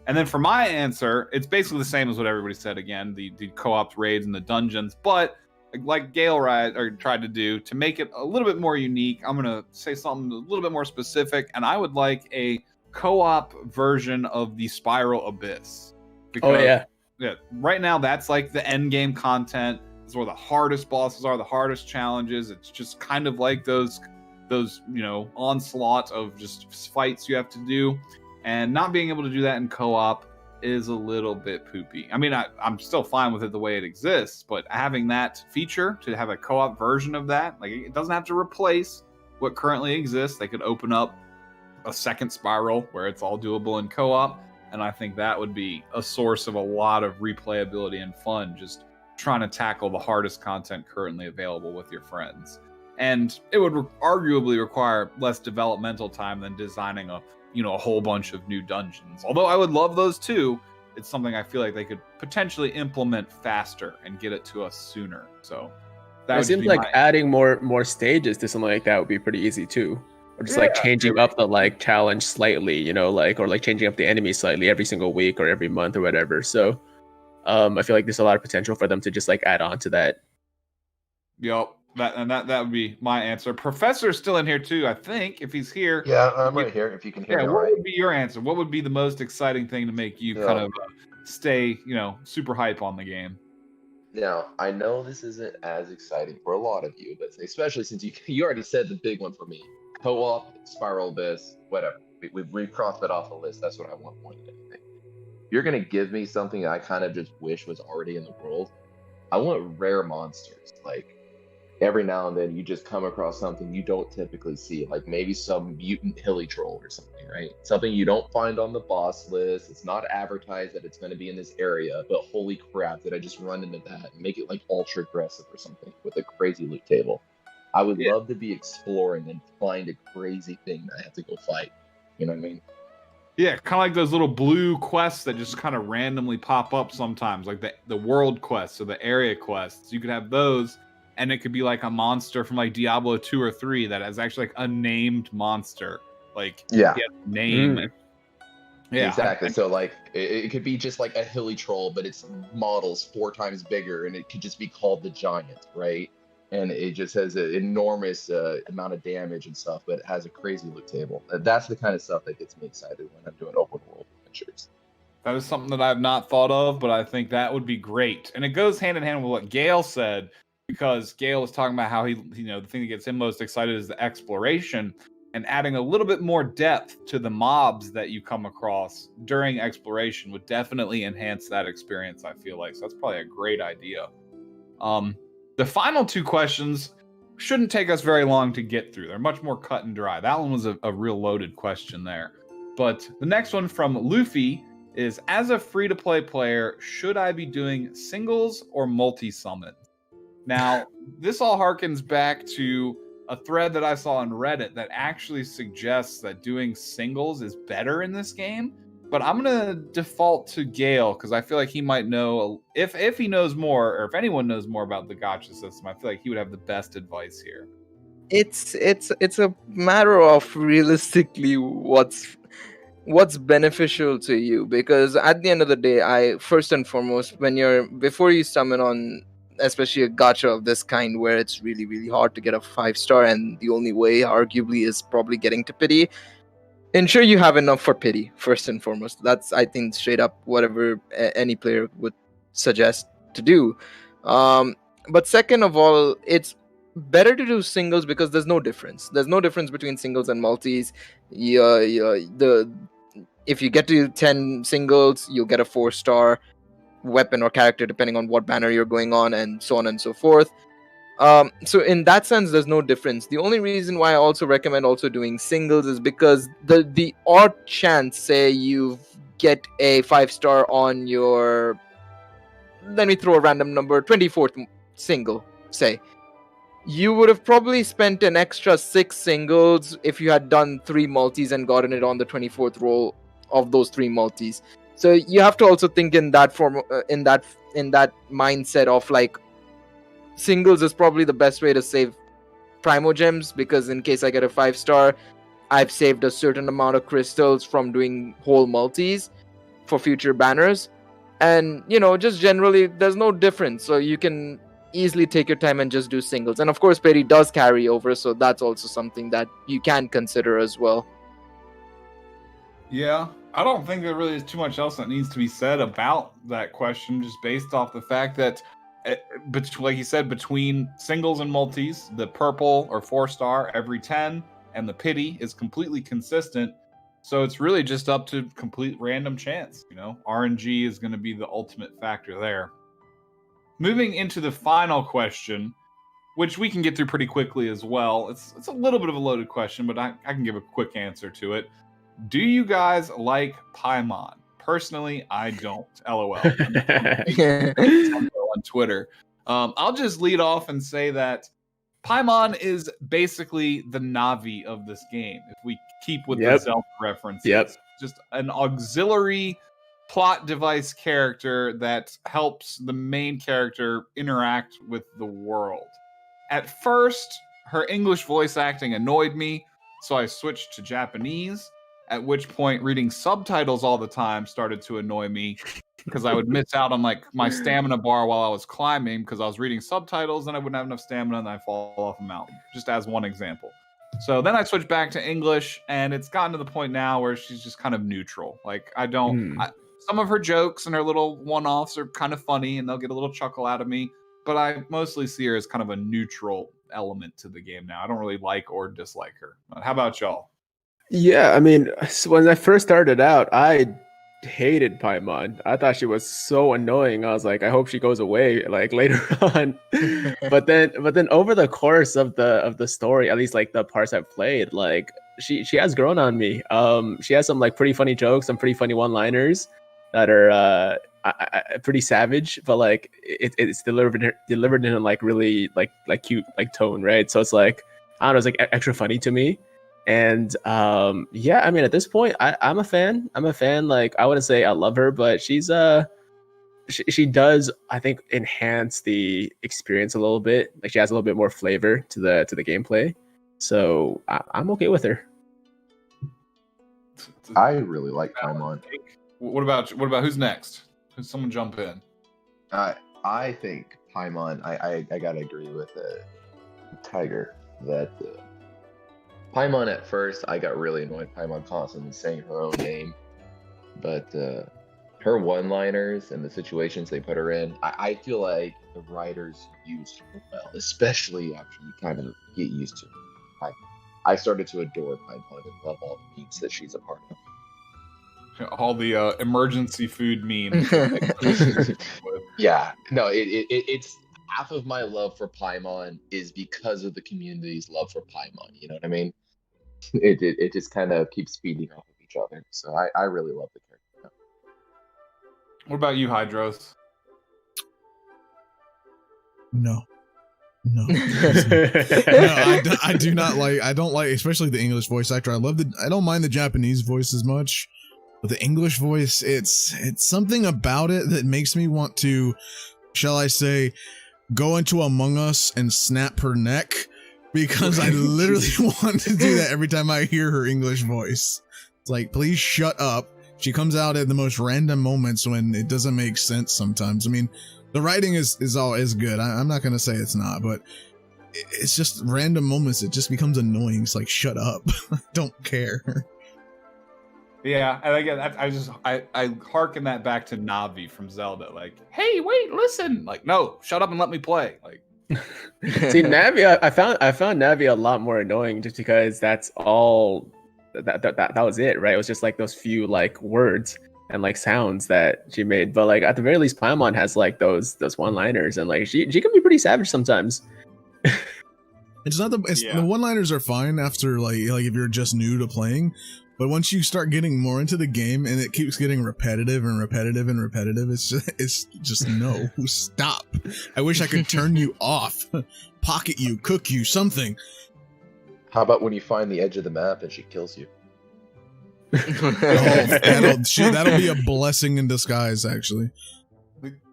And then for my answer, it's basically the same as what everybody said again, the co-op raids and the dungeons, but like Gale tried to do, to make it a little bit more unique, I'm going to say something a little bit more specific, and I would like a co-op version of the Spiral Abyss. Because, right now that's like the end game content. It's where the hardest bosses are, the hardest challenges. It's just kind of like those onslaught of just fights you have to do, and not being able to do that in co-op is a little bit poopy. I mean, I'm still fine with it the way it exists, but having that feature to have a co-op version of that, like, it doesn't have to replace what currently exists. They could open up a second Spiral where it's all doable in co-op, and I think that would be a source of a lot of replayability and fun, just trying to tackle the hardest content currently available with your friends. And it would arguably require less developmental time than designing a whole bunch of new dungeons. Although I would love those too, it's something I feel like they could potentially implement faster and get it to us sooner. So that it seems like adding more stages to something like that would be pretty easy too. or just like changing up the like challenge slightly, you know, like or like changing up the enemy slightly every single week or every month or whatever. So I feel like there's a lot of potential for them to just like add on to that. Yep. That would be my answer. Professor's still in here too, I think, if he's here. Yeah, I'm right here. If you can hear me, all what right. would be your answer? What would be the most exciting thing to make you kind of stay, super hype on the game? Now, I know this isn't as exciting for a lot of you, but especially since you already said the big one for me. Co-op, Spiral Abyss, whatever. We've crossed that off the list. That's what I want more than anything. You're going to give me something I kind of just wish was already in the world. I want rare monsters. Like, every now and then you just come across something you don't typically see, like maybe some mutant hilly troll or something, right? Something you don't find on the boss list. It's not advertised that it's going to be in this area, but holy crap, did I just run into that and make it like ultra aggressive or something with a crazy loot table? I would love to be exploring and find a crazy thing that I have to go fight. You know what I mean? Yeah, kind of like those little blue quests that just kind of randomly pop up sometimes, like the world quests or the area quests. You could have those, and it could be like a monster from like Diablo 2 or 3 that is actually like a named monster. Like, yeah, name. Yeah, exactly. So like it could be just like a hilly troll, but its model's 4 times bigger, and it could just be called the Giant, right? And it just has an enormous amount of damage and stuff, but it has a crazy loot table. That's the kind of stuff that gets me excited when I'm doing open world adventures. That is something that I have not thought of, but I think that would be great. And it goes hand in hand with what Gale said, because Gale was talking about how the thing that gets him most excited is the exploration, and adding a little bit more depth to the mobs that you come across during exploration would definitely enhance that experience, I feel like. So that's probably a great idea. The final 2 questions shouldn't take us very long to get through. They're much more cut and dry. That one was a real loaded question there. But the next one from Luffy is, as a free-to-play player, should I be doing singles or multi-summons? Now, this all harkens back to a thread that I saw on Reddit that actually suggests that doing singles is better in this game. But I'm going to default to Gale, because I feel like he might know, if he knows more, or if anyone knows more about the gacha system, I feel like he would have the best advice here. It's a matter of realistically what's beneficial to you, because at the end of the day, first and foremost, before you summon on especially a gacha of this kind where it's really, really hard to get a 5-star, and the only way arguably is probably getting to pity, ensure you have enough for pity first and foremost. That's, I think, straight up whatever any player would suggest to do. But second of all, it's better to do singles because there's no difference between singles and multis. If you get to 10 singles, you'll get a 4-star weapon or character depending on what banner you're going on, and so on and so forth. So in that sense, there's no difference. The only reason why I also recommend also doing singles is because the odd chance, say you get a 5-star on your, let me throw a random number, 24th single, say, you would have probably spent an extra 6 singles if you had done 3 multis and gotten it on the 24th roll of those 3 multis. So you have to also think in that form, in that mindset of like, singles is probably the best way to save primo gems, because in case I get a 5-star, I've saved a certain amount of crystals from doing whole multis for future banners. And just generally there's no difference, so you can easily take your time and just do singles. And of course pity does carry over, so that's also something that you can consider as well. Yeah, I don't think there really is too much else that needs to be said about that question, just based off the fact that, like you said, between singles and multis, the purple or 4-star every 10 and the pity is completely consistent. So it's really just up to complete random chance. RNG is going to be the ultimate factor there. Moving into the final question, which we can get through pretty quickly as well. It's a little bit of a loaded question, but I can give a quick answer to it. Do you guys like Paimon? Personally, I don't. LOL. On Twitter. I'll just lead off and say that Paimon is basically the Navi of this game, if we keep with the Zelda references. Just an auxiliary plot device character that helps the main character interact with the world. At first, her English voice acting annoyed me, so I switched to Japanese. At which point, reading subtitles all the time started to annoy me because I would miss out on like my stamina bar while I was climbing because I was reading subtitles and I wouldn't have enough stamina and I'd fall off a mountain. Just as one example. So then I switched back to English, and it's gotten to the point now where she's just kind of neutral. Like some of her jokes and her little one-offs are kind of funny, and they'll get a little chuckle out of me. But I mostly see her as kind of a neutral element to the game now. I don't really like or dislike her. How about y'all? Yeah, I mean, so when I first started out, I hated Paimon. I thought she was so annoying. I was like, I hope she goes away like later on. but then over the course of the story, at least like the parts I've played, like she has grown on me. She has some like pretty funny jokes, some pretty funny one-liners that are pretty savage, but like it's delivered in a like really like cute like tone, right? So it's like, I don't know, it's like extra funny to me. And yeah, I mean, at this point, I'm a fan. Like, I wouldn't say I love her, but she's she does, I think, enhance the experience a little bit. Like, she has a little bit more flavor to the gameplay. So I'm okay with her. I really like Paimon. What about who's next? Someone jump in. I think Paimon. I gotta agree with Tiger that. Paimon at first, I got really annoyed. Paimon constantly saying her own name, but her one-liners and the situations they put her in, I feel like the writers used her well, especially after you kind of get used to her. I started to adore Paimon and love all the memes that she's a part of. All the emergency food memes. Yeah, no, it's half of my love for Paimon is because of the community's love for Paimon. You know what I mean? It just kind of keeps feeding off of each other. So I really love the character. What about you, Hydros? No. No, I do not like. I don't like, especially the English voice actor. I don't mind the Japanese voice as much, but the English voice, it's something about it that makes me want to, shall I say, go into Among Us and snap her neck, because I literally want to do that every time I hear her English voice. It's like, please shut up. She comes out at the most random moments when it doesn't make sense sometimes. I mean, the writing is good. I'm not going to say it's not, but it's just random moments. It just becomes annoying. It's like, shut up. I don't care. Yeah, and again, I harken that back to Navi from Zelda. Like, hey, wait, listen. Like, no, shut up and let me play. Like, see, Navi, I found Navi a lot more annoying just because that's all that was it, right? It was just like those few like words and like sounds that she made. But like at the very least, Paimon has like those one-liners, and like she can be pretty savage sometimes. It's not the one-liners are fine after like if you're just new to playing, but once you start getting more into the game and it keeps getting repetitive, it's just no, stop. I wish I could turn you off, pocket you, cook you, something. How about when you find the edge of the map and she kills you? That'll be a blessing in disguise, actually.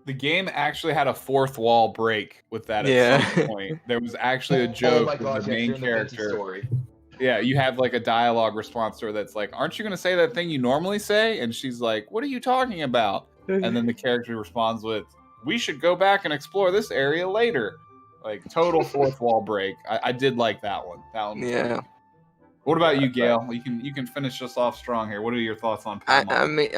The game actually had a fourth wall break with that at some point. There was actually a joke with the main character. Yeah, you have like a dialogue response to her that's like, aren't you going to say that thing you normally say? And she's like, what are you talking about? And then the character responds with, we should go back and explore this area later. Like, total fourth wall break. I did like that one. Yeah. Funny. What about you, Gail? You can finish us off strong here. What are your thoughts on Paimon?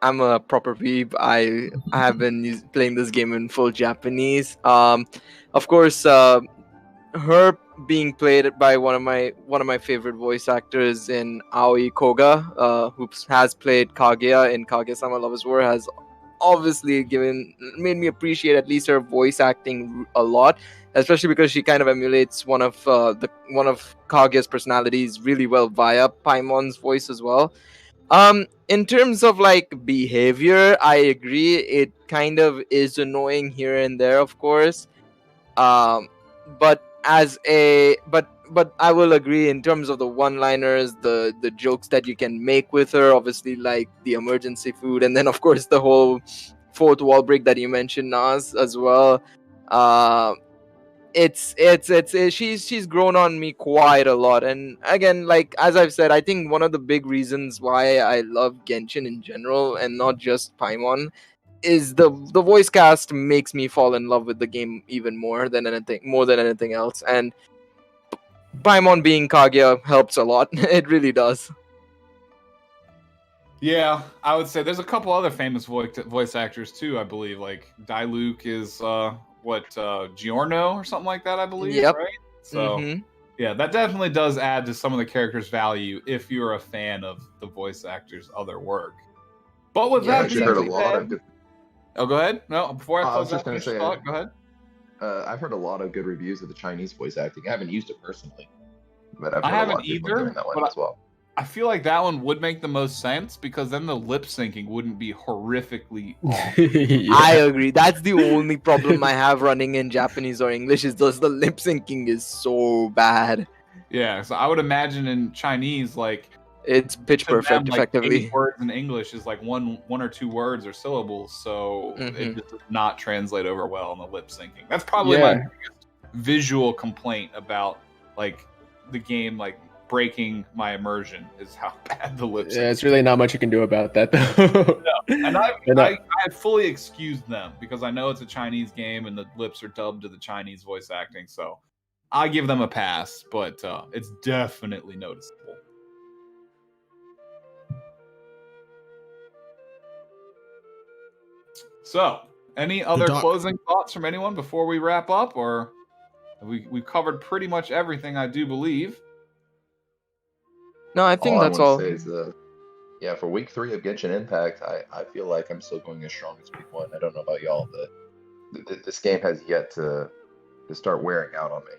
I'm a proper weeb. I have been playing this game in full Japanese. Of course, her being played by one of my favorite voice actors in Aoi Koga, who has played Kaguya in Kaguya-sama Lovers War, has obviously made me appreciate at least her voice acting a lot, especially because she kind of emulates one of Kaguya's personalities really well via Paimon's voice as well. In terms of like behavior, I agree, it kind of is annoying here and there, of course, but I will agree in terms of the one-liners, the jokes that you can make with her, obviously like the emergency food, and then of course the whole fourth wall break that you mentioned, Nas, as well. she's grown on me quite a lot. And again, like as I've said, I think one of the big reasons why I love Genshin in general and not just Paimon is the voice cast makes me fall in love with the game even more than anything else. And Paimon being Kaguya helps a lot. It really does. Yeah, I would say there's a couple other famous voice actors too. I believe like Diluc is Giorno or something like that. I believe. Yep. Right. So yeah, that definitely does add to some of the characters' value if you're a fan of the voice actor's other work. But with Yeah, that I've being heard a said, lot of good. oh, go ahead. No, before I I was close just out gonna your say, thought, go ahead. I've heard a lot of good reviews of the Chinese voice acting. I haven't used it personally, but I've I heard a lot haven't of people either, doing that one but as well. I feel like that one would make the most sense because then the lip syncing wouldn't be horrifically off. Yeah. I agree. That's the only problem I have running in Japanese or English is just the lip syncing is so bad. Yeah, so I would imagine in Chinese, like It's pitch to them, perfect, like, effectively. 8 words in English is like one or two words or syllables, so it just does not translate over well in the lip syncing. That's probably my biggest visual complaint about like the game, like breaking my immersion, is how bad the lip syncing. Yeah, it's really not much you can do about that though. No. And I fully excused them because I know it's a Chinese game and the lips are dubbed to the Chinese voice acting, so I give them a pass, but it's definitely noticeable. So, any other closing thoughts from anyone before we wrap up, or we've covered pretty much everything, I do believe. No, I think that's I all. want to say is, yeah, for week 3 of Genshin Impact, I feel like I'm still going as strong as week 1. I don't know about y'all, but this game has yet to start wearing out on me.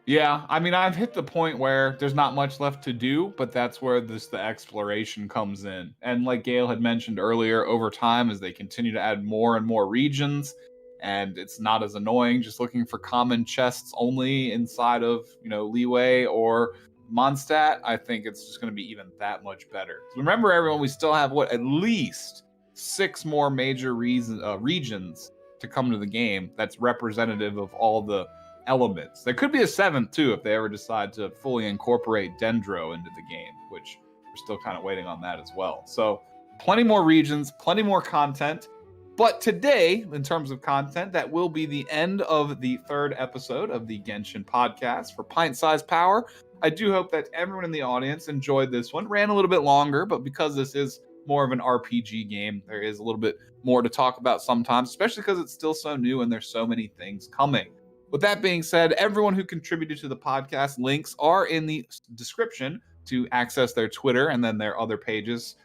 Yeah, I mean, I've hit the point where there's not much left to do, but that's where the exploration comes in. And like Gail had mentioned earlier, over time, as they continue to add more and more regions, and it's not as annoying just looking for common chests only inside of, Leeway or Mondstadt, I think it's just going to be even that much better. Remember, everyone, we still have, at least 6 more major regions to come to the game that's representative of all the elements. There could be a 7th too if they ever decide to fully incorporate Dendro into the game, which we're still kind of waiting on that as well. So plenty more regions, plenty more content. But today, in terms of content, that will be the end of the 3rd episode of the Genshin podcast for Pint Size Power. I do hope that everyone in the audience enjoyed this one. Ran a little bit longer, but because this is more of an RPG game, there is a little bit more to talk about sometimes, especially because it's still so new and there's so many things coming. With that being said, everyone who contributed to the podcast, links are in the description to access their Twitter and then their other pages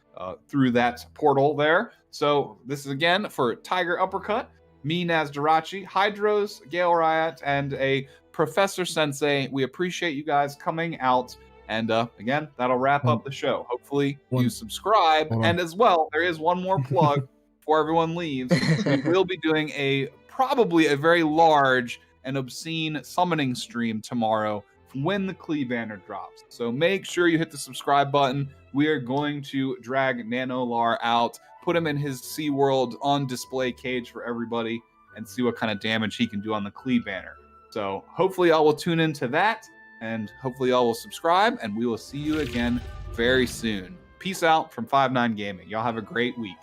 through that portal there. So this is again for Tiger Uppercut, me, Naz Darachi, Hydros, Gale Riot, and a Professor Sensei. We appreciate you guys coming out. And again, that'll wrap up the show. Hopefully you subscribe. And as well, there is one more plug before everyone leaves. We will be doing probably a very large and obscene summoning stream tomorrow when the Klee banner drops. So make sure you hit the subscribe button. We are going to drag Nanolar out, put him in his SeaWorld on display cage for everybody, and see what kind of damage he can do on the Klee banner. So hopefully y'all will tune into that, and hopefully y'all will subscribe, and we will see you again very soon. Peace out from 5-9 Gaming. Y'all have a great week.